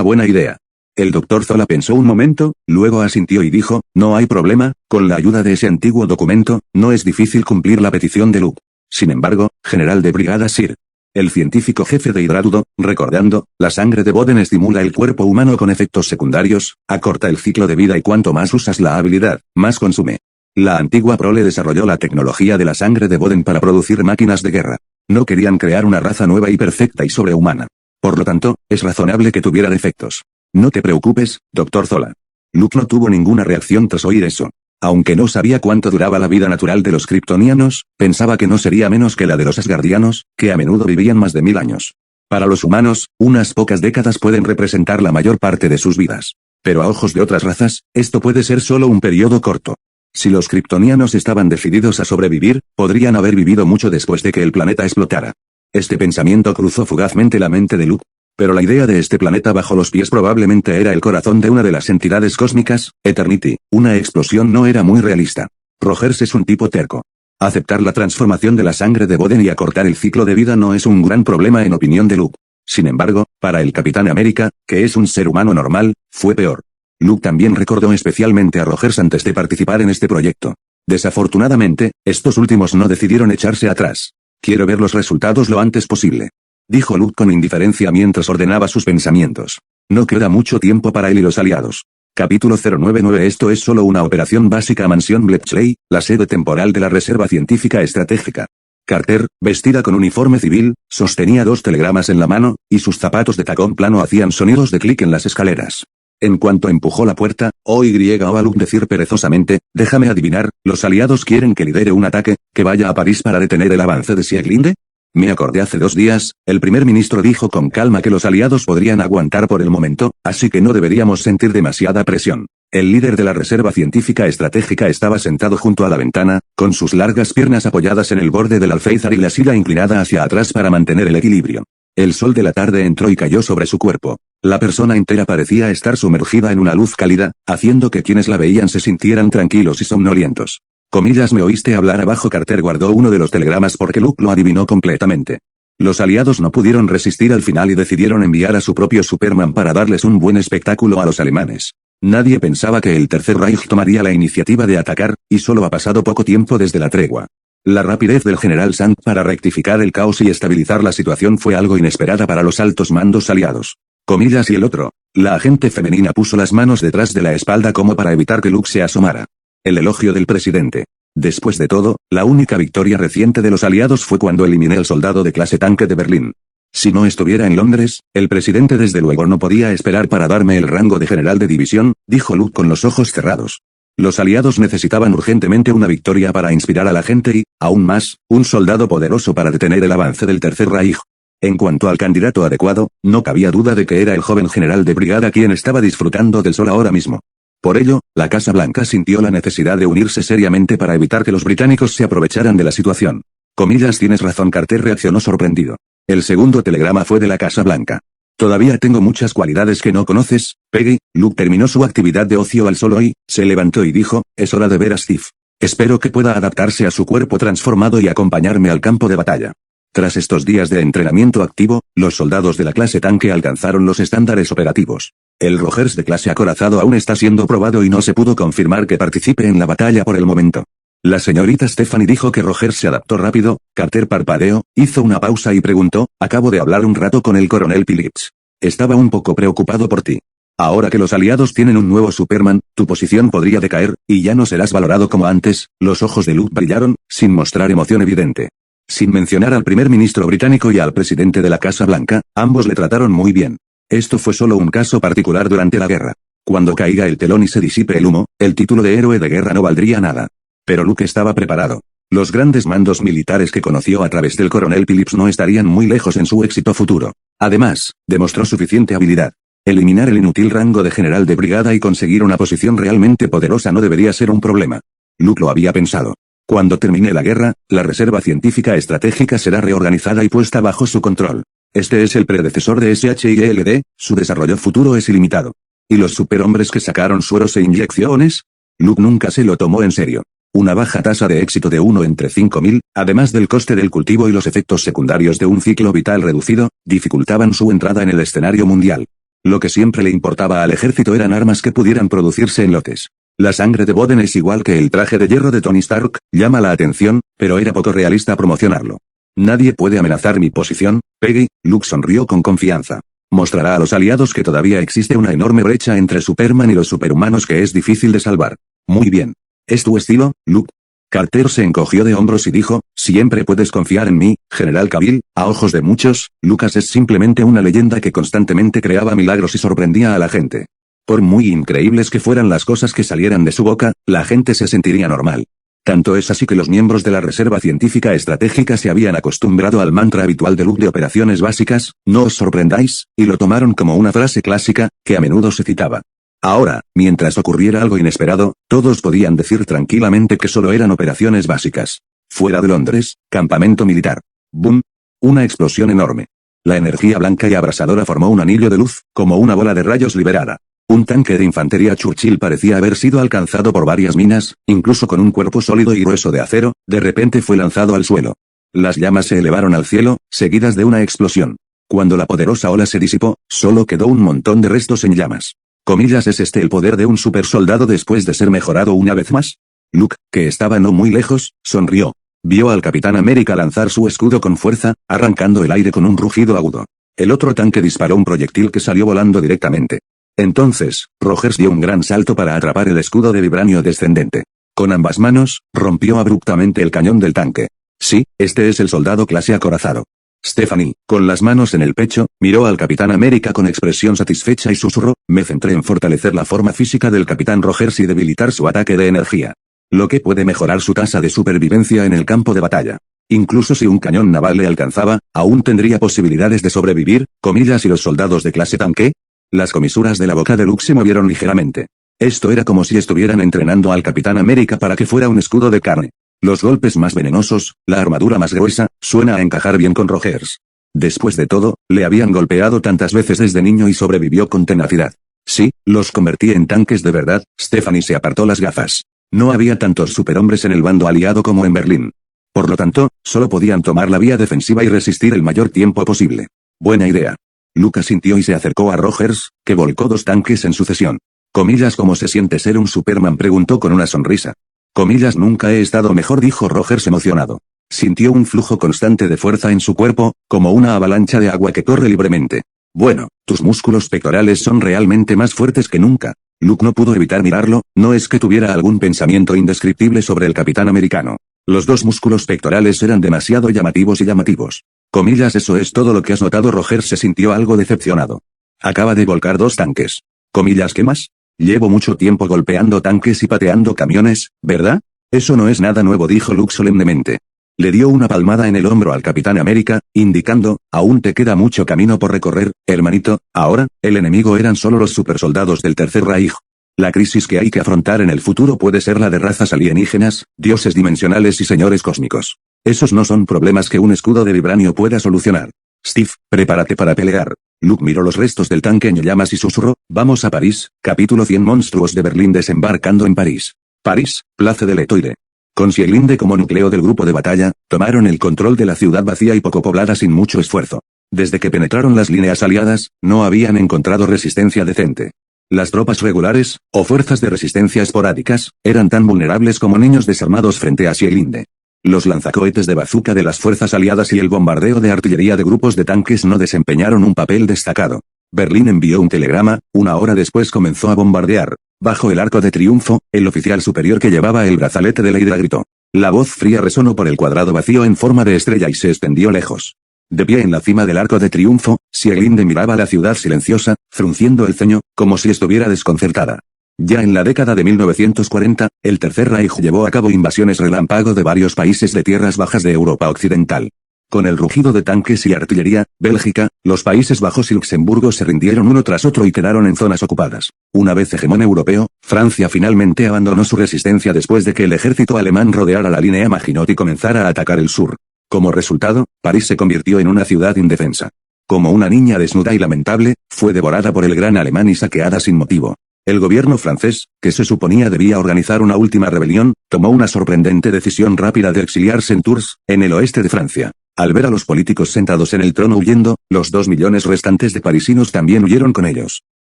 buena idea. El Dr. Zola pensó un momento, luego asintió y dijo, no hay problema, con la ayuda de ese antiguo documento, no es difícil cumplir la petición de Luke. Sin embargo, general de brigada Sir. El científico jefe de Hydra dudó, recordando, la sangre de Boden estimula el cuerpo humano con efectos secundarios, acorta el ciclo de vida y cuanto más usas la habilidad, más consume. La antigua prole desarrolló la tecnología de la sangre de Boden para producir máquinas de guerra. No querían crear una raza nueva y perfecta y sobrehumana. Por lo tanto, es razonable que tuviera defectos. No te preocupes, Dr. Zola. Luke no tuvo ninguna reacción tras oír eso. Aunque no sabía cuánto duraba la vida natural de los kryptonianos, pensaba que no sería menos que la de los asgardianos, que a menudo vivían más de 1000 años. Para los humanos, unas pocas décadas pueden representar la mayor parte de sus vidas. Pero a ojos de otras razas, esto puede ser solo un periodo corto. Si los kryptonianos estaban decididos a sobrevivir, podrían haber vivido mucho después de que el planeta explotara. Este pensamiento cruzó fugazmente la mente de Luke. Pero la idea de este planeta bajo los pies probablemente era el corazón de una de las entidades cósmicas, Eternity. Una explosión no era muy realista. Rogers es un tipo terco. Aceptar la transformación de la sangre de Boden y acortar el ciclo de vida no es un gran problema en opinión de Luke. Sin embargo, para el Capitán América, que es un ser humano normal, fue peor. Luke también recordó especialmente a Rogers antes de participar en este proyecto. Desafortunadamente, estos últimos no decidieron echarse atrás. Quiero ver los resultados lo antes posible, dijo Luke con indiferencia mientras ordenaba sus pensamientos. No queda mucho tiempo para él y los aliados. Capítulo 099. Esto es solo una operación básica a Mansión Bletchley, la sede temporal de la Reserva Científica Estratégica. Carter, vestida con uniforme civil, sostenía 2 telegramas en la mano, y sus zapatos de tacón plano hacían sonidos de clic en las escaleras. En cuanto empujó la puerta, oyó a Luke decir perezosamente, déjame adivinar, ¿los aliados quieren que lidere un ataque, que vaya a París para detener el avance de Sieglinde? Me acordé hace 2 días, el primer ministro dijo con calma que los aliados podrían aguantar por el momento, así que no deberíamos sentir demasiada presión. El líder de la Reserva Científica Estratégica estaba sentado junto a la ventana, con sus largas piernas apoyadas en el borde del alféizar y la silla inclinada hacia atrás para mantener el equilibrio. El sol de la tarde entró y cayó sobre su cuerpo. La persona entera parecía estar sumergida en una luz cálida, haciendo que quienes la veían se sintieran tranquilos y somnolientos. Comillas, ¿me oíste hablar abajo? Carter guardó uno de los telegramas porque Luke lo adivinó completamente. Los aliados no pudieron resistir al final y decidieron enviar a su propio Superman para darles un buen espectáculo a los alemanes. Nadie pensaba que el Tercer Reich tomaría la iniciativa de atacar, y solo ha pasado poco tiempo desde la tregua. La rapidez del general Sand para rectificar el caos y estabilizar la situación fue algo inesperada para los altos mandos aliados. Comillas, y el otro. La agente femenina puso las manos detrás de la espalda como para evitar que Luke se asomara. El elogio del presidente. Después de todo, la única victoria reciente de los aliados fue cuando eliminé al soldado de clase tanque de Berlín. Si no estuviera en Londres, el presidente desde luego no podía esperar para darme el rango de general de división, dijo Luke con los ojos cerrados. Los aliados necesitaban urgentemente una victoria para inspirar a la gente y, aún más, un soldado poderoso para detener el avance del Tercer Reich. En cuanto al candidato adecuado, no cabía duda de que era el joven general de brigada quien estaba disfrutando del sol ahora mismo. Por ello, la Casa Blanca sintió la necesidad de unirse seriamente para evitar que los británicos se aprovecharan de la situación. Comillas, tienes razón. Carter reaccionó sorprendido. El segundo telegrama fue de la Casa Blanca. Todavía tengo muchas cualidades que no conoces, Peggy. Luke terminó su actividad de ocio al sol hoy, se levantó y dijo, es hora de ver a Steve. Espero que pueda adaptarse a su cuerpo transformado y acompañarme al campo de batalla. Tras estos días de entrenamiento activo, los soldados de la clase tanque alcanzaron los estándares operativos. El Rogers de clase acorazado aún está siendo probado y no se pudo confirmar que participe en la batalla por el momento. La señorita Stephanie dijo que Rogers se adaptó rápido. Carter parpadeó, hizo una pausa y preguntó, acabo de hablar un rato con el coronel Phillips. Estaba un poco preocupado por ti. Ahora que los aliados tienen un nuevo Superman, tu posición podría decaer, y ya no serás valorado como antes. Los ojos de Luke brillaron, sin mostrar emoción evidente. Sin mencionar al primer ministro británico y al presidente de la Casa Blanca, ambos le trataron muy bien. Esto fue solo un caso particular durante la guerra. Cuando caiga el telón y se disipe el humo, el título de héroe de guerra no valdría nada. Pero Luke estaba preparado. Los grandes mandos militares que conoció a través del coronel Phillips no estarían muy lejos en su éxito futuro. Además, demostró suficiente habilidad. Eliminar el inútil rango de general de brigada y conseguir una posición realmente poderosa no debería ser un problema. Luke lo había pensado. Cuando termine la guerra, la Reserva Científica Estratégica será reorganizada y puesta bajo su control. Este es el predecesor de SHIELD, su desarrollo futuro es ilimitado. ¿Y los superhombres que sacaron sueros e inyecciones? Luke nunca se lo tomó en serio. Una baja tasa de éxito de 1 entre 5.000, además del coste del cultivo y los efectos secundarios de un ciclo vital reducido, dificultaban su entrada en el escenario mundial. Lo que siempre le importaba al ejército eran armas que pudieran producirse en lotes. La sangre de Boden es igual que el traje de hierro de Tony Stark, llama la atención, pero era poco realista promocionarlo. Nadie puede amenazar mi posición, Peggy. Luke sonrió con confianza. Mostrará a los aliados que todavía existe una enorme brecha entre Superman y los superhumanos que es difícil de salvar. Muy bien. ¿Es tu estilo, Luke? Carter se encogió de hombros y dijo, siempre puedes confiar en mí, General Cavill. A ojos de muchos, Lucas es simplemente una leyenda que constantemente creaba milagros y sorprendía a la gente. Por muy increíbles que fueran las cosas que salieran de su boca, la gente se sentiría normal. Tanto es así que los miembros de la Reserva Científica Estratégica se habían acostumbrado al mantra habitual de Luke de operaciones básicas, no os sorprendáis, y lo tomaron como una frase clásica, que a menudo se citaba. Ahora, mientras ocurriera algo inesperado, todos podían decir tranquilamente que solo eran operaciones básicas. Fuera de Londres, campamento militar. Boom. Una explosión enorme. La energía blanca y abrasadora formó un anillo de luz, como una bola de rayos liberada. Un tanque de infantería Churchill parecía haber sido alcanzado por varias minas, incluso con un cuerpo sólido y grueso de acero, de repente fue lanzado al suelo. Las llamas se elevaron al cielo, seguidas de una explosión. Cuando la poderosa ola se disipó, solo quedó un montón de restos en llamas. Comillas, ¿es este el poder de un supersoldado después de ser mejorado una vez más? Luke, que estaba no muy lejos, sonrió. Vio al Capitán América lanzar su escudo con fuerza, arrancando el aire con un rugido agudo. El otro tanque disparó un proyectil que salió volando directamente. Entonces, Rogers dio un gran salto para atrapar el escudo de vibranio descendente. Con ambas manos, rompió abruptamente el cañón del tanque. Sí, este es el soldado clase acorazado. Stephanie, con las manos en el pecho, miró al Capitán América con expresión satisfecha y susurró, me centré en fortalecer la forma física del Capitán Rogers y debilitar su ataque de energía. Lo que puede mejorar su tasa de supervivencia en el campo de batalla. Incluso si un cañón naval le alcanzaba, aún tendría posibilidades de sobrevivir, comillas, y los soldados de clase tanque. Las comisuras de la boca de Luke se movieron ligeramente. Esto era como si estuvieran entrenando al Capitán América para que fuera un escudo de carne. Los golpes más venenosos, la armadura más gruesa, suena a encajar bien con Rogers. Después de todo, le habían golpeado tantas veces desde niño y sobrevivió con tenacidad. Sí, los convertí en tanques de verdad. Stephanie se apartó las gafas. No había tantos superhombres en el bando aliado como en Berlín. Por lo tanto, solo podían tomar la vía defensiva y resistir el mayor tiempo posible. Buena idea. Luke sintió y se acercó a Rogers, que volcó 2 tanques en sucesión. Comillas, ¿cómo se siente ser un Superman?, preguntó con una sonrisa. Comillas, nunca he estado mejor, dijo Rogers emocionado. Sintió un flujo constante de fuerza en su cuerpo, como una avalancha de agua que corre libremente. Bueno, tus músculos pectorales son realmente más fuertes que nunca. Luke no pudo evitar mirarlo, no es que tuviera algún pensamiento indescriptible sobre el Capitán Americano. Los 2 músculos pectorales eran demasiado llamativos. Comillas, ¿eso es todo lo que has notado? Rogers se sintió algo decepcionado. Acaba de volcar 2 tanques. Comillas, ¿qué más? Llevo mucho tiempo golpeando tanques y pateando camiones, ¿verdad? Eso no es nada nuevo, dijo Luke solemnemente. Le dio una palmada en el hombro al Capitán América, indicando, aún te queda mucho camino por recorrer, hermanito. Ahora, el enemigo eran solo los supersoldados del Tercer Reich. La crisis que hay que afrontar en el futuro puede ser la de razas alienígenas, dioses dimensionales y señores cósmicos. Esos no son problemas que un escudo de vibranio pueda solucionar. Steve, prepárate para pelear. Luke miró los restos del tanque en llamas y susurró, vamos a París. Capítulo 100. Monstruos de Berlín desembarcando en París. París, Place de l'Étoile. Con Sieglinde como núcleo del grupo de batalla, tomaron el control de la ciudad vacía y poco poblada sin mucho esfuerzo. Desde que penetraron las líneas aliadas, no habían encontrado resistencia decente. Las tropas regulares, o fuerzas de resistencia esporádicas, eran tan vulnerables como niños desarmados frente a Sieglinde. Los lanzacohetes de bazooka de las fuerzas aliadas y el bombardeo de artillería de grupos de tanques no desempeñaron un papel destacado. Berlín envió un telegrama, 1 hora después comenzó a bombardear. Bajo el Arco de Triunfo, el oficial superior que llevaba el brazalete de la Hidra gritó. La voz fría resonó por el cuadrado vacío en forma de estrella y se extendió lejos. De pie en la cima del Arco de Triunfo, Sieglinde miraba la ciudad silenciosa, frunciendo el ceño, como si estuviera desconcertada. Ya en la década de 1940, el Tercer Reich llevó a cabo invasiones relámpago de varios países de tierras bajas de Europa Occidental. Con el rugido de tanques y artillería, Bélgica, los Países Bajos y Luxemburgo se rindieron uno tras otro y quedaron en zonas ocupadas. Una vez hegemón europeo, Francia finalmente abandonó su resistencia después de que el ejército alemán rodeara la línea Maginot y comenzara a atacar el sur. Como resultado, París se convirtió en una ciudad indefensa. Como una niña desnuda y lamentable, fue devorada por el gran alemán y saqueada sin motivo. El gobierno francés, que se suponía debía organizar una última rebelión, tomó una sorprendente decisión rápida de exiliarse en Tours, en el oeste de Francia. Al ver a los políticos sentados en el trono huyendo, los 2 millones restantes de parisinos también huyeron con ellos.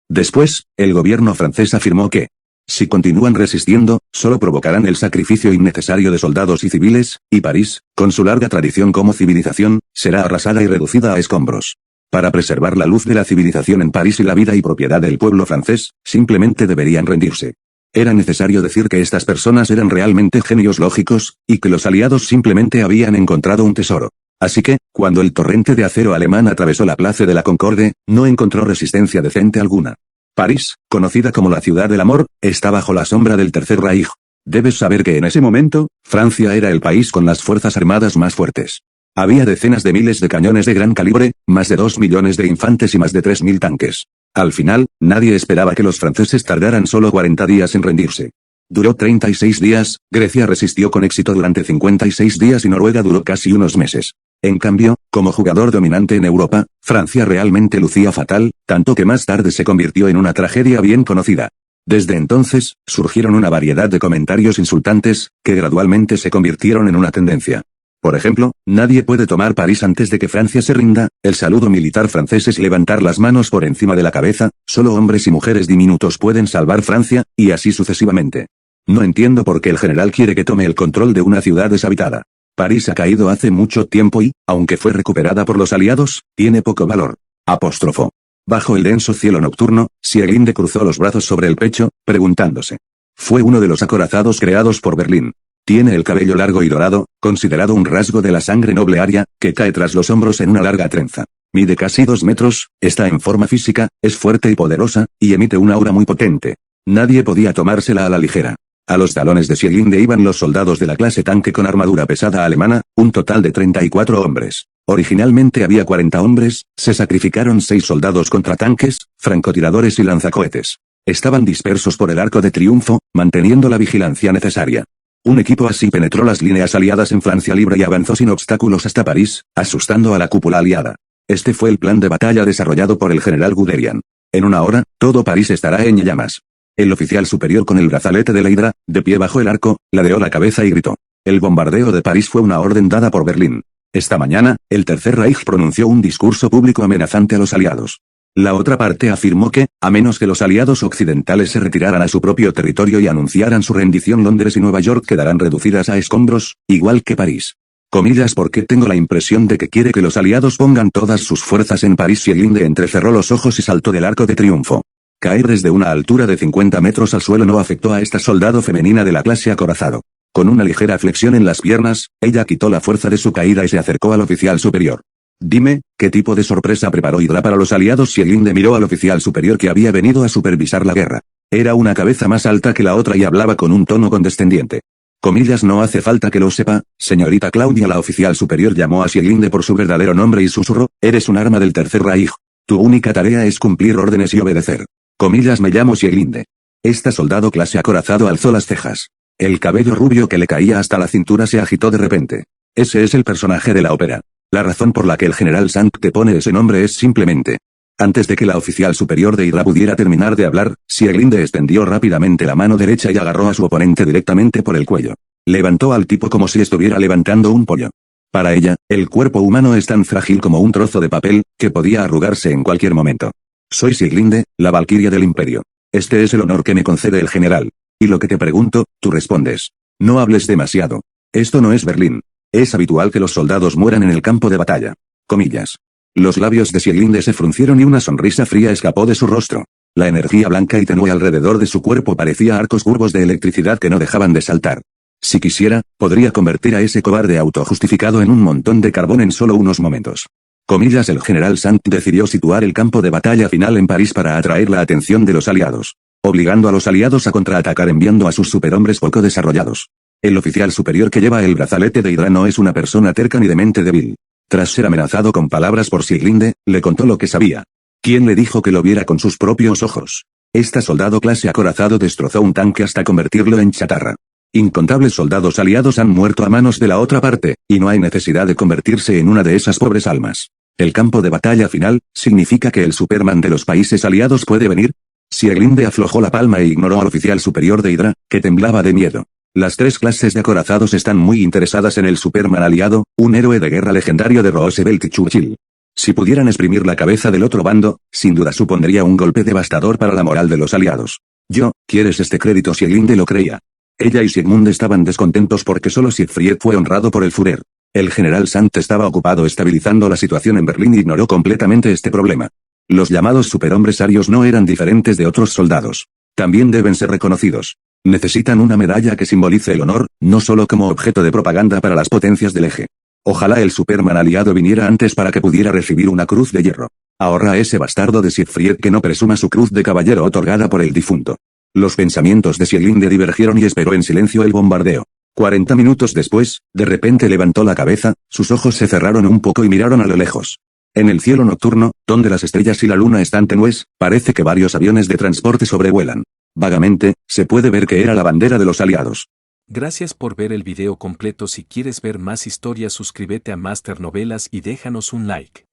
Después, el gobierno francés afirmó que, si continúan resistiendo, solo provocarán el sacrificio innecesario de soldados y civiles, y París, con su larga tradición como civilización, será arrasada y reducida a escombros. Para preservar la luz de la civilización en París y la vida y propiedad del pueblo francés, simplemente deberían rendirse. Era necesario decir que estas personas eran realmente genios lógicos, y que los aliados simplemente habían encontrado un tesoro. Así que, cuando el torrente de acero alemán atravesó la Place de la Concorde, no encontró resistencia decente alguna. París, conocida como la ciudad del amor, está bajo la sombra del Tercer Reich. Debes saber que en ese momento, Francia era el país con las fuerzas armadas más fuertes. Había decenas de miles de cañones de gran calibre, más de 2 millones de infantes y más de 3.000 tanques. Al final, nadie esperaba que los franceses tardaran solo 40 días en rendirse. Duró 36 días, Grecia resistió con éxito durante 56 días y Noruega duró casi unos meses. En cambio, Como jugador dominante en Europa, Francia realmente lucía fatal, tanto que más tarde se convirtió en una tragedia bien conocida. Desde entonces, surgieron una variedad de comentarios insultantes, que gradualmente se convirtieron en una tendencia. Por ejemplo, nadie puede tomar París antes de que Francia se rinda, el saludo militar francés es levantar las manos por encima de la cabeza, solo hombres y mujeres diminutos pueden salvar Francia, y así sucesivamente. No entiendo por qué el general quiere que tome el control de una ciudad deshabitada. París ha caído hace mucho tiempo y, aunque fue recuperada por los aliados, tiene poco valor. Apóstrofo. Bajo el denso cielo nocturno, Sieglinde cruzó los brazos sobre el pecho, preguntándose. Fue uno de los acorazados creados por Berlín. Tiene el cabello largo y dorado, considerado un rasgo de la sangre noble aria, que cae tras los hombros en una larga trenza. Mide casi 2 metros, está en forma física, es fuerte y poderosa, y emite una aura muy potente. Nadie podía tomársela a la ligera. A los talones de Sieglinde iban los soldados de la clase tanque con armadura pesada alemana, un total de 34 hombres. Originalmente había 40 hombres, se sacrificaron 6 soldados contra tanques, francotiradores y lanzacohetes. Estaban dispersos por el Arco de Triunfo, manteniendo la vigilancia necesaria. Un equipo así penetró las líneas aliadas en Francia Libre y avanzó sin obstáculos hasta París, asustando a la cúpula aliada. Este fue el plan de batalla desarrollado por el general Guderian. En una hora, todo París estará en llamas. El oficial superior con el brazalete de la hidra, de pie bajo el arco, ladeó la cabeza y gritó. El bombardeo de París fue una orden dada por Berlín. Esta mañana, el Tercer Reich pronunció un discurso público amenazante a los aliados. La otra parte afirmó que, a menos que los aliados occidentales se retiraran a su propio territorio y anunciaran su rendición, Londres y Nueva York quedarán reducidas a escombros, igual que París. Comillas, porque tengo la impresión de que quiere que los aliados pongan todas sus fuerzas en París. Sieglinde entrecerró los ojos y saltó del Arco de Triunfo. Caer desde una altura de 50 metros al suelo no afectó a esta soldado femenina de la clase acorazado. Con una ligera flexión en las piernas, ella quitó la fuerza de su caída y se acercó al oficial superior. Dime, ¿qué tipo de sorpresa preparó Hydra para los aliados? Sieglinde miró al oficial superior que había venido a supervisar la guerra. Era una cabeza más alta que la otra y hablaba con un tono condescendiente. Comillas, no hace falta que lo sepa, señorita Claudia. La oficial superior llamó a Sieglinde por su verdadero nombre y susurró, eres un arma del Tercer Reich. Tu única tarea es cumplir órdenes y obedecer. Comillas, me llamo Sieglinde. Esta soldado clase acorazado alzó las cejas. El cabello rubio que le caía hasta la cintura se agitó de repente. Ese es el personaje de la ópera. La razón por la que el general Sant te pone ese nombre es simplemente. Antes de que la oficial superior de Hydra pudiera terminar de hablar, Sieglinde extendió rápidamente la mano derecha y agarró a su oponente directamente por el cuello. Levantó al tipo como si estuviera levantando un pollo. Para ella, el cuerpo humano es tan frágil como un trozo de papel, que podía arrugarse en cualquier momento. Soy Sieglinde, la valquiria del imperio. Este es el honor que me concede el general. Y lo que te pregunto, tú respondes. No hables demasiado. Esto no es Berlín. Es habitual que los soldados mueran en el campo de batalla. Comillas. Los labios de Sieglinde se fruncieron y una sonrisa fría escapó de su rostro. La energía blanca y tenue alrededor de su cuerpo parecía arcos curvos de electricidad que no dejaban de saltar. Si quisiera, podría convertir a ese cobarde autojustificado en un montón de carbón en solo unos momentos. Comillas. El general Sant decidió situar el campo de batalla final en París para atraer la atención de los aliados, obligando a los aliados a contraatacar enviando a sus superhombres poco desarrollados. El oficial superior que lleva el brazalete de Hydra no es una persona terca ni de mente débil. Tras ser amenazado con palabras por Sieglinde, le contó lo que sabía. ¿Quién le dijo que lo viera con sus propios ojos? Esta soldado clase acorazado destrozó un tanque hasta convertirlo en chatarra. Incontables soldados aliados han muerto a manos de la otra parte, y no hay necesidad de convertirse en una de esas pobres almas. El campo de batalla final, ¿significa que el Superman de los países aliados puede venir? Sieglinde aflojó la palma e ignoró al oficial superior de Hydra, que temblaba de miedo. Las 3 clases de acorazados están muy interesadas en el Superman aliado, un héroe de guerra legendario de Roosevelt y Churchill. Si pudieran exprimir la cabeza del otro bando, sin duda supondría un golpe devastador para la moral de los aliados. ¿Quieres este crédito? Sieglinde lo creía. Ella y Sigmund estaban descontentos porque solo Siegfried fue honrado por el Führer. El general Sant estaba ocupado estabilizando la situación en Berlín y ignoró completamente este problema. Los llamados superhombres arios no eran diferentes de otros soldados. También deben ser reconocidos. Necesitan una medalla que simbolice el honor, no solo como objeto de propaganda para las potencias del eje. Ojalá el Superman aliado viniera antes para que pudiera recibir una cruz de hierro. Ahorra a ese bastardo de Siegfried que no presuma su cruz de caballero otorgada por el difunto. Los pensamientos de Sieglinde divergieron y esperó en silencio el bombardeo. 40 minutos después, de repente levantó la cabeza, sus ojos se cerraron un poco y miraron a lo lejos. En el cielo nocturno, donde las estrellas y la luna están tenues, parece que varios aviones de transporte sobrevuelan. Vagamente, se puede ver que era la bandera de los aliados. Gracias por ver el video completo. Si quieres ver más historias, suscríbete a Master Novelas y déjanos un like.